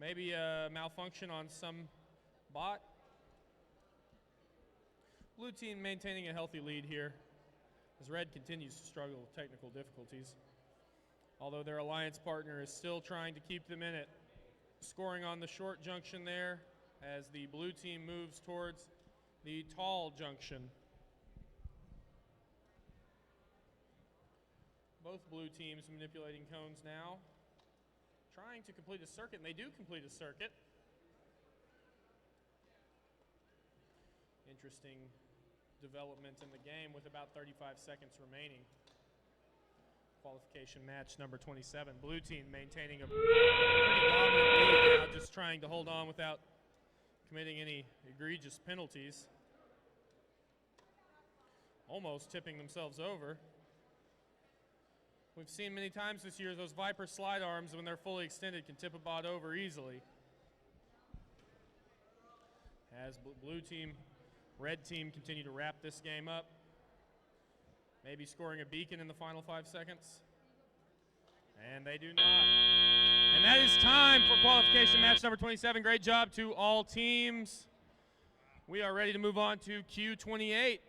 maybe a malfunction on some bot. Blue team maintaining a healthy lead here as red continues to struggle with technical difficulties, although their alliance partner is still trying to keep them in it. Scoring on the short junction there as the blue team moves towards the tall junction. Both blue teams manipulating cones now, trying to complete a circuit, and they do complete a circuit. Interesting development in the game with about 35 seconds remaining. Qualification match number 27. Blue team maintaining a pretty dominant lead now, just trying to hold on without committing any egregious penalties. Almost tipping themselves over. We've seen many times this year those Viper slide arms, when they're fully extended, can tip a bot over easily. As blue team, red team continue to wrap this game up. Maybe scoring a beacon in the final 5 seconds. And they do not. And that is time for qualification match number 27. Great job to all teams. We are ready to move on to Q28. 28.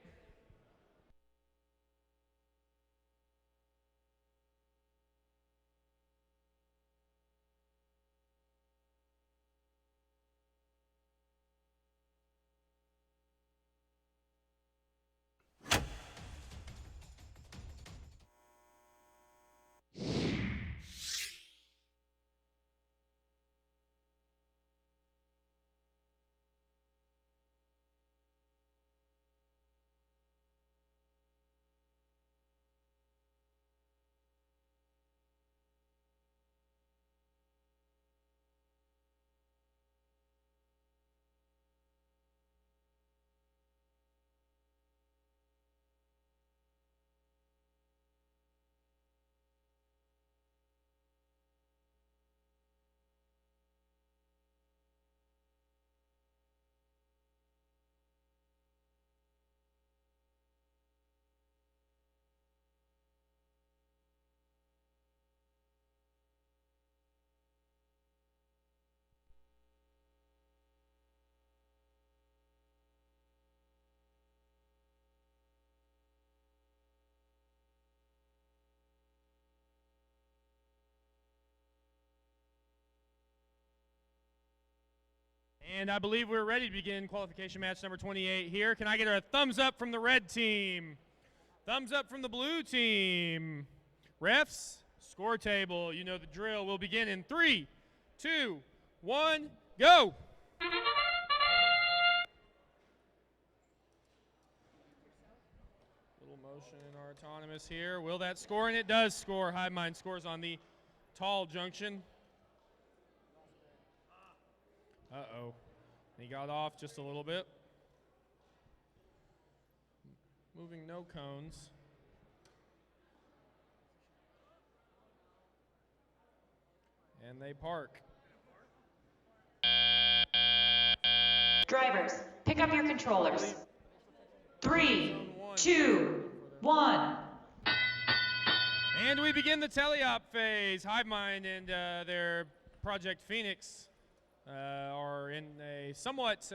And I believe we're ready to begin qualification match number 28 here. Can I get a thumbs up from the red team? Thumbs up from the blue team. Refs, score table, you know the drill. We'll begin in 3, 2, 1, go. Little motion in our autonomous here. Will that score? And it does score. HiveMind scores on the tall junction. Uh-oh. He got off just a little bit. Moving no cones. And they park. Drivers, pick up your controllers. 3, 2, 1. And we begin the teleop phase. HiveMind and their Project Phoenix are in a somewhat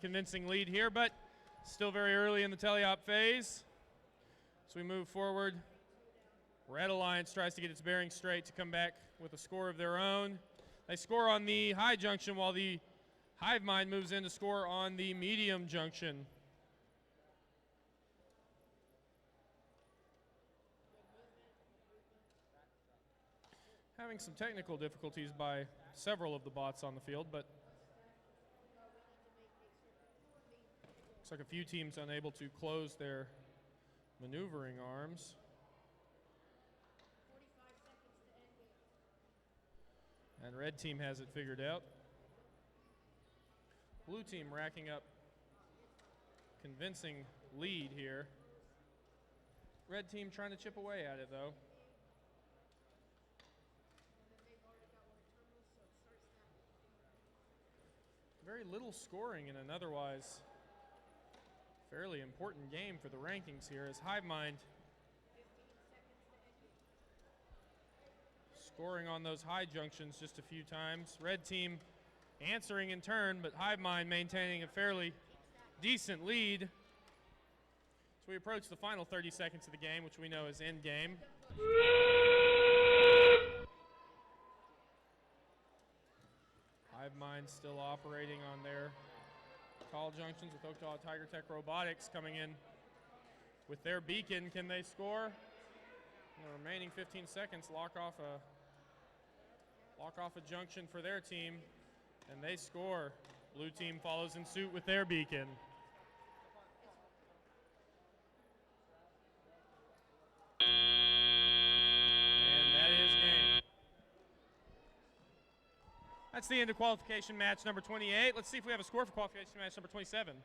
convincing lead here, but still very early in the teleop phase. As we move forward, Red Alliance tries to get its bearings straight to come back with a score of their own. They score on the high junction while the HiveMind moves in to score on the medium junction. Having some technical difficulties by several of the bots on the field, but looks like a few teams unable to close their maneuvering arms. And red team has it figured out. Blue team racking up convincing lead here. Red team trying to chip away at it though. Very little scoring in an otherwise fairly important game for the rankings here as HiveMind scoring on those high junctions just a few times. Red team answering in turn, but HiveMind maintaining a fairly decent lead. So we approach the final 30 seconds of the game, which we know is end game. HiveMind still operating on their tall junctions with Oktaha BioTech Robotics coming in with their beacon. Can they score? In the remaining 15 seconds, lock off a junction for their team, and they score. Blue team follows in suit with their beacon. And that is game. That's the end of qualification match number 28. Let's see if we have a score for qualification match number 27.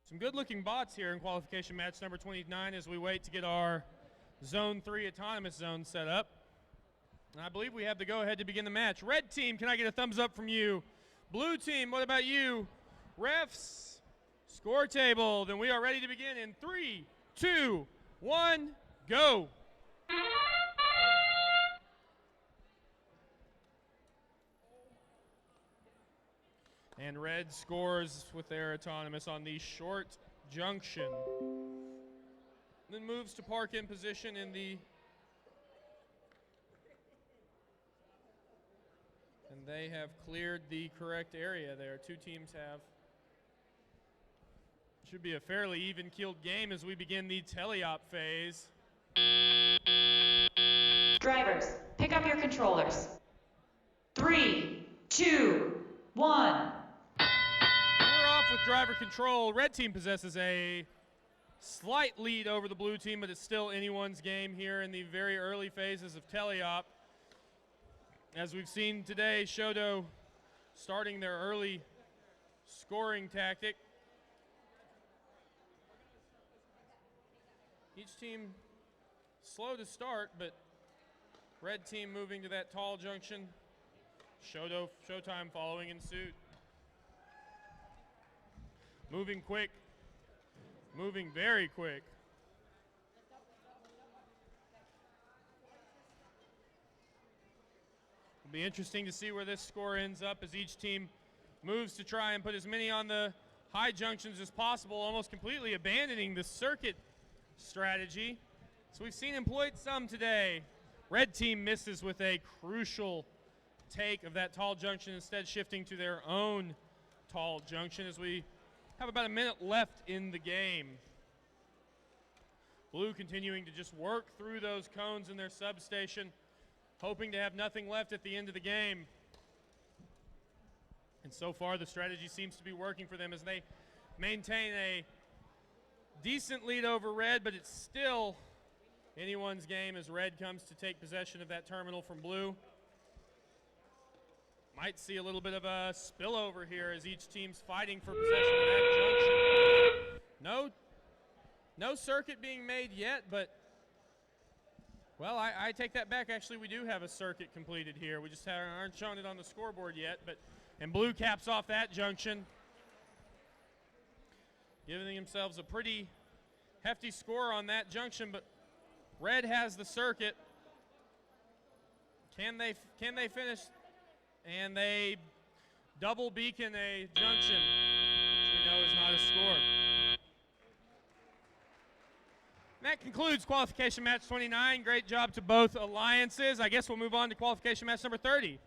Some good-looking bots here in qualification match number 29 as we wait to get our Zone 3 autonomous zone set up. And I believe we have the go-ahead to begin the match. Red team, can I get a thumbs up from you? Blue team, what about you? Refs, score table. Then we are ready to begin in 3, 2, 1, go. And red scores with their autonomous on the short junction. Then moves to park in position in the they have cleared the correct area there. Two teams have. Should be a fairly even-keeled game as we begin the teleop phase. Drivers, pick up your controllers. 3, 2, 1. We're off with driver control. Red team possesses a slight lead over the blue team, but it's still anyone's game here in the very early phases of teleop. As we've seen today, Shodo starting their early scoring tactic. Each team slow to start, but red team moving to that tall junction. ChouTime following in suit. Moving quick, moving very quick. It'll be interesting to see where this score ends up as each team moves to try and put as many on the high junctions as possible, almost completely abandoning the circuit strategy. So we've seen employed some today. Red team misses with a crucial take of that tall junction, instead shifting to their own tall junction as we have about a minute left in the game. Blue continuing to just work through those cones in their substation, hoping to have nothing left at the end of the game. And so far the strategy seems to be working for them as they maintain a decent lead over red, but it's still anyone's game as red comes to take possession of that terminal from blue. Might see a little bit of a spillover here as each team's fighting for possession of that junction. No circuit being made yet, but, well, I take that back. Actually, we do have a circuit completed here. We just aren't showing it on the scoreboard yet, and blue caps off that junction, giving themselves a pretty hefty score on that junction, but red has the circuit. Can they finish? And they double beacon a junction, which we know is not a score. And that concludes qualification match 29. Great job to both alliances. I guess we'll move on to qualification match number 30.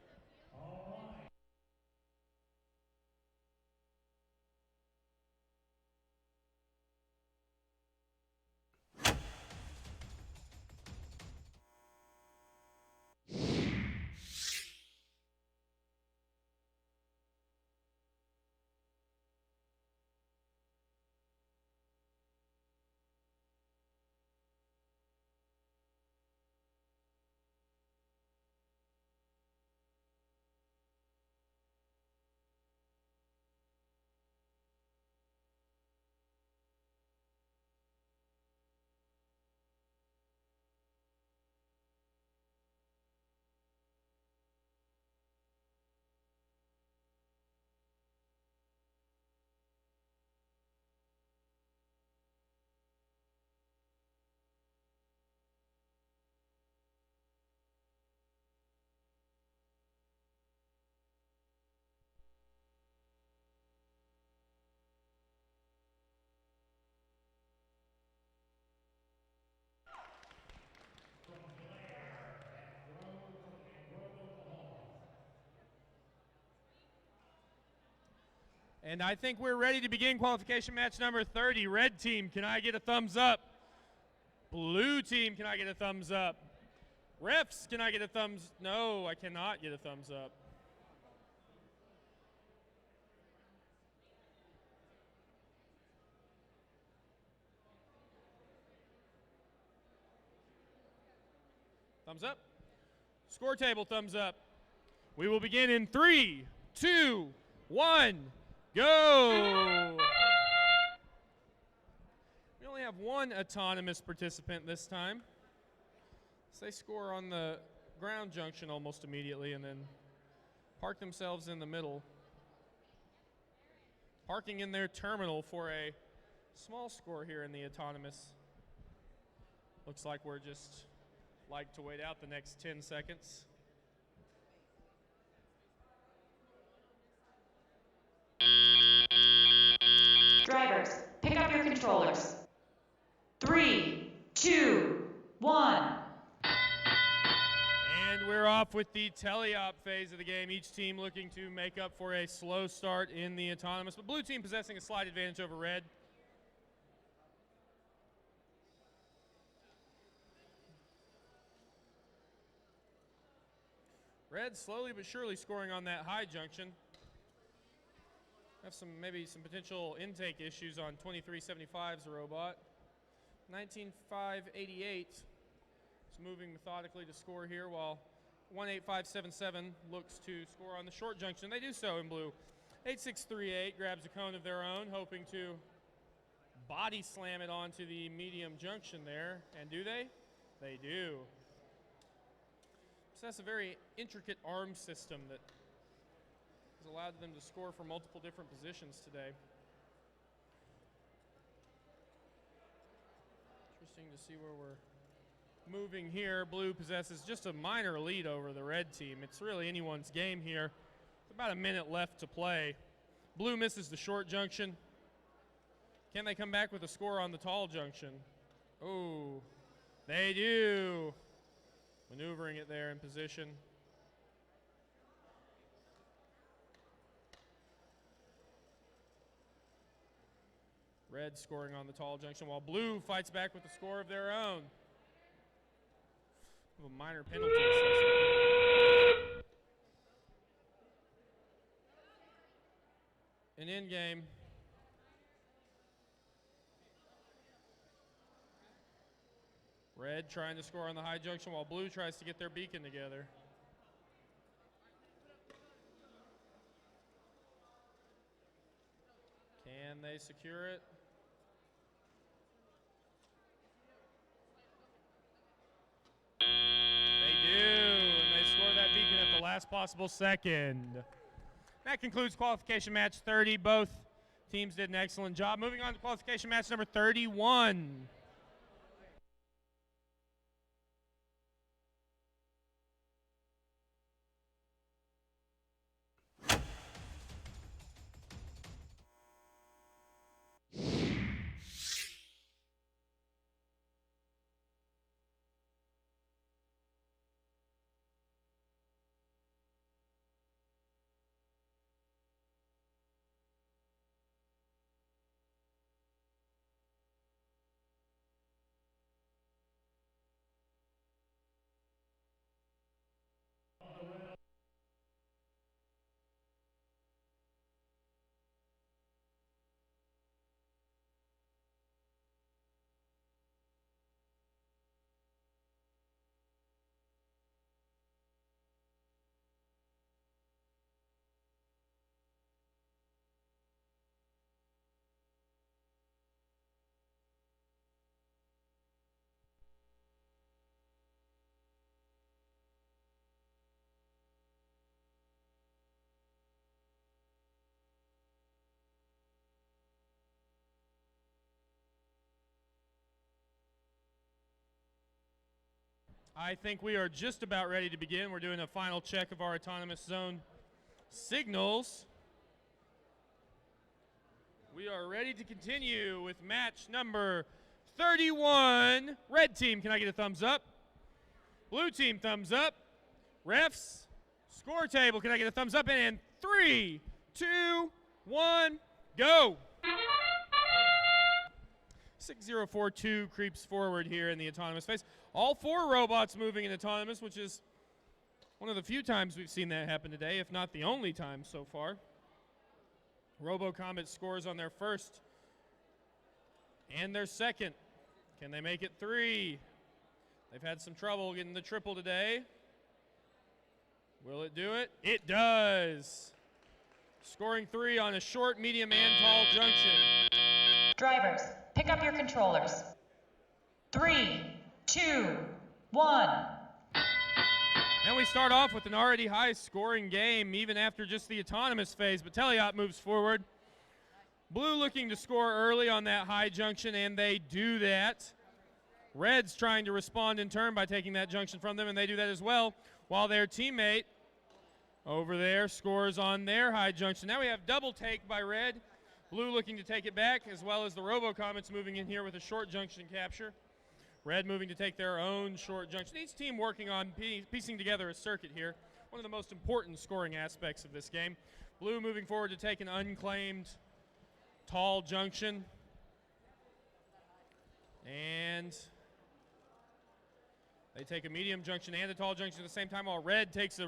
And I think we're ready to begin qualification match number 30. Red team, can I get a thumbs up? Blue team, can I get a thumbs up? Refs, can I get a thumbs? No, I cannot get a thumbs up. Thumbs up. Score table, thumbs up. We will begin in 3, 2, 1. Go! We only have one autonomous participant this time. So they score on the ground junction almost immediately and then park themselves in the middle, parking in their terminal for a small score here in the autonomous. Looks like we're just like to wait out the next 10 seconds. Drivers, pick up your controllers. 3, 2, 1. And And we're off with the teleop phase of the game. Each team looking to make up for a slow start in the autonomous, but blue team possessing a slight advantage over red. Red slowly but surely scoring on that high junction. Have maybe some potential intake issues on 2375's robot. 19588 is moving methodically to score here, while 18577 looks to score on the short junction. They do so in blue. 8638 grabs a cone of their own, hoping to body slam it onto the medium junction there. And do they? They do. So that's a very intricate arm system that has allowed them to score from multiple different positions today. Interesting to see where we're moving here. Blue possesses just a minor lead over the red team. It's really anyone's game here. About a minute left to play. Blue misses the short junction. Can they come back with a score on the tall junction? Oh, they do. Maneuvering it there in position. Red scoring on the tall junction, while blue fights back with a score of their own. A minor penalty assessment. An in game. Red trying to score on the high junction while blue tries to get their beacon together. Can they secure it? They do, and they score that beacon at the last possible second. That concludes qualification match 30. Both teams did an excellent job. Moving on to qualification match number 31. I think we are just about ready to begin. We're doing a final check of our autonomous zone signals. We are ready to continue with match number 31. Red team, can I get a thumbs up? Blue team, thumbs up. Refs, score table, can I get a thumbs up? And 3, 2, 1, go. 6042 creeps forward here in the autonomous phase. All 4 robots moving in autonomous, which is one of the few times we've seen that happen today, if not the only time so far. RoboComets scores on their first and their second. Can they make it 3? They've had some trouble getting the triple today. Will it do it? It does. Scoring 3 on a short, medium, and tall junction. Drivers, pick up your controllers. 3, 2, 1. And we start off with an already high-scoring game, even after just the autonomous phase, but teleop moves forward. Blue looking to score early on that high junction, and they do that. Red's trying to respond in turn by taking that junction from them, and they do that as well, while their teammate over there scores on their high junction. Now we have double take by Red. Blue looking to take it back, as well as the RoboComets moving in here with a short junction capture. Red moving to take their own short junction. Each team working on piecing together a circuit here. One of the most important scoring aspects of this game. Blue moving forward to take an unclaimed tall junction. And they take a medium junction and a tall junction at the same time, while red takes a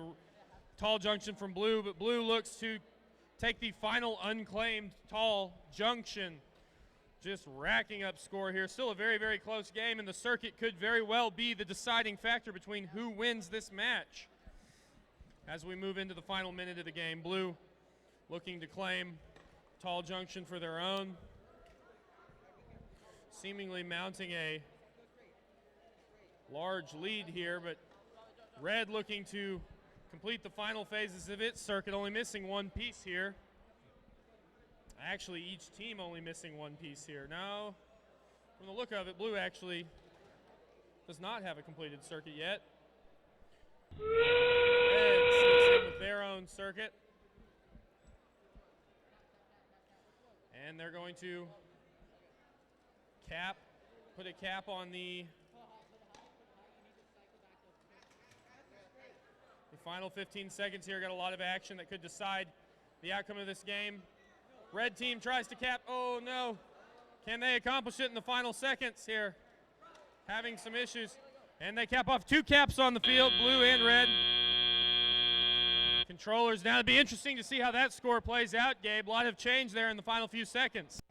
tall junction from blue, but blue looks to take the final unclaimed tall junction. Just racking up score here. Still a very, very close game, and the circuit could very well be the deciding factor between who wins this match. As we move into the final minute of the game, blue looking to claim tall junction for their own. Seemingly mounting a large lead here, but red looking to complete the final phases of its circuit, only missing one piece here. Actually, each team only missing one piece here. Now, from the look of it, blue actually does not have a completed circuit yet. Red sneaks in with their own circuit. And they're going to put a cap on the final 15 seconds here. Got a lot of action that could decide the outcome of this game. Red team tries to cap. Oh no. Can they accomplish it in the final seconds here? Having some issues. And they cap off 2 caps on the field, blue and red. Controllers down. It'd be interesting to see how that score plays out, Gabe. A lot of change there in the final few seconds.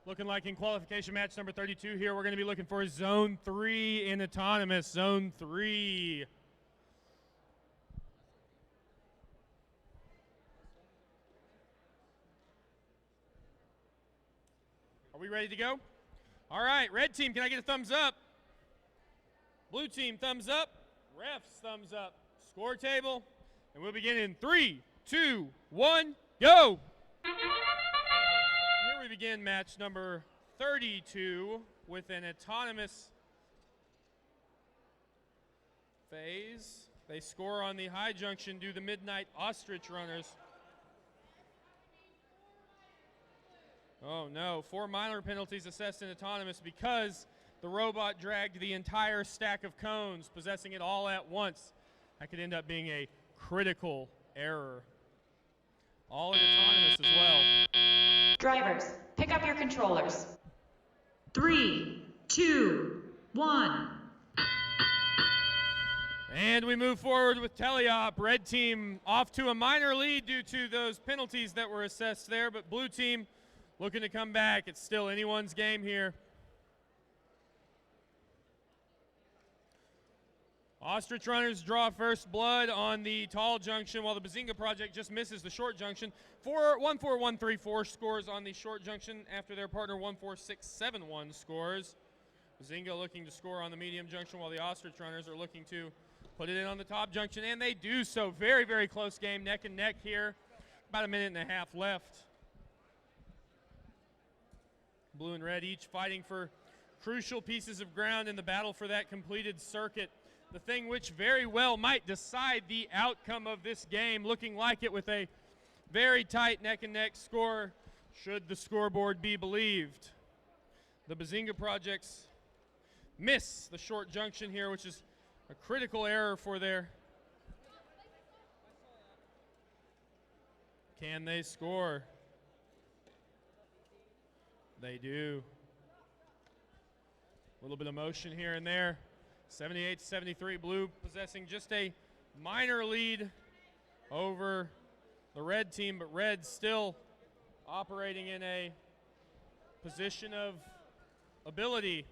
Looking like in qualification match number 32 here, we're going to be looking for Zone 3 in autonomous. Zone 3. Are we ready to go? All right, red team, can I get a thumbs up? Blue team, thumbs up. Refs, thumbs up. Score table. And we'll begin in 3, 2, 1, go! Here we begin match number 32 with an autonomous phase. They score on the high junction, do the midnight Ostrich runners. Oh no, 4 minor penalties assessed in autonomous because the robot dragged the entire stack of cones, possessing it all at once. That could end up being a critical error. All in autonomous as well. Drivers, pick up your controllers. 3, 2, 1. And we move forward with teleop. Red team off to a minor lead due to those penalties that were assessed there, but blue team looking to come back. It's still anyone's game here. Ostrich runners draw first blood on the tall junction, while the Bazinga Project just misses the short junction. 14134 scores on the short junction after their partner 14671 scores. Bazinga looking to score on the medium junction, while the Ostrich runners are looking to put it in on the top junction, and they do so. Very, very close game, neck and neck here. About a minute and a half left. Blue and red each fighting for crucial pieces of ground in the battle for that completed circuit. The thing which very well might decide the outcome of this game, looking like it with a very tight neck and neck score, should the scoreboard be believed. The Bazinga Projects miss the short junction here, which is a critical error for their. Can they score? They do. A little bit of motion here and there. 78-73, blue possessing just a minor lead over the red team, but red still operating in a position of ability.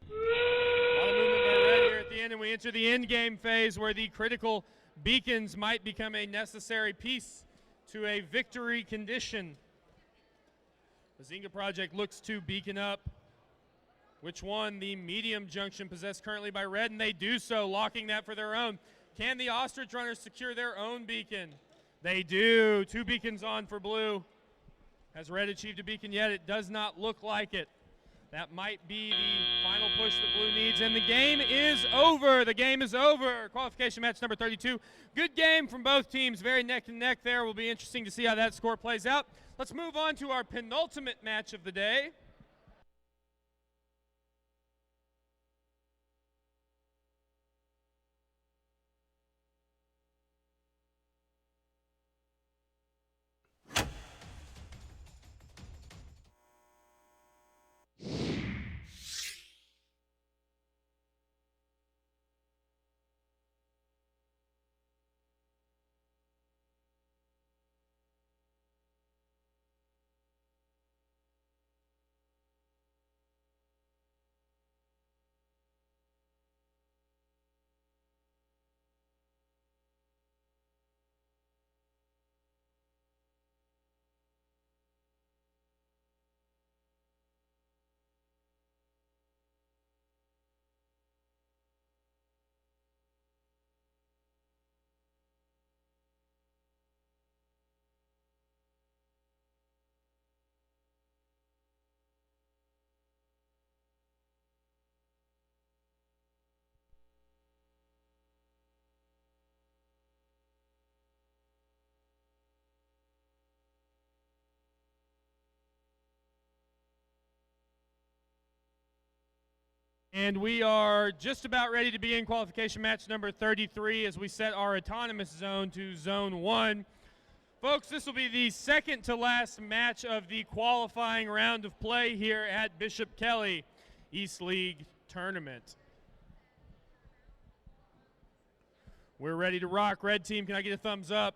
A lot of movement by red here at the end, and we enter the end game phase where the critical beacons might become a necessary piece to a victory condition. Bazinga Project looks to beacon up. Which one? The medium junction possessed currently by red, and they do so, locking that for their own. Can the Ostrich runners secure their own beacon? They do. 2 beacons on for blue. Has red achieved a beacon yet? It does not look like it. That might be the final push that blue needs, and the game is over. The game is over. Qualification match number 32. Good game from both teams. Very neck and neck there. Will be interesting to see how that score plays out. Let's move on to our penultimate match of the day. And we are just about ready to begin qualification match number 33 as we set our autonomous zone to zone 1. Folks, this will be the second to last match of the qualifying round of play here at Bishop Kelley East League Tournament. We're ready to rock. Red team, can I get a thumbs up?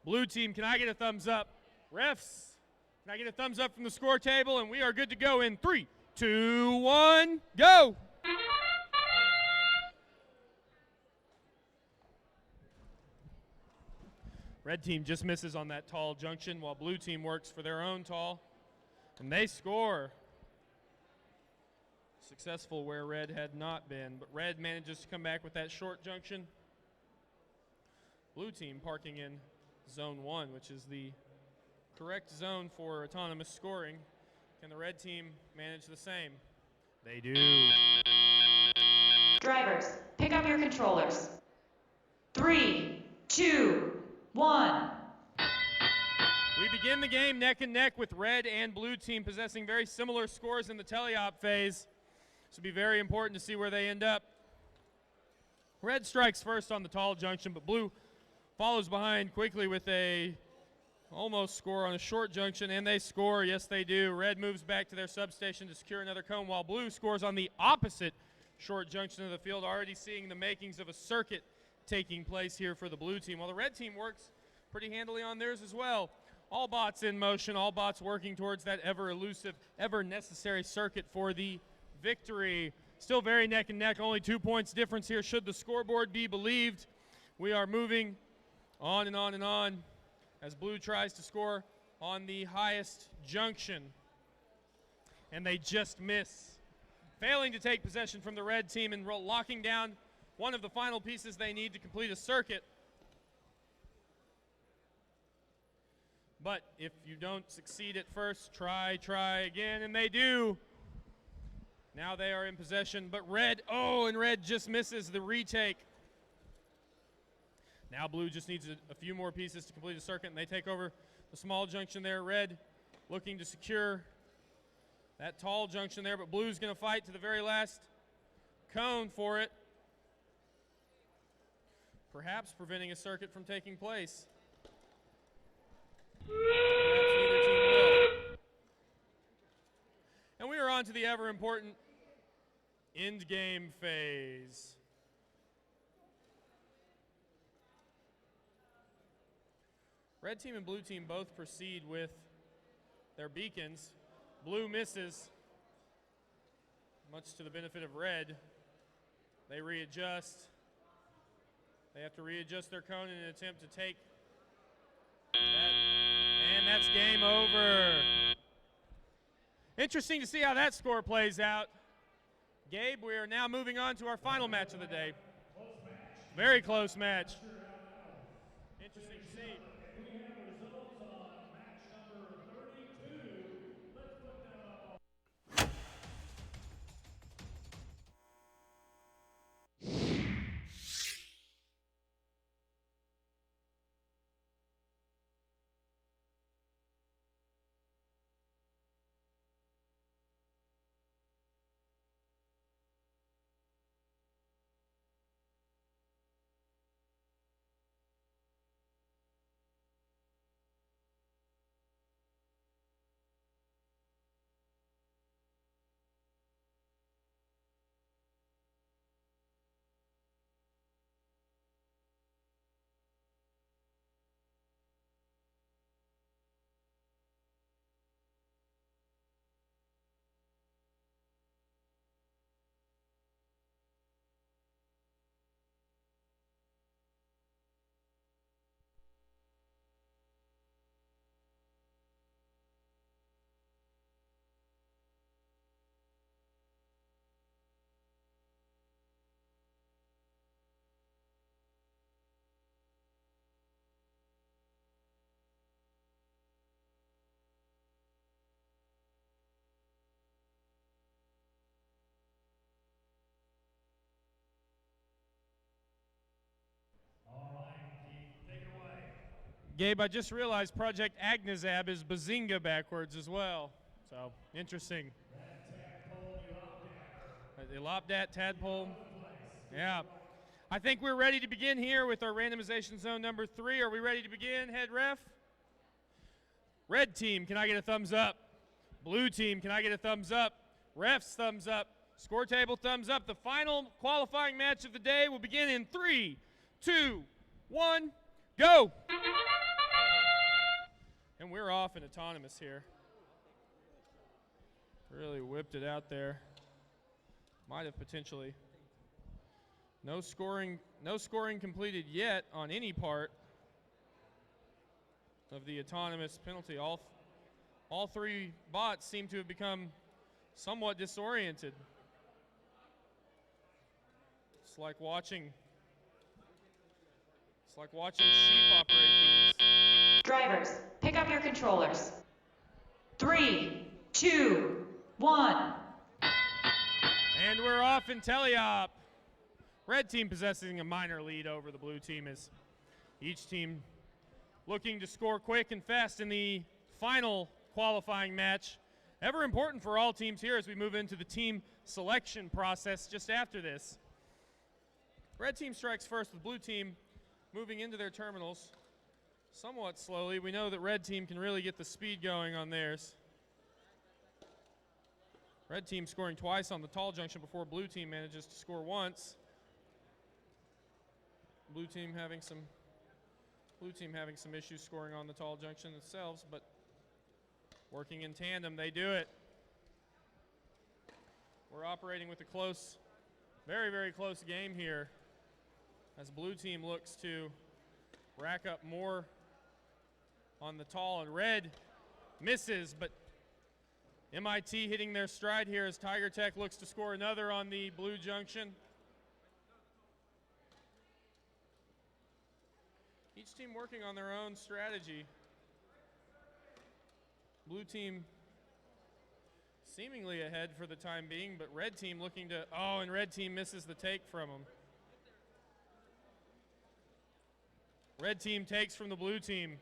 Blue team, can I get a thumbs up? Refs, can I get a thumbs up from the score table? And we are good to go in 3, 2, 1, go! Red team just misses on that tall junction while blue team works for their own tall. And they score. Successful where red had not been, but red manages to come back with that short junction. Blue team parking in zone 1, which is the correct zone for autonomous scoring. Can the red team manage the same? They do. Drivers, pick up your controllers. 3, 2, 1. We begin the game neck and neck with red and blue team possessing very similar scores in the teleop phase. This will be very important to see where they end up. Red strikes first on the tall junction, but blue follows behind quickly with a almost score on a short junction, and they score. Yes, they do. Red moves back to their substation to secure another cone, while blue scores on the opposite short junction of the field, already seeing the makings of a circuit taking place here for the blue team, while the red team works pretty handily on theirs as well. All bots in motion, all bots working towards that ever elusive, ever necessary circuit for the victory. Still very neck and neck, only 2 points difference here should the scoreboard be believed. We are moving on and on and on as blue tries to score on the highest junction. And they just miss, failing to take possession from the red team and locking down one of the final pieces they need to complete a circuit. But if you don't succeed at first, try again, and they do. Now they are in possession, but red, and red just misses the retake. Now blue just needs a few more pieces to complete a circuit, and they take over the small junction there. Red looking to secure that tall junction there, but blue's going to fight to the very last cone for it, perhaps preventing a circuit from taking place. Perhaps neither team will. And we are on to the ever important end game phase. Red team and blue team both proceed with their beacons. Blue misses, much to the benefit of red. They readjust. They have to readjust their cone in an attempt to take that, and that's game over. Interesting to see how that score plays out. Gabe, we are now moving on to our final match of the day. Very close match. Interesting to see. We have results on match number 32. Let's put them up. Gabe, I just realized Project Agnizab is Bazinga backwards as well. So, interesting. Elopdat, tadpole. Yeah. I think we're ready to begin here with our randomization zone number 3. Are we ready to begin, head ref? Red team, can I get a thumbs up? Blue team, can I get a thumbs up? Refs, thumbs up. Score table, thumbs up. The final qualifying match of the day will begin in 3, 2, 1, go! And we're off in autonomous here. Really whipped it out there. Might have potentially. No scoring completed yet on any part of the autonomous penalty. All three bots seem to have become somewhat disoriented. It's like watching sheep operate these. Drivers, pick up your controllers. 3, 2, 1. And we're off in teleop. Red team possessing a minor lead over the blue team as each team looking to score quick and fast in the final qualifying match. Ever important for all teams here as we move into the team selection process just after this. Red team strikes first with blue team moving into their terminals somewhat slowly. We know that red team can really get the speed going on theirs. Red team scoring twice on the tall junction before blue team manages to score once. Blue team having some issues scoring on the tall junction themselves, but working in tandem, they do it. We're operating with a close, very, very close game here as blue team looks to rack up more on the tall, and red misses, but M.I.T hitting their stride here as Tiger Tech looks to score another on the blue junction. Each team working on their own strategy. Blue team seemingly ahead for the time being, but red team looking to, oh, and red team misses the take from them. Red team takes from the blue team.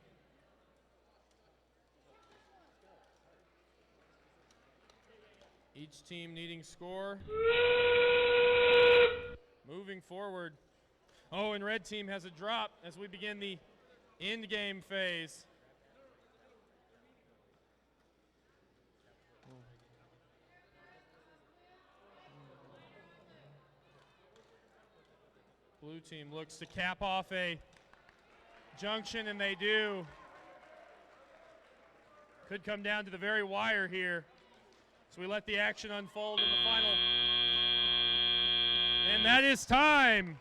Each team needing score. Moving forward. Oh, and red team has a drop as we begin the end game phase. Blue team looks to cap off a junction, and they do. Could come down to the very wire here. So we let the action unfold in the final. And that is time.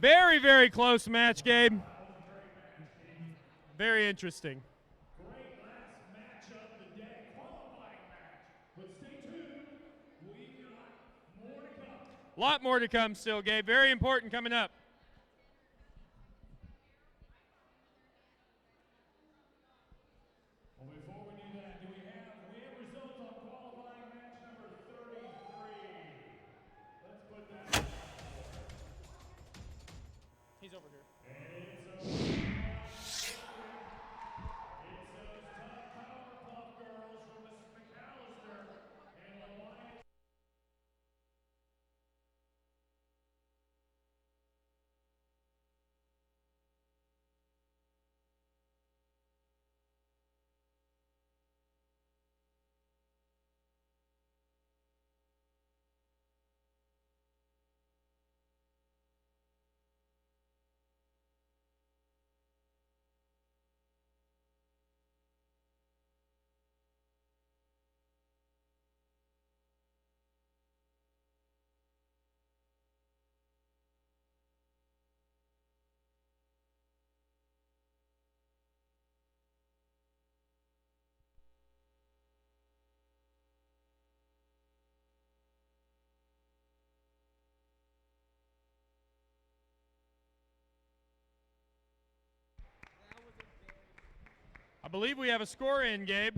Very, very close match, Gabe. Very interesting. Great last match of the day, qualifying match. But stay tuned, we've got more to come. A lot more to come still, Gabe. Very important coming up. Well, before we do that, we have results on qualifying match number 33. Let's put that. He's over here. And it's those tough Powerpuff Girls from McAllister and Leviathan. I believe we have a score in, Gabe.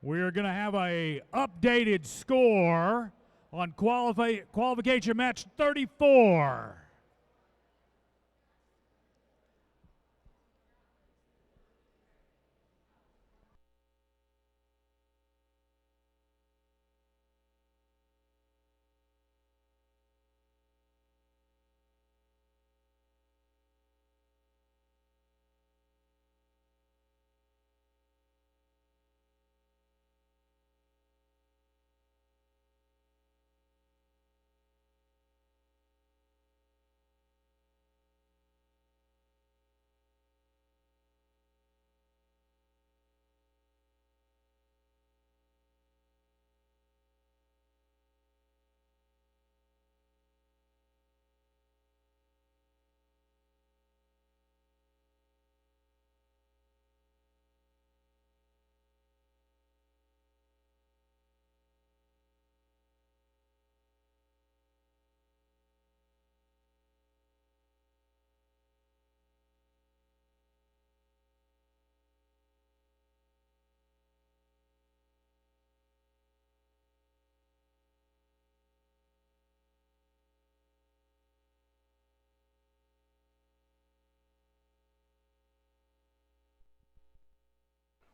We're going to have a updated score on qualification match 34.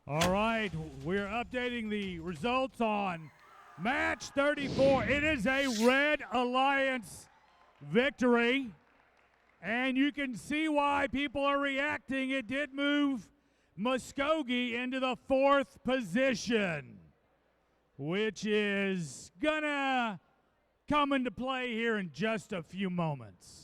All right, we're updating the results on match 34. It is a Red Alliance victory, and you can see why people are reacting. It did move Muskogee into the 4th position, which is gonna come into play here in just a few moments.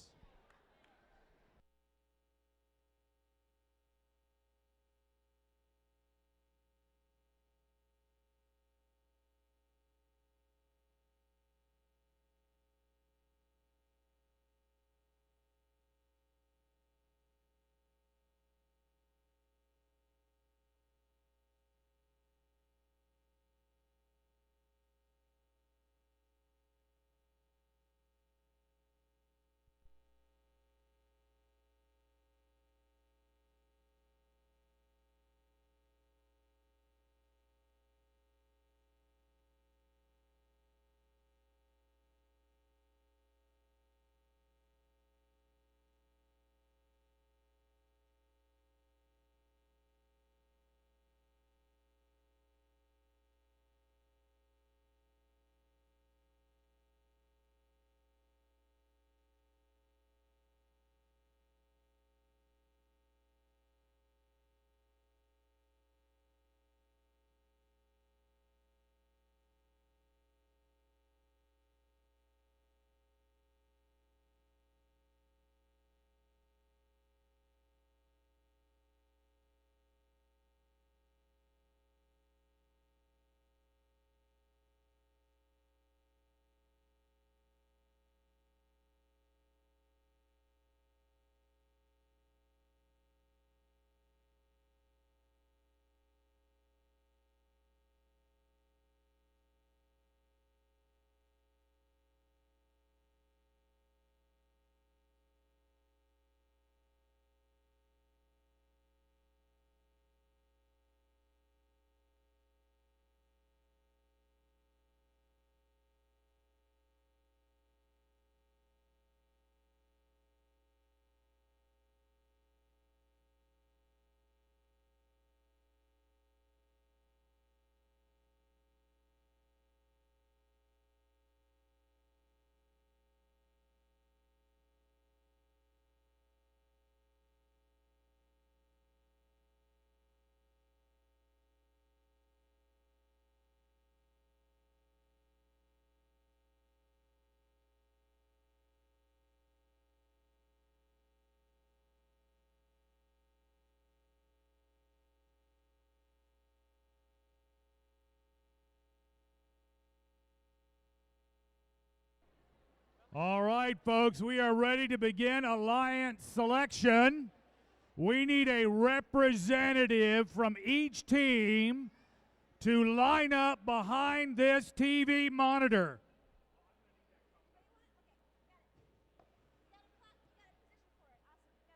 All right, folks, we are ready to begin alliance selection. We need a representative from each team to line up behind this TV monitor.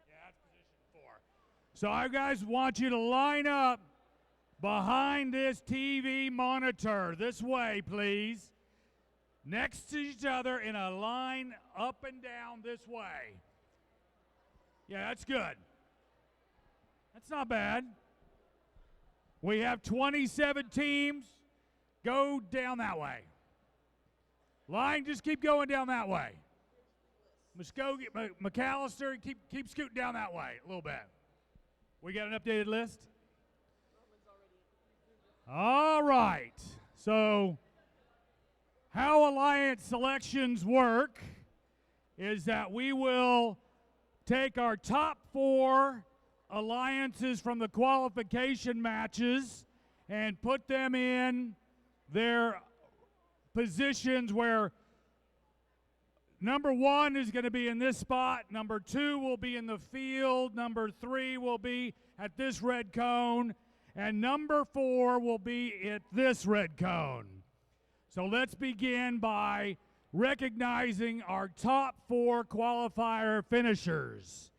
Yeah, that's position 4. So I guys want you to line up behind this TV monitor. This way, please. Next to each other in a line up and down this way. Yeah, that's good. That's not bad. We have 27 teams. Go down that way. Line, just keep going down that way. Muskogee, McAllister, keep scooting down that way a little bit. We got an updated list? All right. So, how alliance selections work is that we will take our top 4 alliances from the qualification matches and put them in their positions where number 1 is going to be in this spot, number 2 will be in the field, number 3 will be at this red cone, and number 4 will be at this red cone. So let's begin by recognizing our top 4 qualifier finishers.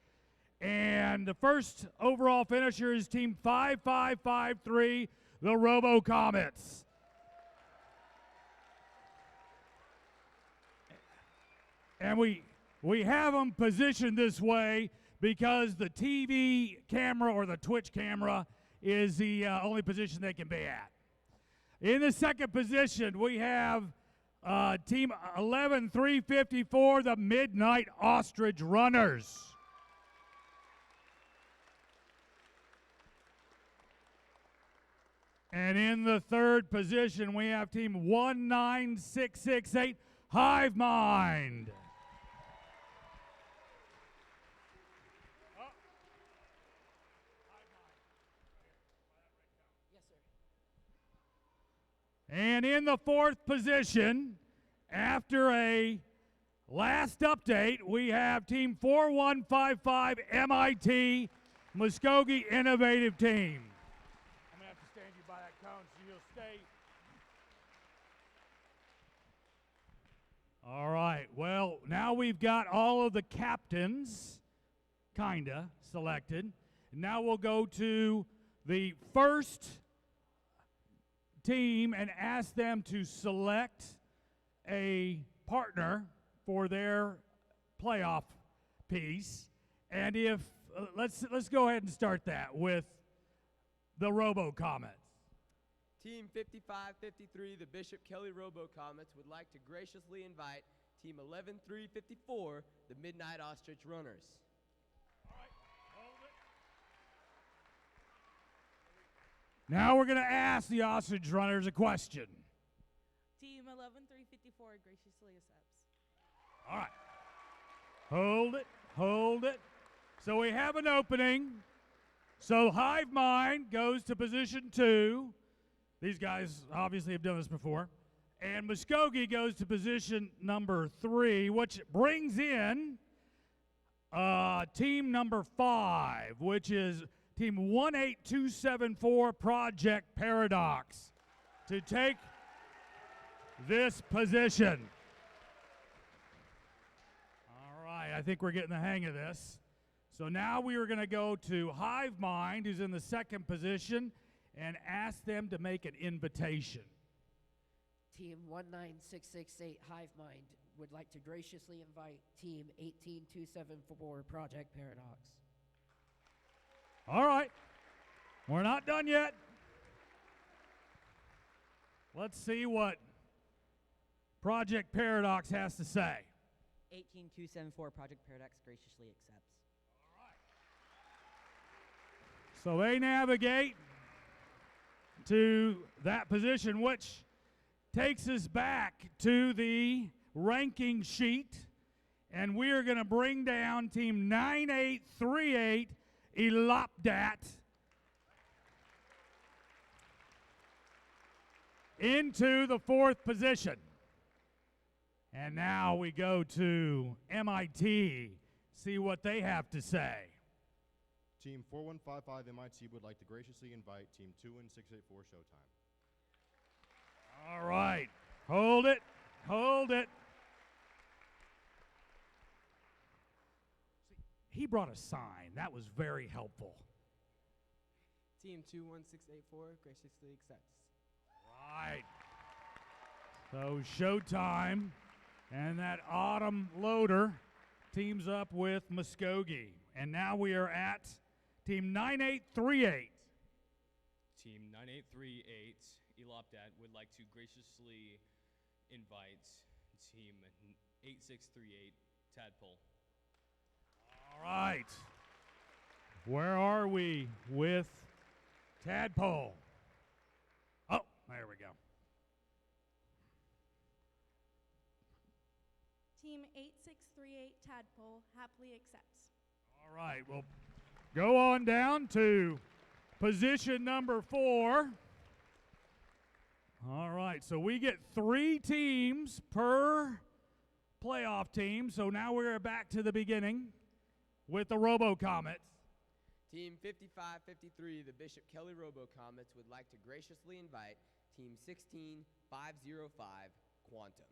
And the first overall finisher is Team 5553, the RoboComets. And we have them positioned this way because the TV camera or the Twitch camera is the only position they can be at. In the second position, we have Team 11354, the Midnight Ostrich Runners. And in the third position, we have Team 19668, HiveMind. And in the fourth position, after a last update, we have Team 4155 M.I.T, Muskogee Innovative Team. I'm going to have to stand you by that cone so you'll stay. All right, well, now we've got all of the captains, kinda, selected. Now we'll go to the first team and ask them to select a partner for their playoff piece. And if let's go ahead and start that with the RoboComets. Team 5553, the Bishop Kelley RoboComets, would like to graciously invite Team 11354, the Midnight Ostrich Runners. Now we're going to ask the Ostrich Runners a question. Team 11354 graciously accepts. All right. Hold it. So we have an opening. So HiveMind goes to position 2. These guys obviously have done this before. And Muskogee goes to position number 3, which brings in team number 5, which is Team 18274, Project Paradox, to take this position. All right, I think we're getting the hang of this. So now we are going to go to HiveMind, who's in the second position, and ask them to make an invitation. Team 19668 HiveMind would like to graciously invite Team 18274 Project Paradox. All right. We're not done yet. Let's see what Project Paradox has to say. 18274 Project Paradox graciously accepts. So they navigate to that position, which takes us back to the ranking sheet, and we are going to bring down Team 9838, elopdat, into the fourth position. And now we go to M.I.T, see what they have to say. Team 4155 M.I.T would like to graciously invite Team 21684 ChouTime. All right. Hold it. See, he brought a sign. That was very helpful. Team 21684 graciously accepts. Right. So Showtime and that Autumn Loader teams up with Muskogee. And now we are at Team 9838. Team 9838, elopdat, would like to graciously invite Team 8638, tadpole. All right. Where are we with tadpole? Oh, there we go. Team 8638 Tadpole happily accepts. All right, well, go on down to position number 4. All right, so we get 3 teams per playoff team. So now we're back to the beginning with the RoboComets. Team 5553, the Bishop Kelley RoboComets, would like to graciously invite Team 16505, Quantum.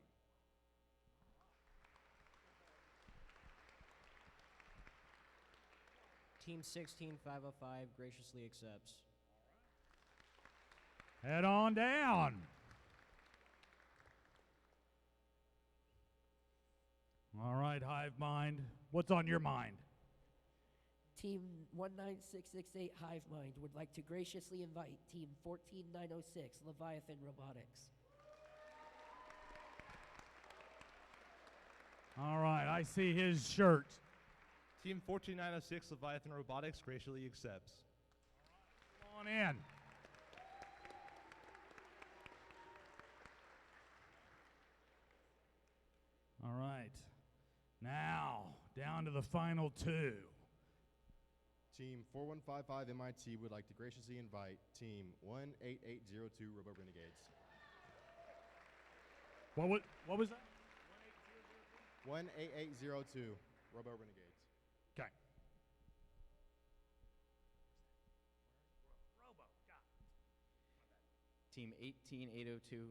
Team 16505 graciously accepts. Head on down. All right, HiveMind, what's on your mind? Team 19668 HiveMind would like to graciously invite Team 14906 Leviathan Robotics. All right, I see his shirt. Team 14906 Leviathan Robotics graciously accepts. Come on in. All right. Now, down to the final 2. Team 4155 M.I.T. would like to graciously invite Team 18802 Robo Renegades. What was that? 18802 Robo Renegades. Okay. Team 18802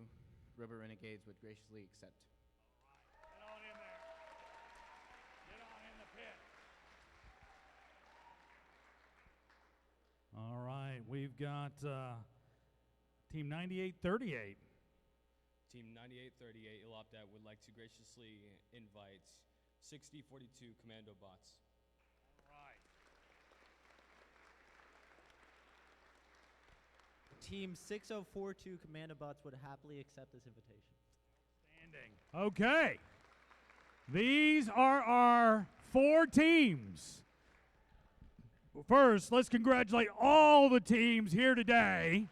Robo Renegades would graciously accept. Get on in there. Get on in the pit. All right, we've got Team 9838. Team 9838, elopdat, would like to graciously invite 6042, Commandobots. All right. Team 6042 Commandobots would happily accept this invitation. Standing. Okay. These are our 4 teams. First, let's congratulate all the teams here today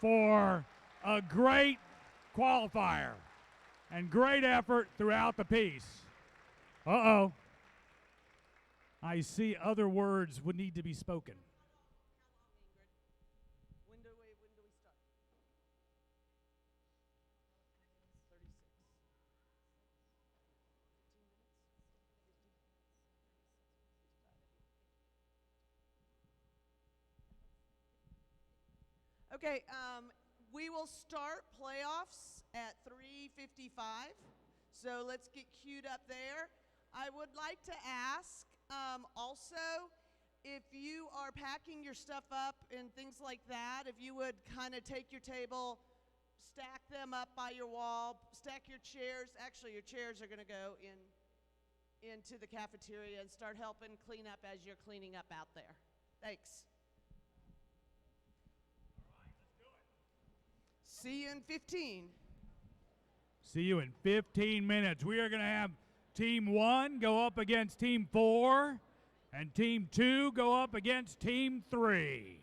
for a great qualifier and great effort throughout the piece. Uh-oh. I see other words would need to be spoken. When do we start? 36. 15 minutes? Okay, we will start playoffs at 3:55. So let's get queued up there. I would like to ask also, if you are packing your stuff up and things like that, if you would kind of take your table, stack them up by your wall, stack your chairs. Actually, your chairs are going to go into the cafeteria and start helping clean up as you're cleaning up out there. Thanks. See you in 15. See you in 15 minutes. We are going to have Team 1 go up against Team 4, and Team 2 go up against Team 3.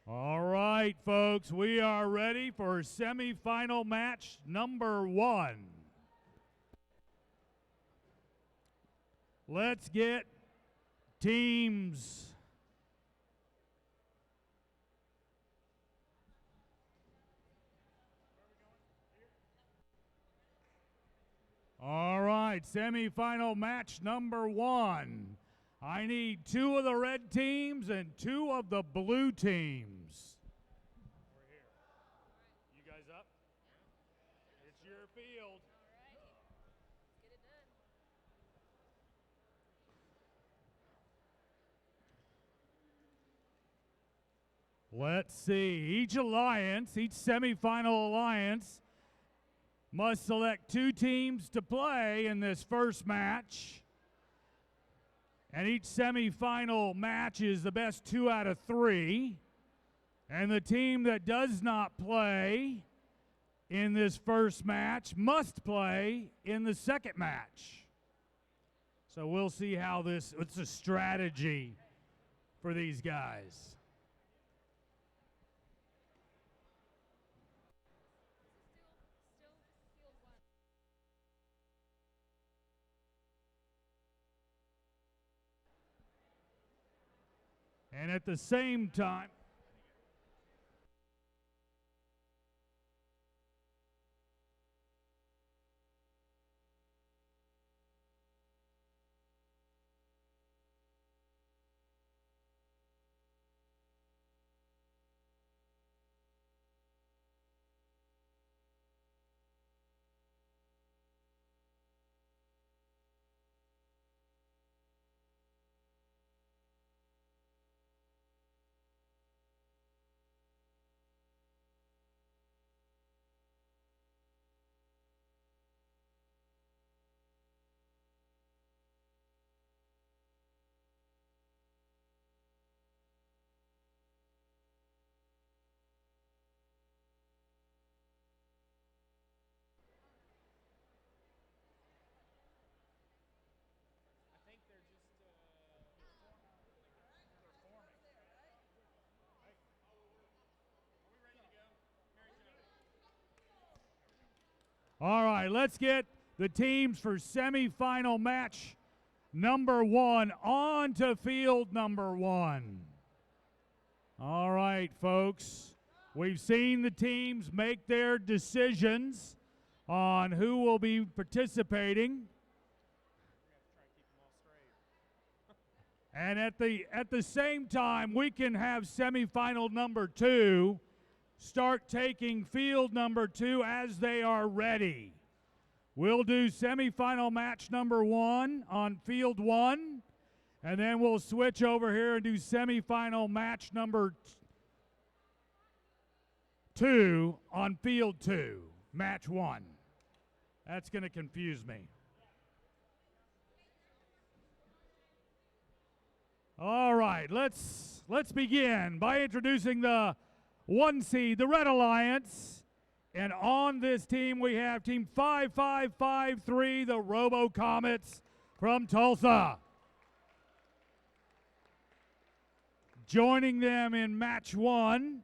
All right, folks, we are ready for semifinal match number 1. Let's get teams. All right, semifinal match number 1. I need 2 of the red teams and 2 of the blue teams. We're here. You guys up? It's your field. Get it done. Let's see. Each alliance, each semifinal alliance, must select 2 teams to play in this first match. And each semifinal match is the best 2 out of 3. And the team that does not play in this first match must play in the second match. So we'll see how this, it's a strategy for these guys. And at the same time, all right, let's get the teams for semifinal match number 1 on to field number 1. All right, folks, we've seen the teams make their decisions on who will be participating. And at the same time, we can have semifinal number 2 start taking field number 2 as they are ready. We'll do semifinal match number 1 on field 1, and then we'll switch over here and do semifinal match number 2 on field 2, match 1. That's going to confuse me. All right, let's begin by introducing the 1 seed, the Red Alliance. And on this team, we have Team 5553, the RoboComets from Tulsa. Joining them in match 1,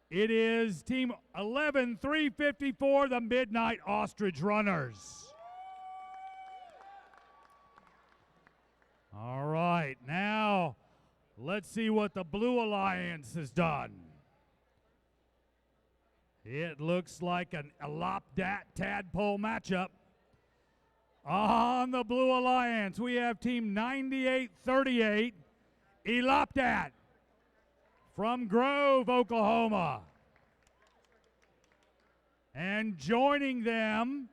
it is Team 11354, the Midnight Ostrich Runners. All right, now let's see what the Blue Alliance has done. It looks like an elopdat tadpole matchup. On the Blue Alliance, we have Team 9838, elopdat from Grove, Oklahoma. And joining them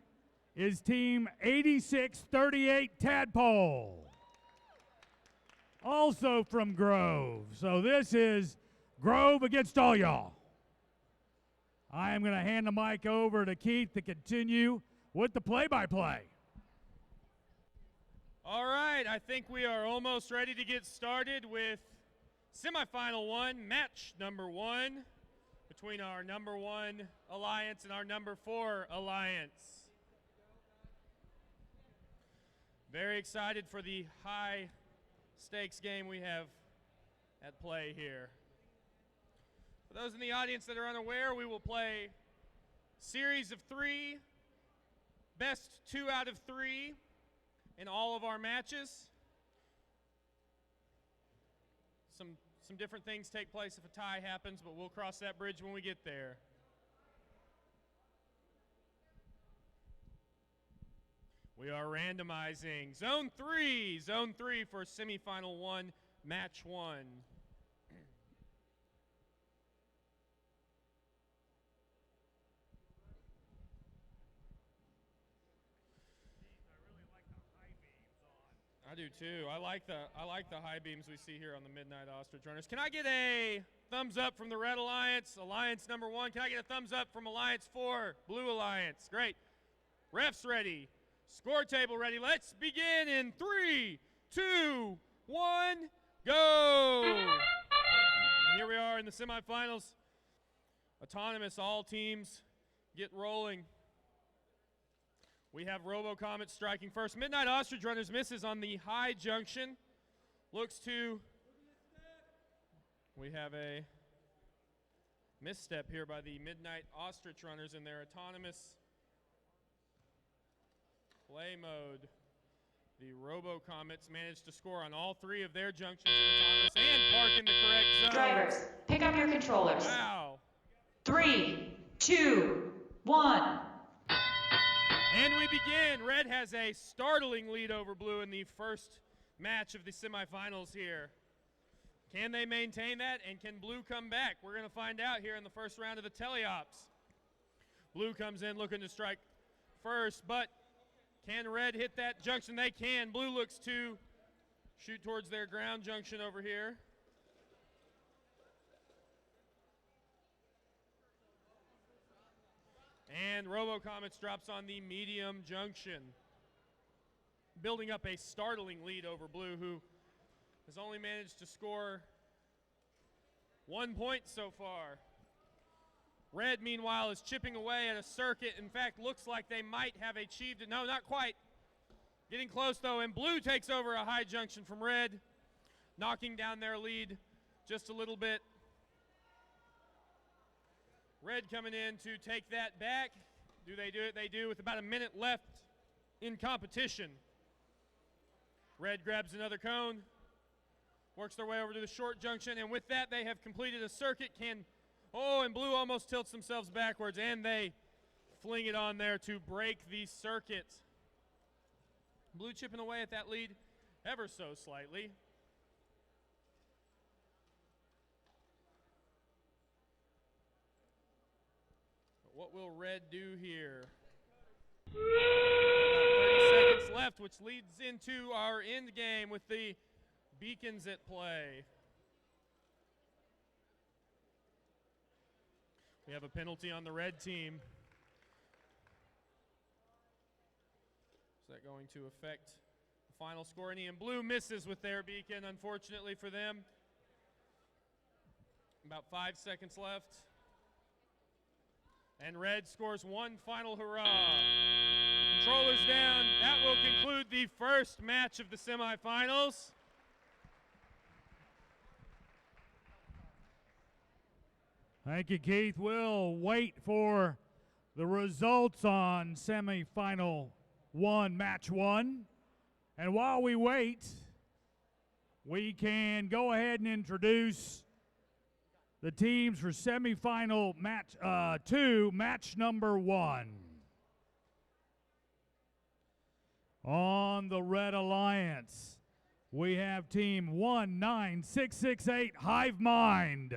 is Team 8638 tadpole, also from Grove. So this is Grove against all y'all. I am going to hand the mic over to Keith to continue with the play-by-play. All right, I think we are almost ready to get started with semifinal 1, match number 1, between our number 1 alliance and our number 4 alliance. Very excited for the high stakes game we have at play here. For those in the audience that are unaware, we will play series of 3, best 2 out of 3 in all of our matches. Some different things take place if a tie happens, but we'll cross that bridge when we get there. We are randomizing Zone 3 for semifinal 1, match 1. I do too. I like the high beams we see here on the Midnight Ostrich runners. Can I get a thumbs up from the Red Alliance, Alliance number 1? Can I get a thumbs up from Alliance 4, Blue Alliance? Great. Refs ready. Score table ready. Let's begin in 3, 2, 1, go! And here we are in the semifinals. Autonomous, all teams get rolling. We have RoboComets striking first. Midnight Ostrich Runners misses on the high junction. Looks to... We have a misstep here by the Midnight Ostrich Runners in their autonomous play mode. The RoboComets managed to score on all 3 of their junctions in autonomous and park in the correct zone. Drivers, pick up your controllers. Wow. 3, 2, 1. And we begin. Red has a startling lead over Blue in the first match of the semifinals here. Can they maintain that, and can Blue come back? We're going to find out here in the first round of the teleops. Blue comes in looking to strike first, but can Red hit that junction? They can. Blue looks to shoot towards their ground junction over here. And RoboComets drops on the medium junction, building up a startling lead over Blue, who has only managed to score 1 point so far. Red, meanwhile, is chipping away at a circuit. In fact, looks like they might have achieved it. No, not quite. Getting close, though, and Blue takes over a high junction from Red, knocking down their lead just a little bit. Red coming in to take that back. Do they do it? They do, with about a minute left in competition. Red grabs another cone, works their way over to the short junction, and with that they have completed a circuit. And Blue almost tilts themselves backwards, and they fling it on there to break the circuit. Blue chipping away at that lead ever so slightly. What will Red do here? About 30 seconds left, which leads into our end game with the beacons at play. We have a penalty on the Red team. Is that going to affect the final score? And Blue misses with their beacon, unfortunately for them. About 5 seconds left. And Red scores one final hurrah. Controllers down. That will conclude the first match of the semifinals. Thank you, Keith. We'll wait for the results on semifinal 1, match 1. And while we wait, we can go ahead and introduce the teams for semifinal match 2, match number 1. On the Red Alliance, we have team 19668 HiveMind.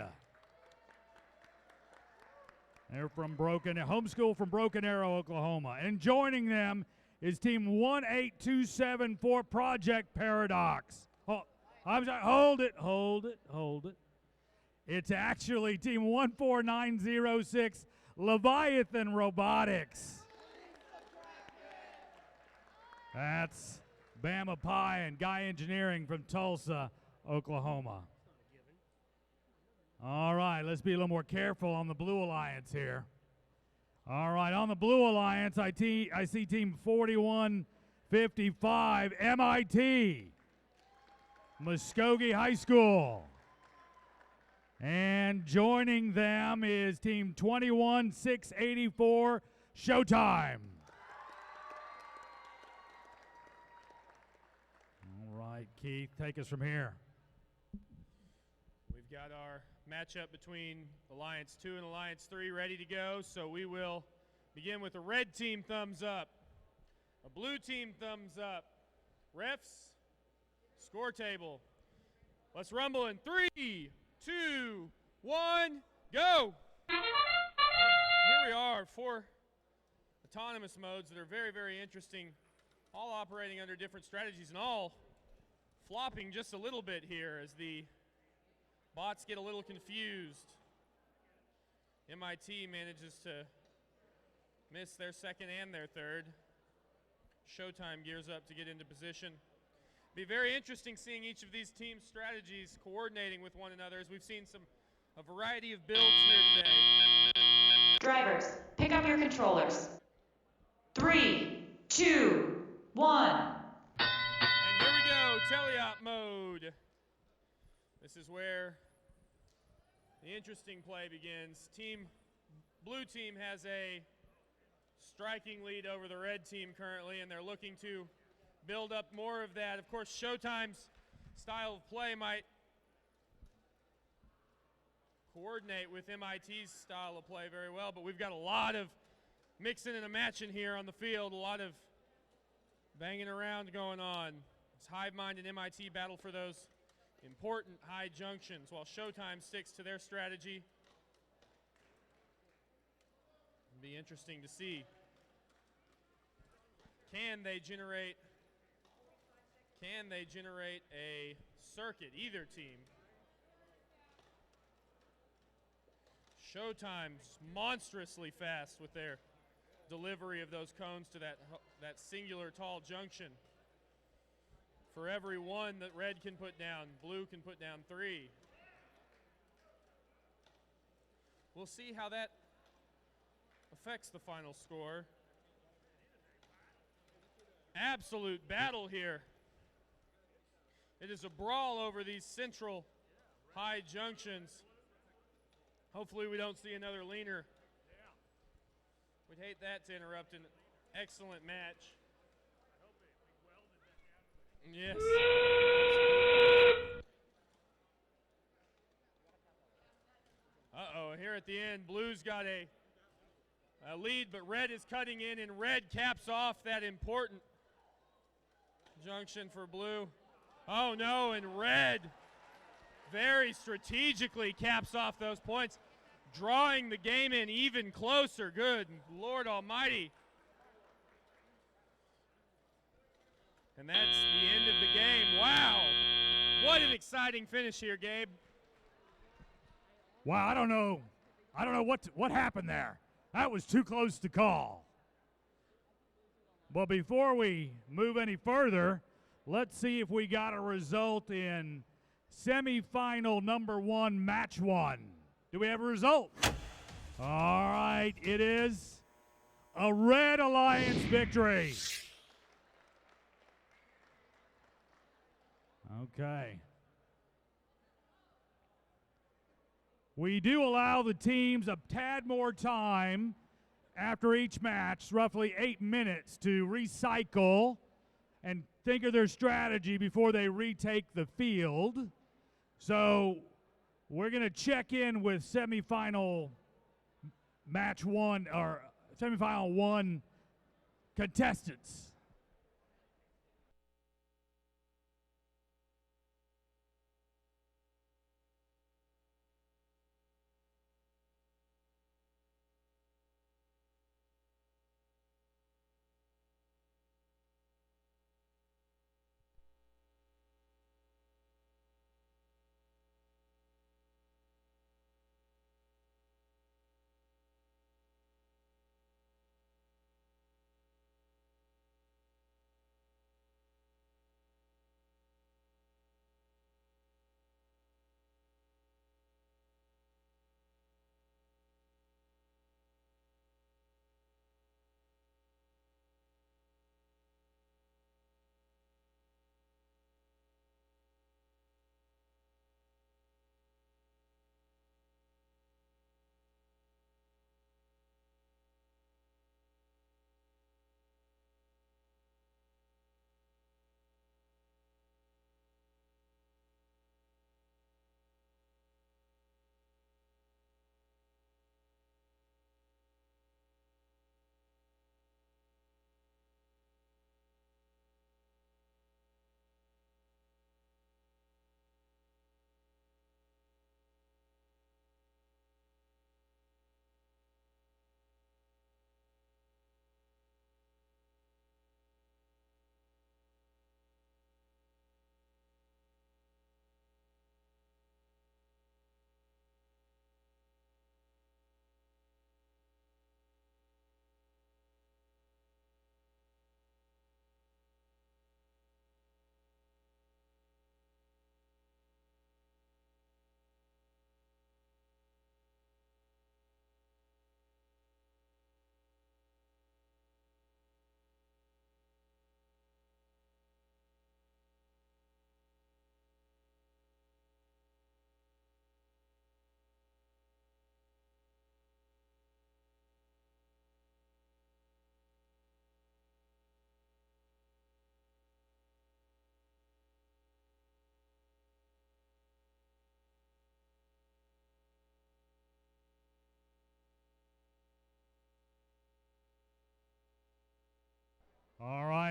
They're from homeschool from Broken Arrow, Oklahoma. And joining them is team 18274 Project Paradox. Oh, I'm sorry, hold it. It's actually team 14906 Leviathan Robotics. That's Bama Pie and Guy Engineering from Tulsa, Oklahoma. All right, let's be a little more careful on the Blue Alliance here. All right, on the Blue Alliance, I see team 4155 M.I.T. Muskogee High School. And joining them is Team 21684, Showtime. All right, Keith, take us from here. We've got our matchup between Alliance 2 and Alliance 3 ready to go, so we will begin with a red team thumbs up, a blue team thumbs up. Refs, score table. Let's rumble in 3, 2, 1, go! Here we are, 4 autonomous modes that are very, very interesting, all operating under different strategies and all flopping just a little bit here as the bots get a little confused. M.I.T. manages to miss their second and their third. Showtime gears up to get into position. Be very interesting seeing each of these teams' strategies coordinating with one another, as we've seen a variety of builds here today. Drivers, pick up your controllers. 3, 2, 1. And here we go, teleop mode. This is where the interesting play begins. Blue team has a striking lead over the red team currently, and they're looking to build up more of that. Of course, Showtime's style of play might coordinate with M.I.T's style of play very well, but we've got a lot of mixing and a matching here on the field, a lot of banging around going on. As HiveMind and M.I.T battle for those important high junctions, while Showtime sticks to their strategy. It'll be interesting to see. Can they generate a circuit, either team? Showtime's monstrously fast with their delivery of those cones to that singular tall junction. For every one that red can put down, blue can put down 3. We'll see how that affects the final score. Absolute battle here. It is a brawl over these central high junctions. Hopefully we don't see another leaner. We'd hate that to interrupt an excellent match. Yes. Uh-oh, here at the end, blue's got a lead, but red is cutting in, and red caps off that important junction for blue. Oh no, and red very strategically caps off those points, drawing the game in even closer. Good Lord Almighty. And that's the end of the game. Wow. What an exciting finish here, Gabe. Wow, I don't know what happened there. That was too close to call. But before we move any further, let's see if we got a result in semifinal number 1, match 1. Do we have a result? All right, it is a Red Alliance victory. Okay. We do allow the teams a tad more time after each match, roughly 8 minutes, to recycle and think of their strategy before they retake the field. So we're going to check in with semifinal match 1 or semifinal 1 contestants.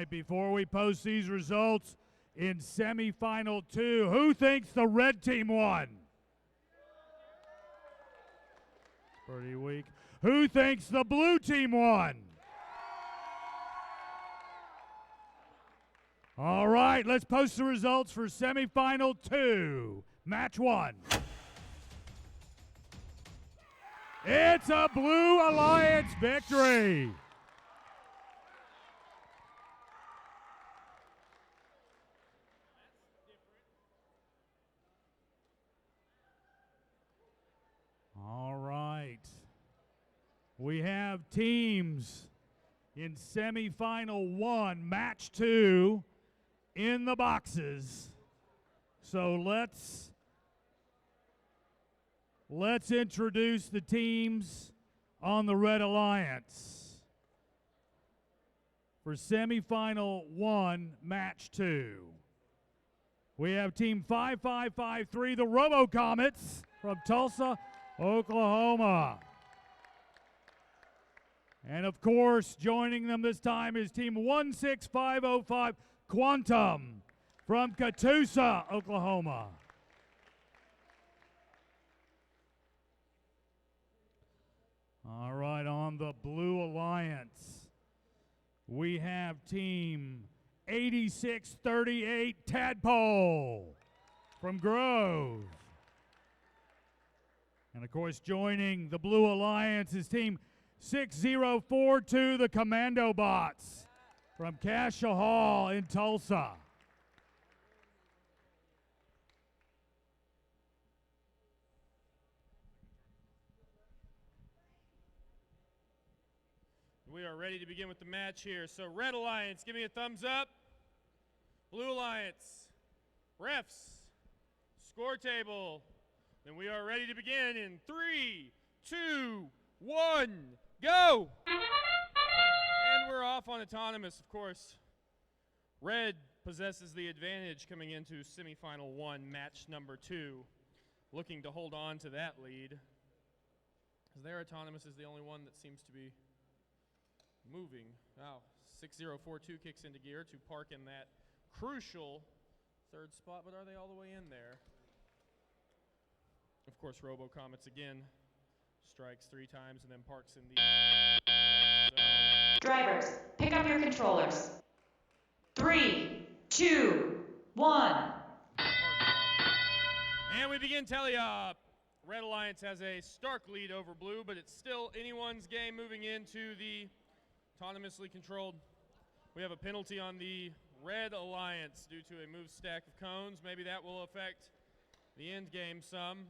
right, before we post these results in semifinal 2, who thinks the red team won? Pretty weak. Who thinks the blue team won? All right, let's post the results for semifinal 2, match 1. It's a Blue Alliance victory. All right. We have teams in semifinal 1, match 2 in the boxes. So let's introduce the teams on the Red Alliance for semifinal 1, match 2. We have team 5553, the RoboComets from Tulsa, Oklahoma. And of course, joining them this time is team 16505, Quantum from Catoosa, Oklahoma. All right, on the Blue Alliance, we have team 8638, Tadpole from Grove. And of course, joining the Blue Alliance is team 6042, the Commandobots from Cassia Hall in Tulsa. We are ready to begin with the match here. So Red Alliance, give me a thumbs up. Blue Alliance, refs, score table. And we are ready to begin in 3, 2, 1, go! And we're off on autonomous, of course. Red possesses the advantage coming into semifinal 1, match number 2, looking to hold on to that lead. As their autonomous is the only one that seems to be moving. Wow, 6042 kicks into gear to park in that crucial third spot, but are they all the way in there? Of course, RoboComets again strikes 3 times and then parks in the zone. Drivers, pick up your controllers. 3, 2, 1. And we begin tally-up. Red Alliance has a stark lead over Blue, but it's still anyone's game moving into the autonomously controlled. We have a penalty on the Red Alliance due to a moved stack of cones. Maybe that will affect the end game some.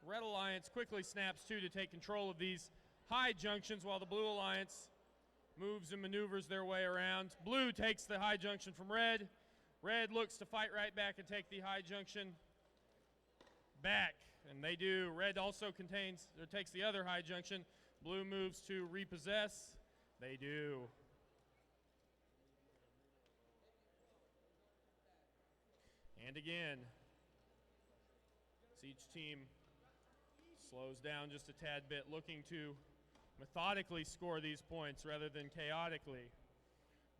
Red Alliance quickly snaps 2 to take control of these high junctions while the Blue Alliance moves and maneuvers their way around. Blue takes the high junction from Red. Red looks to fight right back and take the high junction back, and they do. Red also takes the other high junction. Blue moves to repossess. They do. And again, as each team slows down just a tad bit, looking to methodically score these points rather than chaotically.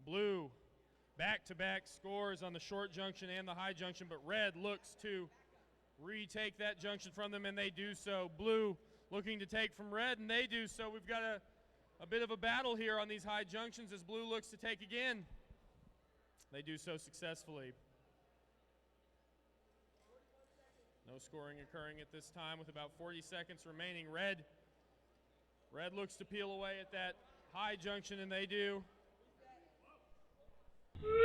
Blue back-to-back scores on the short junction and the high junction, but Red looks to retake that junction from them, and they do so. Blue looking to take from Red, and they do so. We've got a bit of a battle here on these high junctions as Blue looks to take again. They do so successfully. No scoring occurring at this time with about 40 seconds remaining. Red looks to peel away at that high junction, and they do. Very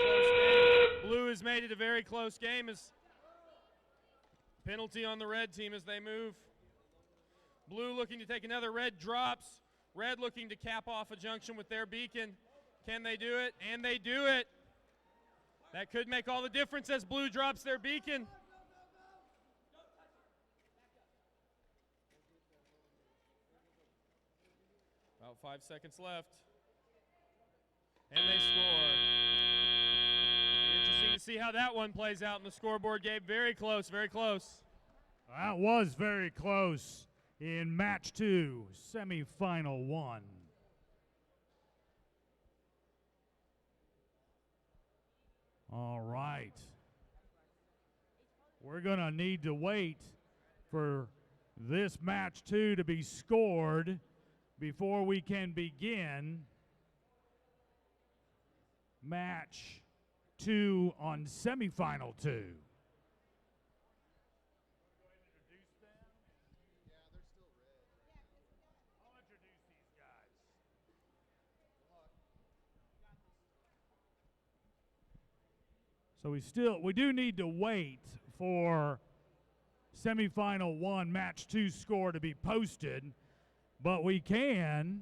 close game. Blue has made it a very close game as penalty on the Red team as they move. Blue looking to take another. Red drops. Red looking to cap off a junction with their beacon. Can they do it? And they do it. That could make all the difference as Blue drops their beacon. About 5 seconds left. And they score. Interesting to see how that one plays out in the scoreboard game. Very close, very close. That was very close. in match 2, semifinal 1. All right. We're going to need to wait for this match 2 to be scored before we can begin match 2 on semifinal 2. So we do need to wait for semifinal 1 match 2 score to be posted, but we can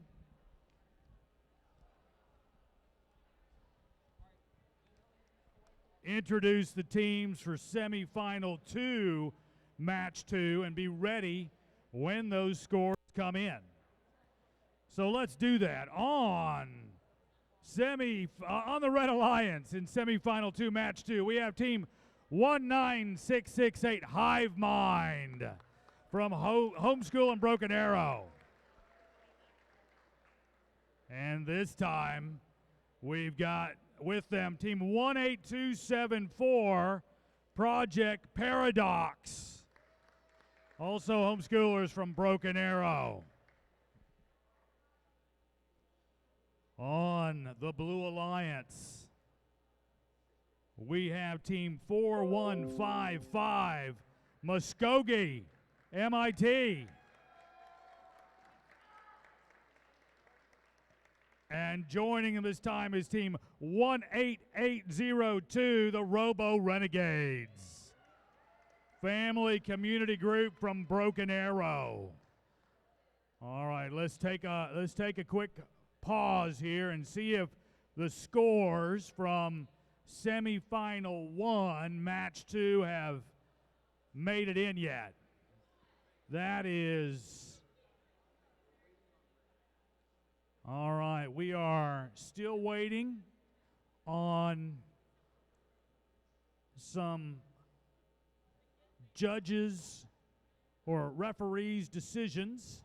introduce the teams for semifinal 2 match 2 and be ready when those scores come in. So let's do that. On the Red Alliance in semifinal 2 match 2, we have team 19668 HiveMind from Homeschool and Broken Arrow. And this time we've got with them team 18274 Project Paradox, also homeschoolers from Broken Arrow. On the Blue Alliance, we have team 4155 Muskogee, M.I.T. And joining them this time is team 18802, the Robo Renegades. Family community group from Broken Arrow. All right, let's take a quick pause here and see if the scores from semifinal 1 match 2 have made it in yet. That is all right. We are still waiting on some judges or referees' decisions.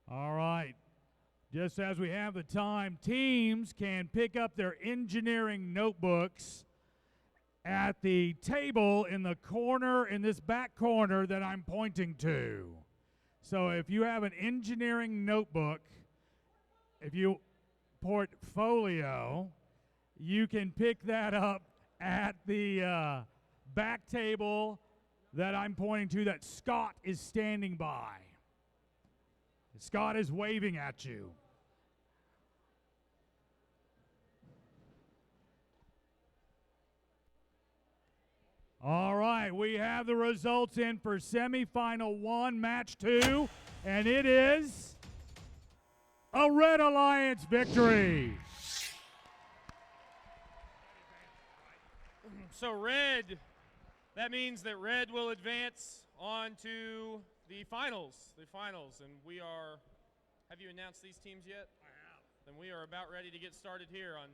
All right. Just as we have the time, teams can pick up their engineering notebooks at the table in the corner, in this back corner that I'm pointing to. So if you have an engineering notebook, if you portfolio, you can pick that up at the back table that I'm pointing to, that Scott is standing by. Scott is waving at you. All right, we have the results in for semifinal 1, match 2, and it is a Red Alliance victory. So red, that means that red will advance on to the finals, and we are, have you announced these teams yet? I have. Then we are about ready to get started here on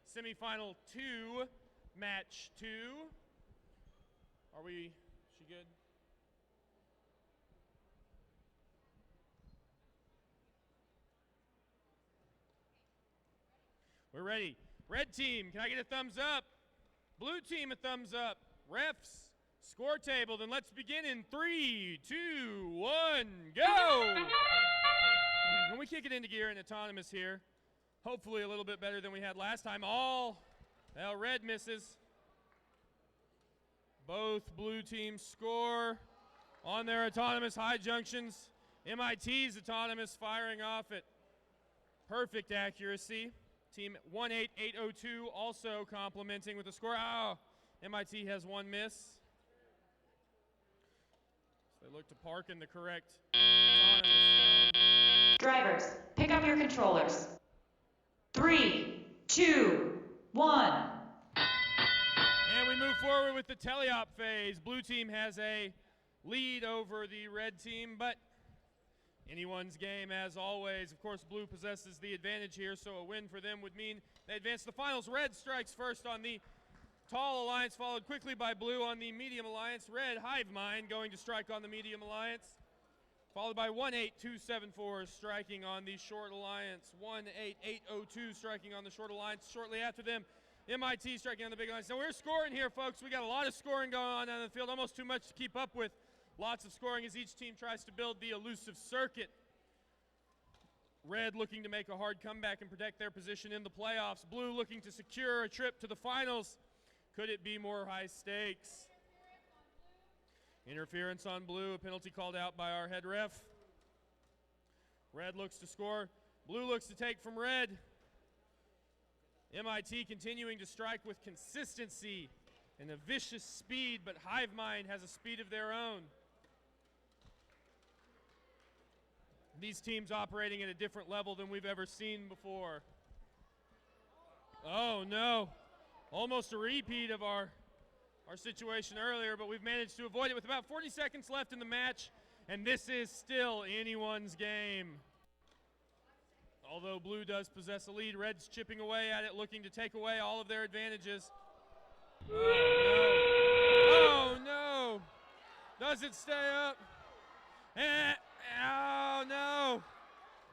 semifinal 2, match 2. She good? We're ready. Red team, can I get a thumbs up? Blue team, a thumbs up. Refs, score table, then let's begin in 3, 2, 1, go! When we kick it into gear in autonomous here, hopefully a little bit better than we had last time. Red misses. Both blue teams score on their autonomous high junctions. MIT's autonomous firing off at perfect accuracy. Team 18802 also complimenting with a score. MIT has one miss. So they look to park in the correct autonomous. Drivers, pick up your controllers. 3, 2, 1. And we move forward with the teleop phase. Blue team has a lead over the red team, but anyone's game as always. Of course, blue possesses the advantage here, so a win for them would mean they advance to the finals. Red strikes first on the Tall Alliance followed quickly by blue on the medium alliance. Red, HiveMind, going to strike on the medium alliance. Followed by 18274 striking on the short alliance. 18802 striking on the short alliance. Shortly after them, M.I.T striking on the big alliance. So we're scoring here, folks. We got a lot of scoring going on the field, almost too much to keep up with. Lots of scoring as each team tries to build the elusive circuit. Red looking to make a hard comeback and protect their position in the playoffs. Blue looking to secure a trip to the finals. Could it be more high stakes? Interference on blue, a penalty called out by our head ref. Red looks to score. Blue looks to take from red. M.I.T continuing to strike with consistency and a vicious speed, but HiveMind has a speed of their own. These teams operating at a different level than we've ever seen before. Oh no, almost a repeat of our situation earlier, but we've managed to avoid it with about 40 seconds left in the match, and this is still anyone's game. Although blue does possess a lead, red's chipping away at it, looking to take away all of their advantages. Oh no! Oh no! Does it stay up? Oh no!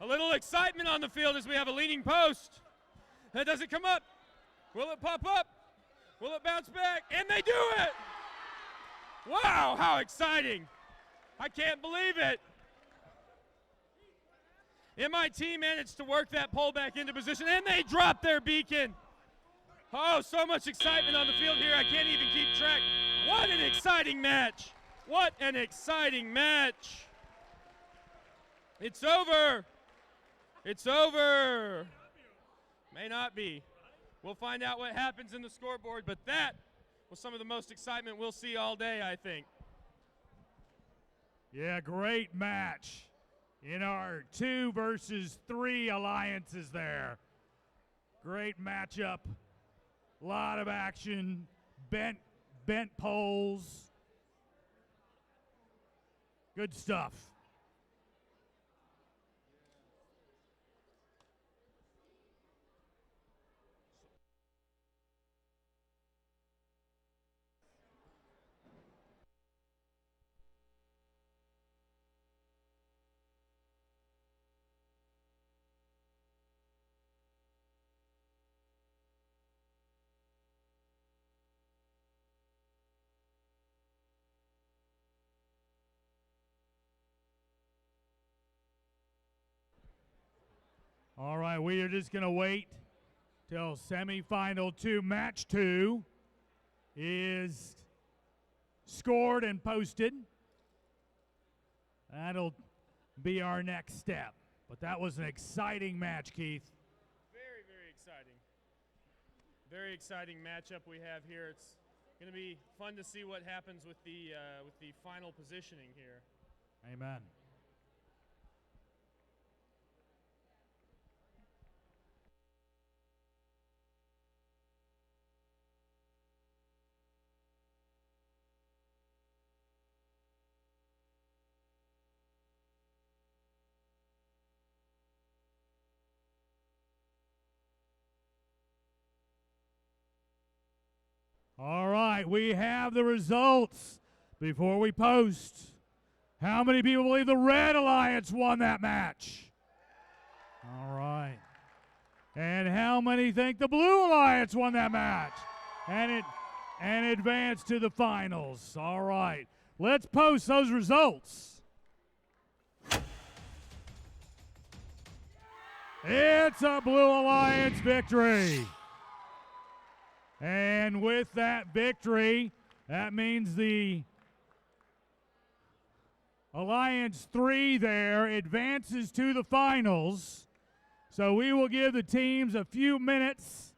A little excitement on the field as we have a leaning post. Does it come up? Will it pop up? Will it bounce back? And they do it! Wow, how exciting! I can't believe it. M.I.T managed to work that pole back into position, and they drop their beacon. Oh, so much excitement on the field here, I can't even keep track. What an exciting match! What an exciting match! It's over! It's over! May not be. We'll find out what happens in the scoreboard, but that was some of the most excitement we'll see all day, I think. Yeah, great match in our 2 versus 3 alliances there. Great matchup. A lot of action. Bent poles. Good stuff. All right, we are just going to wait till semifinal 2, match 2 is scored and posted. That'll be our next step. But that was an exciting match, Keith. Very, very exciting. Very exciting matchup we have here. It's going to be fun to see what happens with the final positioning here. Amen. All right, we have the results before we post. How many people believe the Red Alliance won that match? All right. And how many think the Blue Alliance won that match? And advanced to the finals. All right. Let's post those results. It's a Blue Alliance victory. And with that victory, that means the Alliance 3 there advances to the finals. So we will give the teams a few minutes.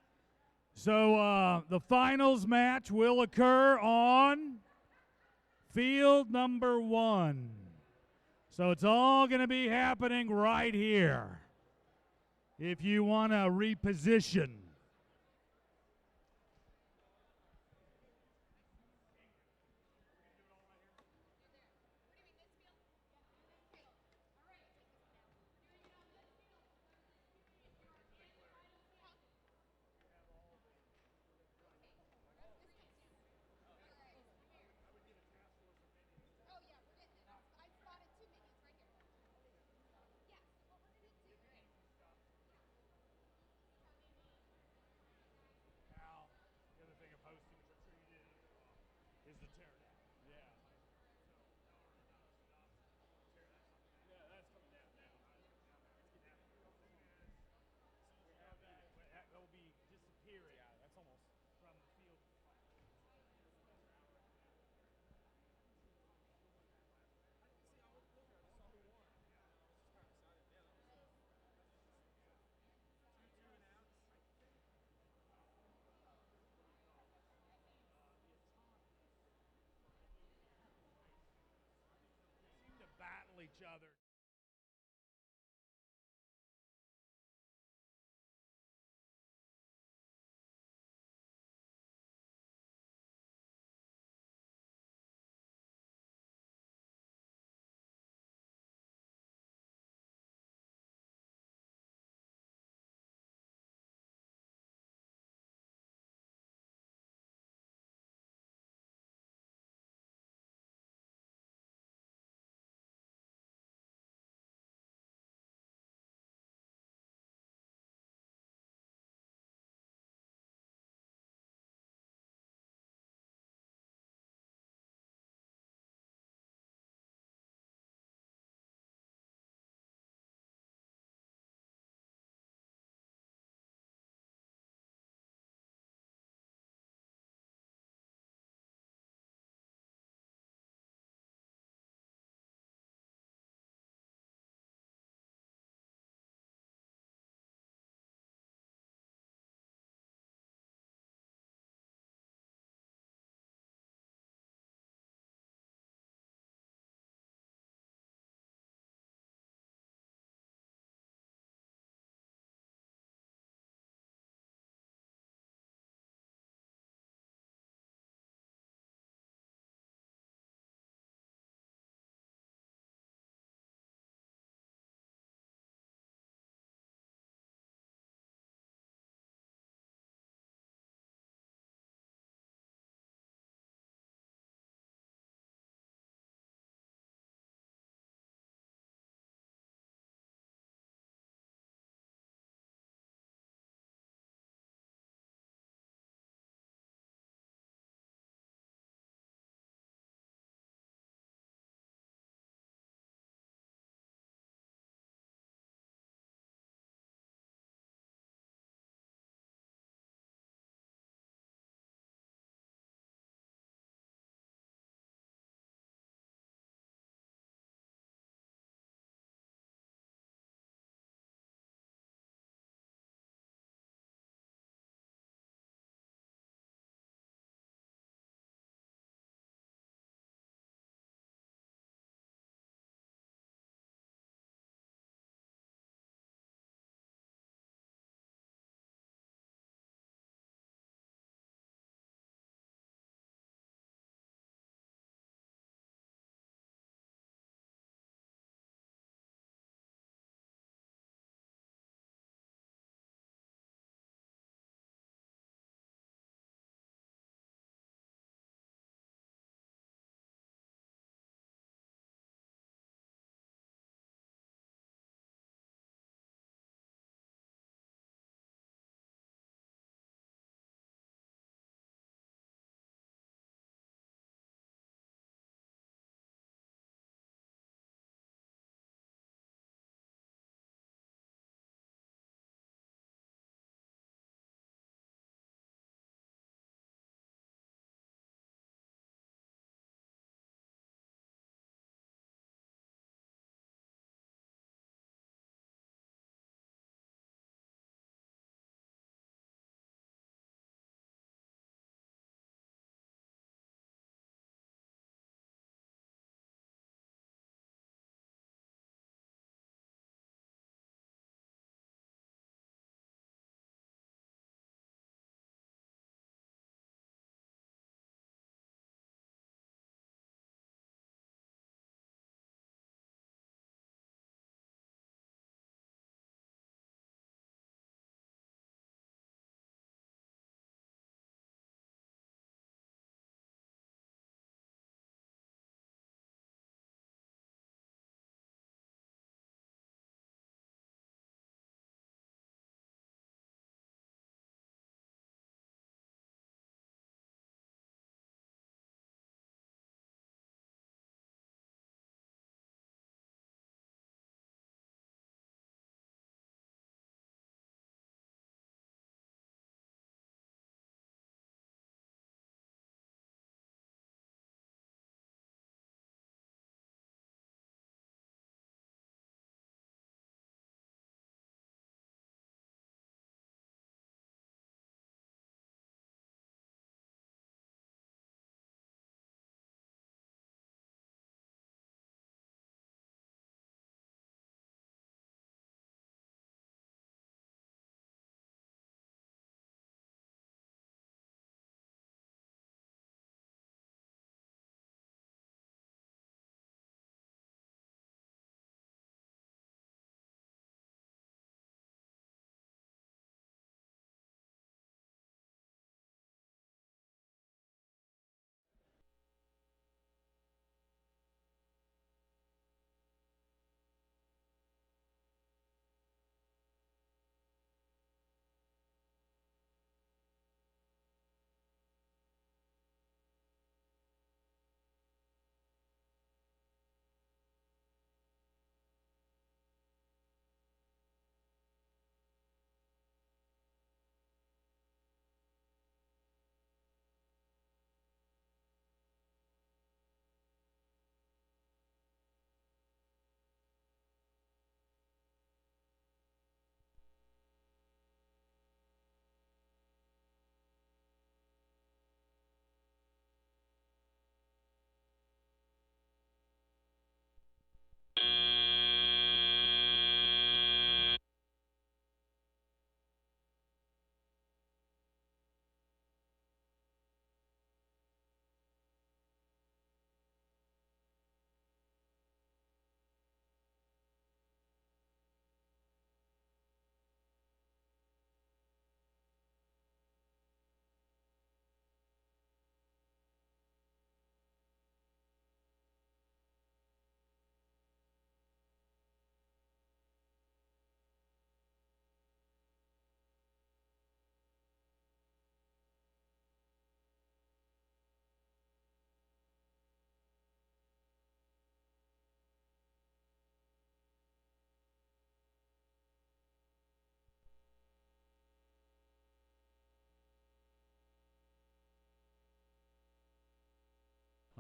So the finals match will occur on field number 1. So it's all going to be happening right here if you want to reposition. each other.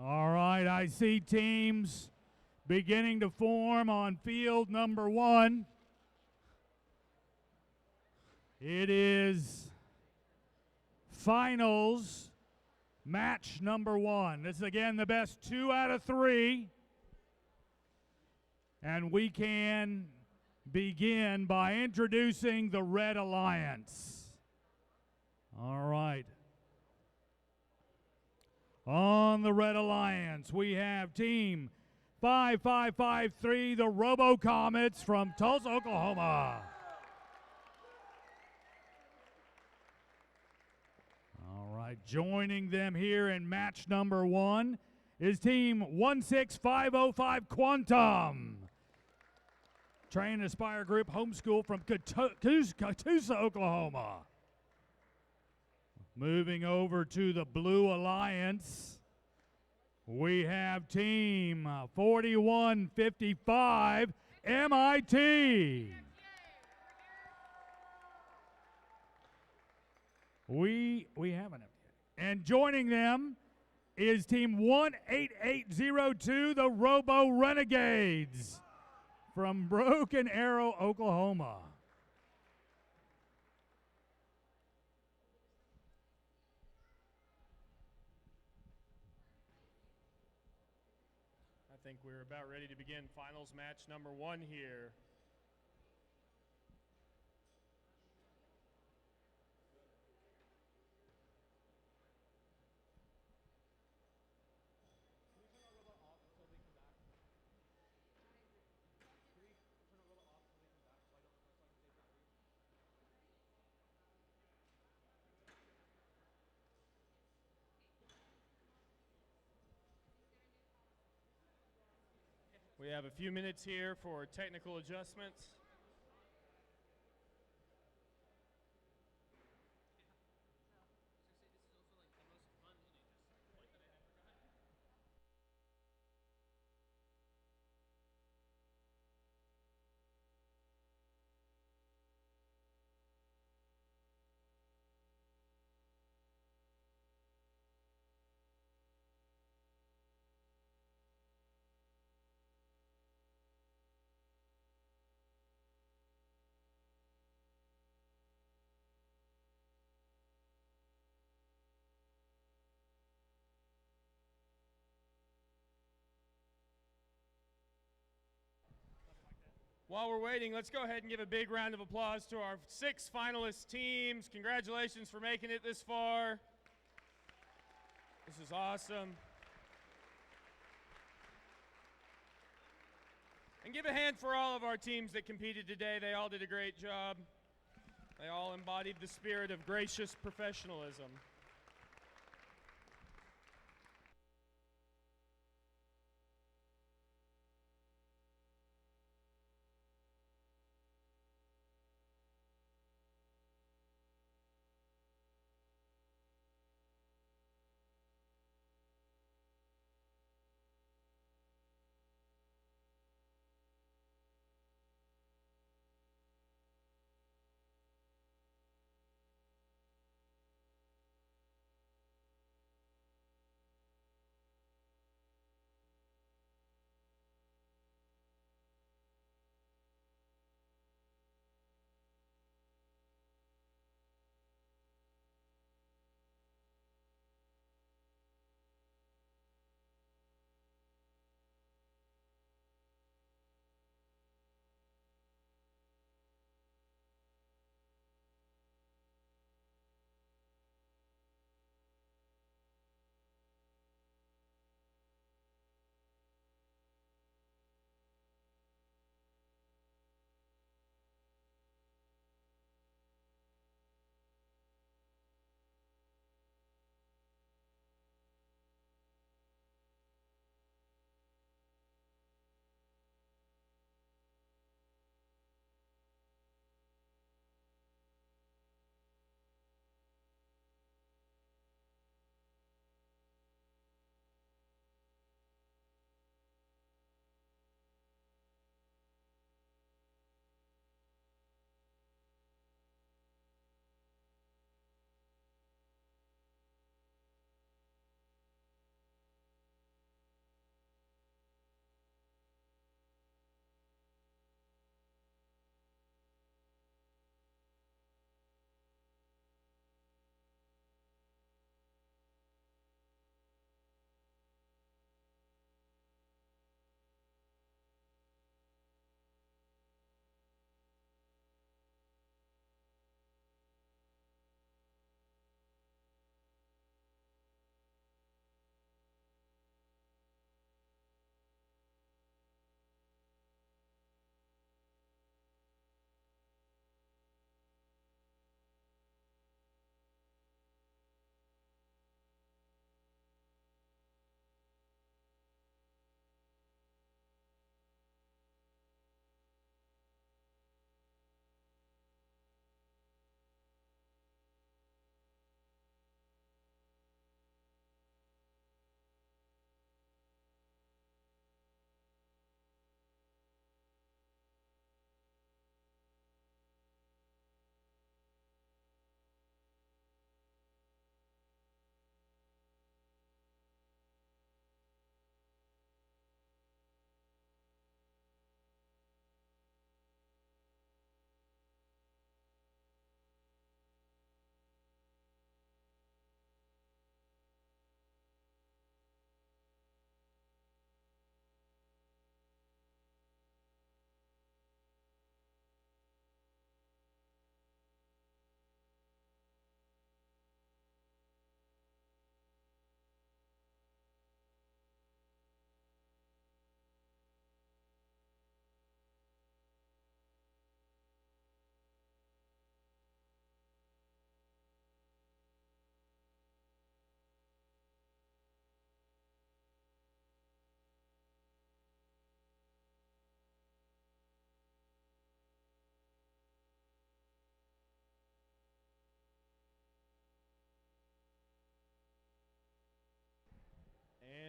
All right, I see teams beginning to form on field number 1. It is finals match number 1. This is again the best 2 out of 3. And we can begin by introducing the Red Alliance. All right. On the Red Alliance, we have Team 5553, the RoboComets from Tulsa, Oklahoma. All right, joining them here in match number 1 is Team 16505 Quantum. Train and Aspire Group homeschool from Tulsa, Oklahoma. Moving over to the Blue Alliance, we have Team 4155 M.I.T. We haven't. And joining them is Team 18802, the Robo Renegades from Broken Arrow, Oklahoma. I think we're about ready to begin finals match number 1 here. We have a few minutes here for technical adjustments. While we're waiting, let's go ahead and give a big round of applause to our 6 finalist teams. Congratulations for making it this far. This is awesome. And give a hand for all of our teams that competed today. They all did a great job. They all embodied the spirit of gracious professionalism.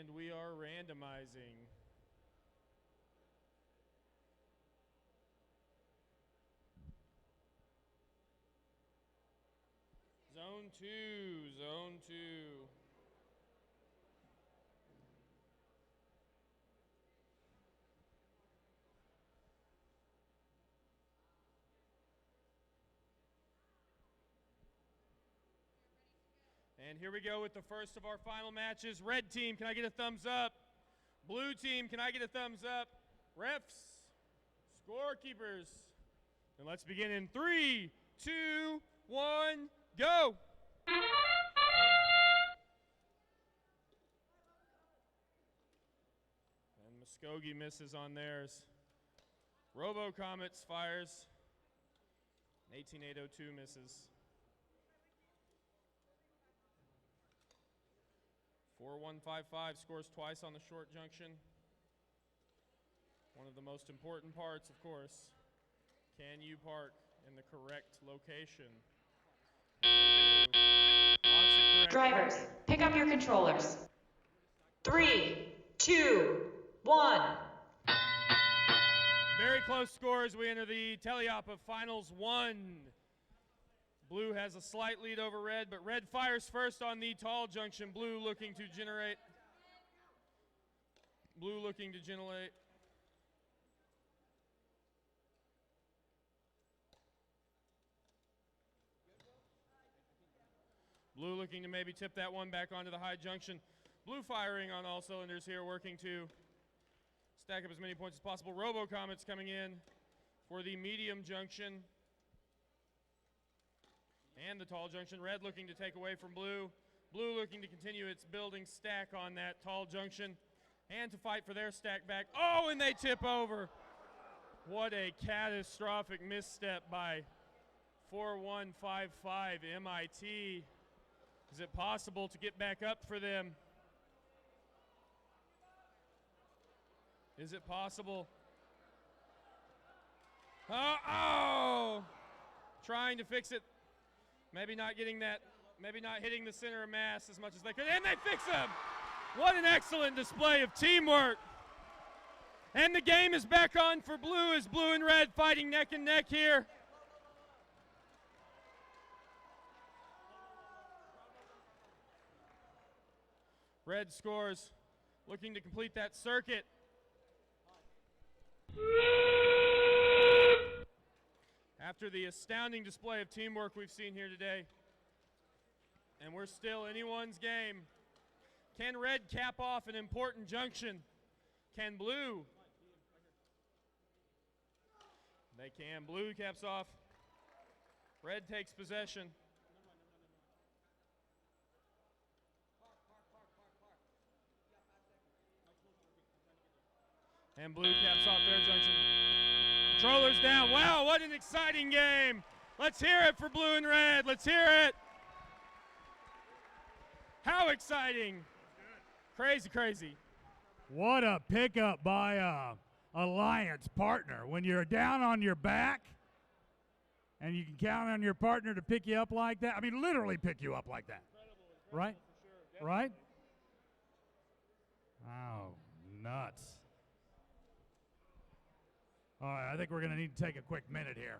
And we are randomizing. Zone 2, Zone 2. And here we go with the first of our final matches. Red team, can I get a thumbs up? Blue team, can I get a thumbs up? Refs, scorekeepers. And let's begin in 3, 2, 1, go! And Muskogee misses on theirs. RoboComets fires. 18802 misses. 4155 scores twice on the short junction. One of the most important parts, of course. Can you park in the correct location? Drivers, pick up your controllers. 3, 2, 1. Very close score as we enter the teleop of Finals 1. Blue has a slight lead over red, but red fires first on the tall junction. Blue looking to generate. Blue looking to generate. Blue looking to maybe tip that one back onto the high junction. Blue firing on all cylinders here, working to stack up as many points as possible. RoboComets coming in for the medium junction and the tall junction. Red looking to take away from blue. Blue looking to continue its building stack on that tall junction and to fight for their stack back. Oh, and they tip over. What a catastrophic misstep by 4155 M.I.T. Is it possible to get back up for them? Is it possible? Oh! Trying to fix it. Maybe not getting that, maybe not hitting the center of mass as much as they could. And they fix them! What an excellent display of teamwork. And the game is back on for blue as blue and red fighting neck and neck here. Red scores, looking to complete that circuit. After the astounding display of teamwork we've seen here today, and we're still anyone's game. Can red cap off an important junction? Can blue? They can. Blue caps off. Red takes possession. And blue caps off their junction. Controllers down. Wow, what an exciting game. Let's hear it for blue and red. Let's hear it. How exciting. Crazy, crazy. What a pickup by a alliance partner. When you're down on your back and you can count on your partner to pick you up like that. I mean, literally pick you up like that. Right? Right? Oh, nuts. All right, I think we're going to need to take a quick minute here.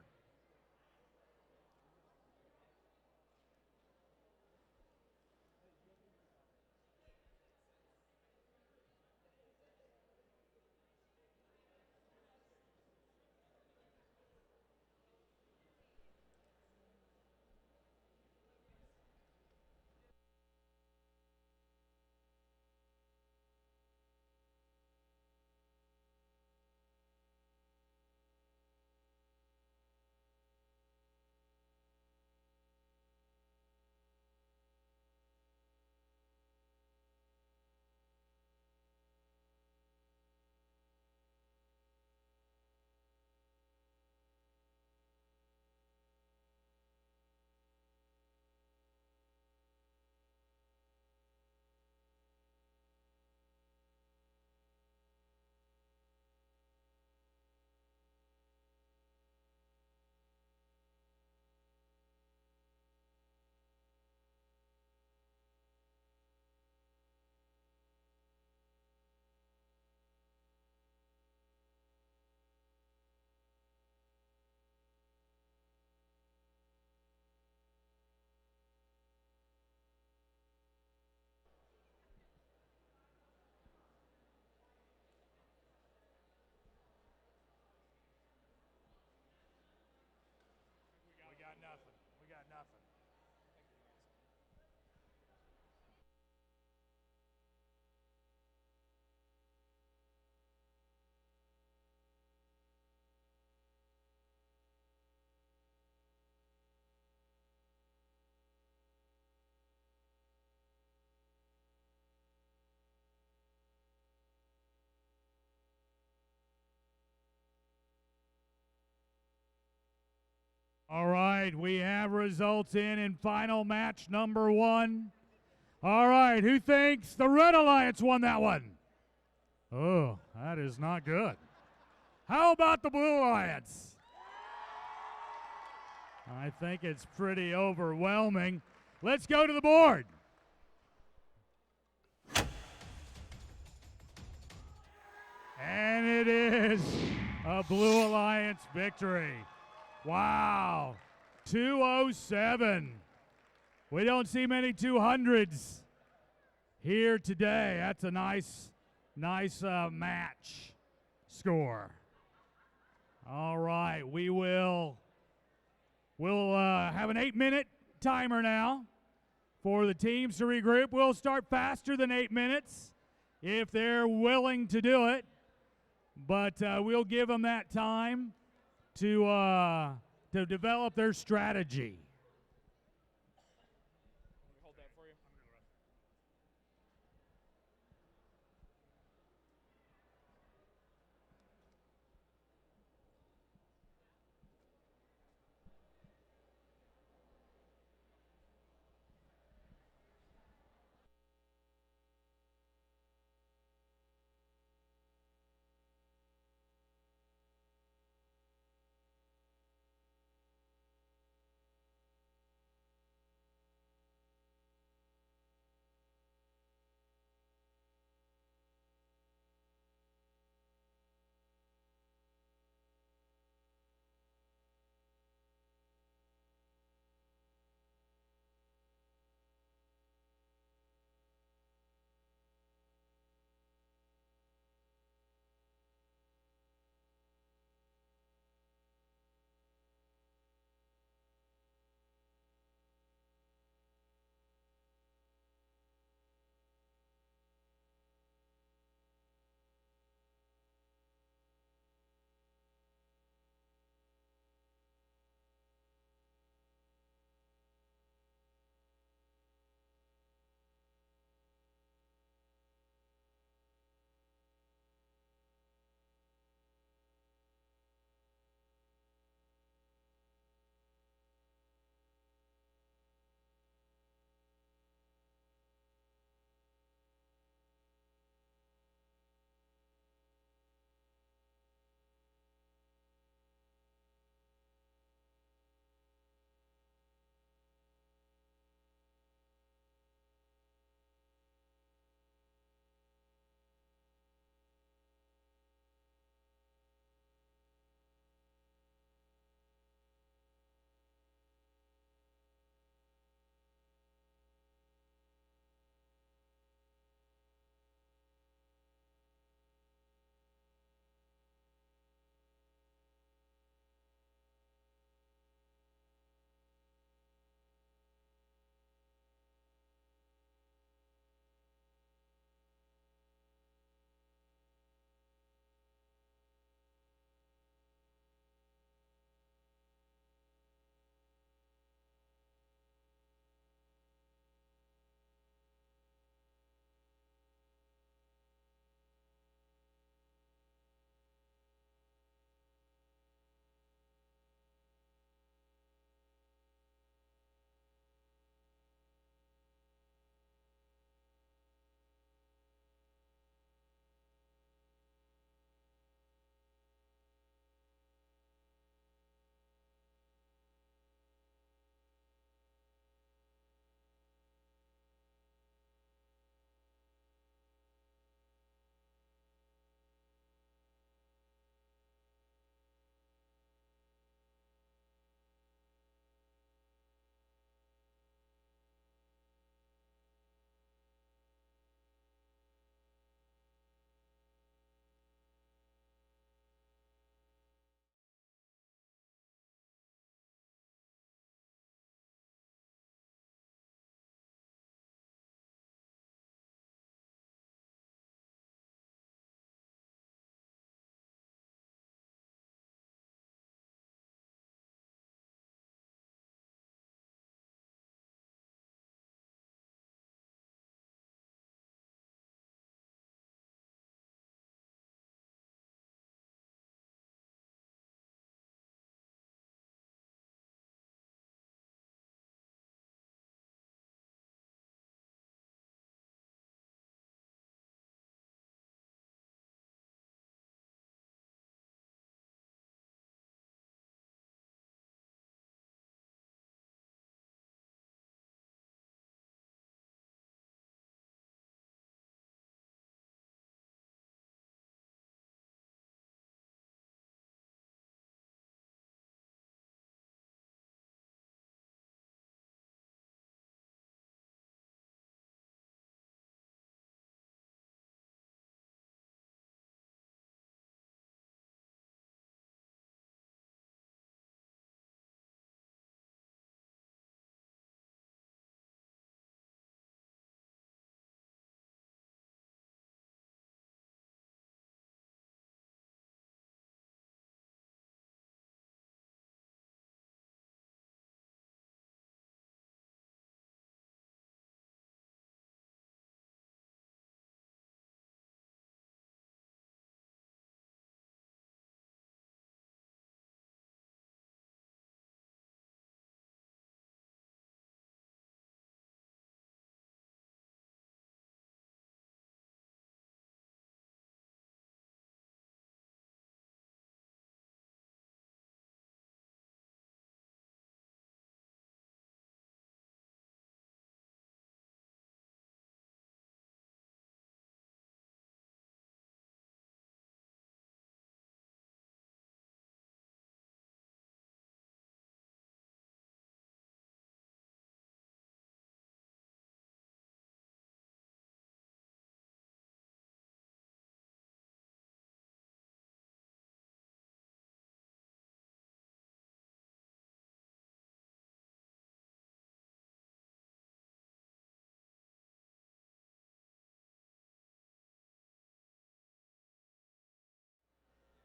All right, we have results in final match number 1. All right, who thinks the Red Alliance won that one? Oh, that is not good. How about the Blue Alliance? I think it's pretty overwhelming. Let's go to the board. And it is a Blue Alliance victory. Wow, 207. We don't see many 200s here today. That's a nice match score. All right, we'll have an 8-minute timer now for the teams to regroup. We'll start faster than 8 minutes if they're willing to do it, but we'll give them that time to develop their strategy. Hold that for you.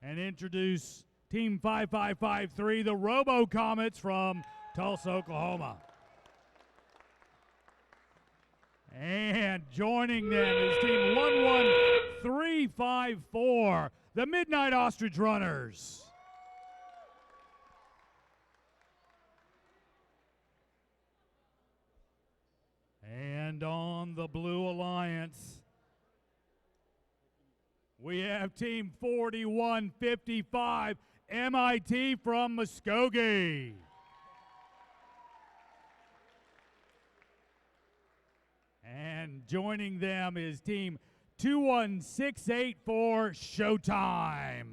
and introduce Team 5553, the RoboComets from Tulsa, Oklahoma. And joining them is Team 11354, the Midnight Ostrich Runners. And on the Blue Alliance, we have Team 4155, M.I.T. from Muskogee. And joining them is Team 21684, ChouTime.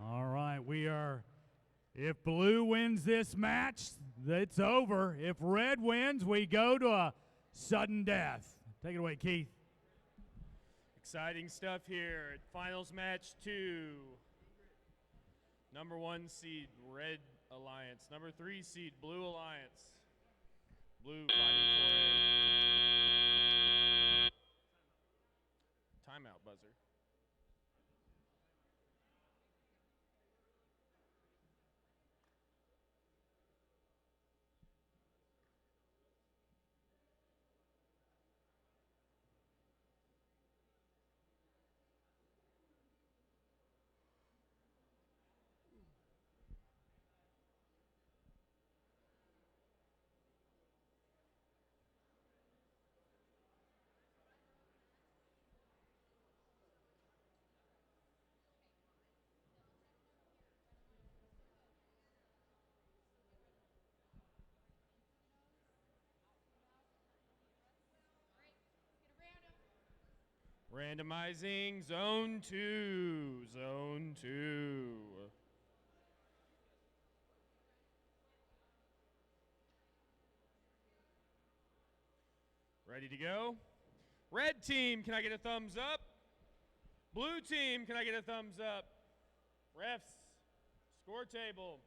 All right, if blue wins this match, it's over. If red wins, we go to a sudden death. Take it away, Keith. Exciting stuff here at finals match 2. Number 1 seed, Red Alliance. Number 3 seed, Blue Alliance. Blue fighting for a timeout buzzer. Randomizing zone 2. Zone 2. Ready to go? Red team, can I get a thumbs up? Blue team, can I get a thumbs up? Refs, score table.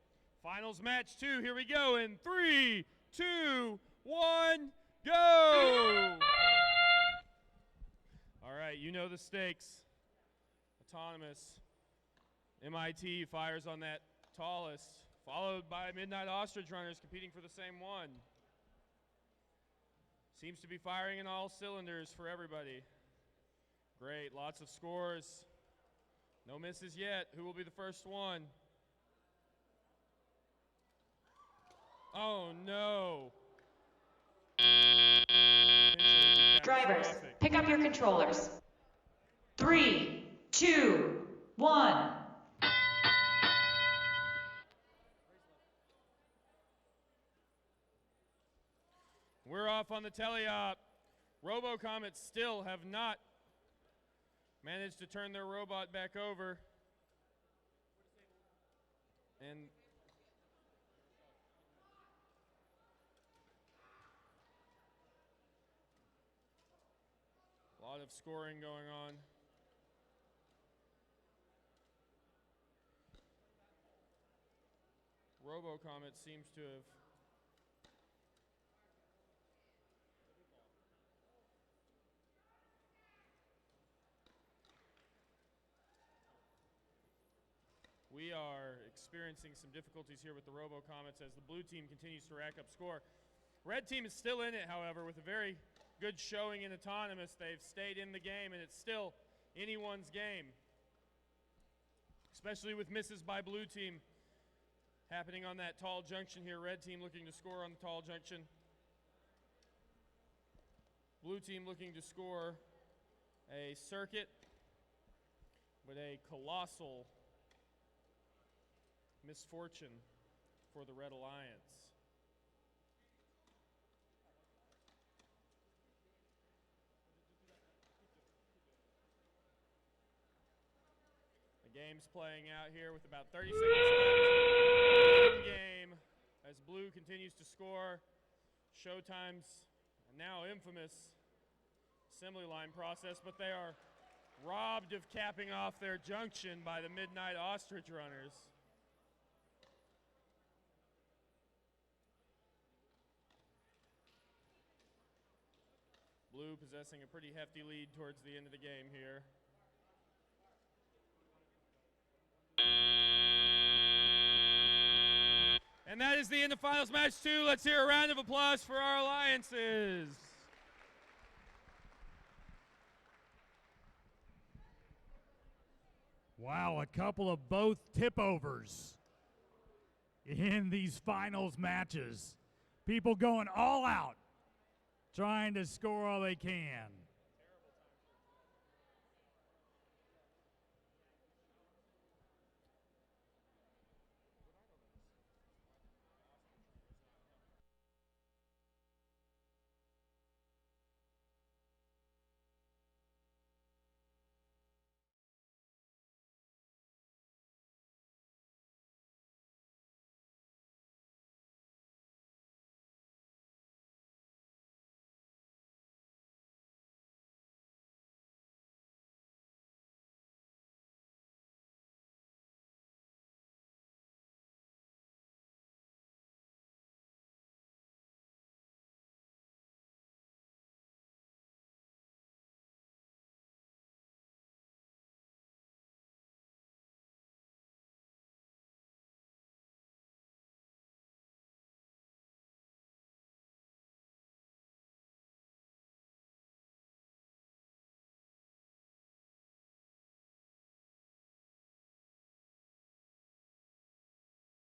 Finals match 2. Here we go in 3, 2, 1, go! All right, you know the stakes. Autonomous. M.I.T. fires on that tallest, followed by Midnight Ostrich Runners competing for the same one. Seems to be firing in all cylinders for everybody. Great, lots of scores. No misses yet. Who will be the first one? Oh, no. Drivers, pick up your controllers. 3, 2, 1. We're off on the teleop. RoboComets still have not managed to turn their robot back over. And a lot of scoring going on. RoboComet seems to have we are experiencing some difficulties here with the RoboComets as the blue team continues to rack up score. Red team is still in it, however, with a very good showing in autonomous. They've stayed in the game, and it's still anyone's game, especially with misses by blue team happening on that tall junction here. Red team looking to score on the tall junction. Blue team looking to score a circuit, but a colossal misfortune for the Red Alliance. The game's playing out here with about 30 seconds left in game as blue continues to score. ChouTime's now infamous assembly line process, but they are robbed of capping off their junction by the Midnight Ostrich Runners. Blue possessing a pretty hefty lead towards the end of the game here. And that is the end of finals match 2. Let's hear a round of applause for our alliances. Wow, a couple of both tip-overs in these finals matches. People going all out, trying to score all they can.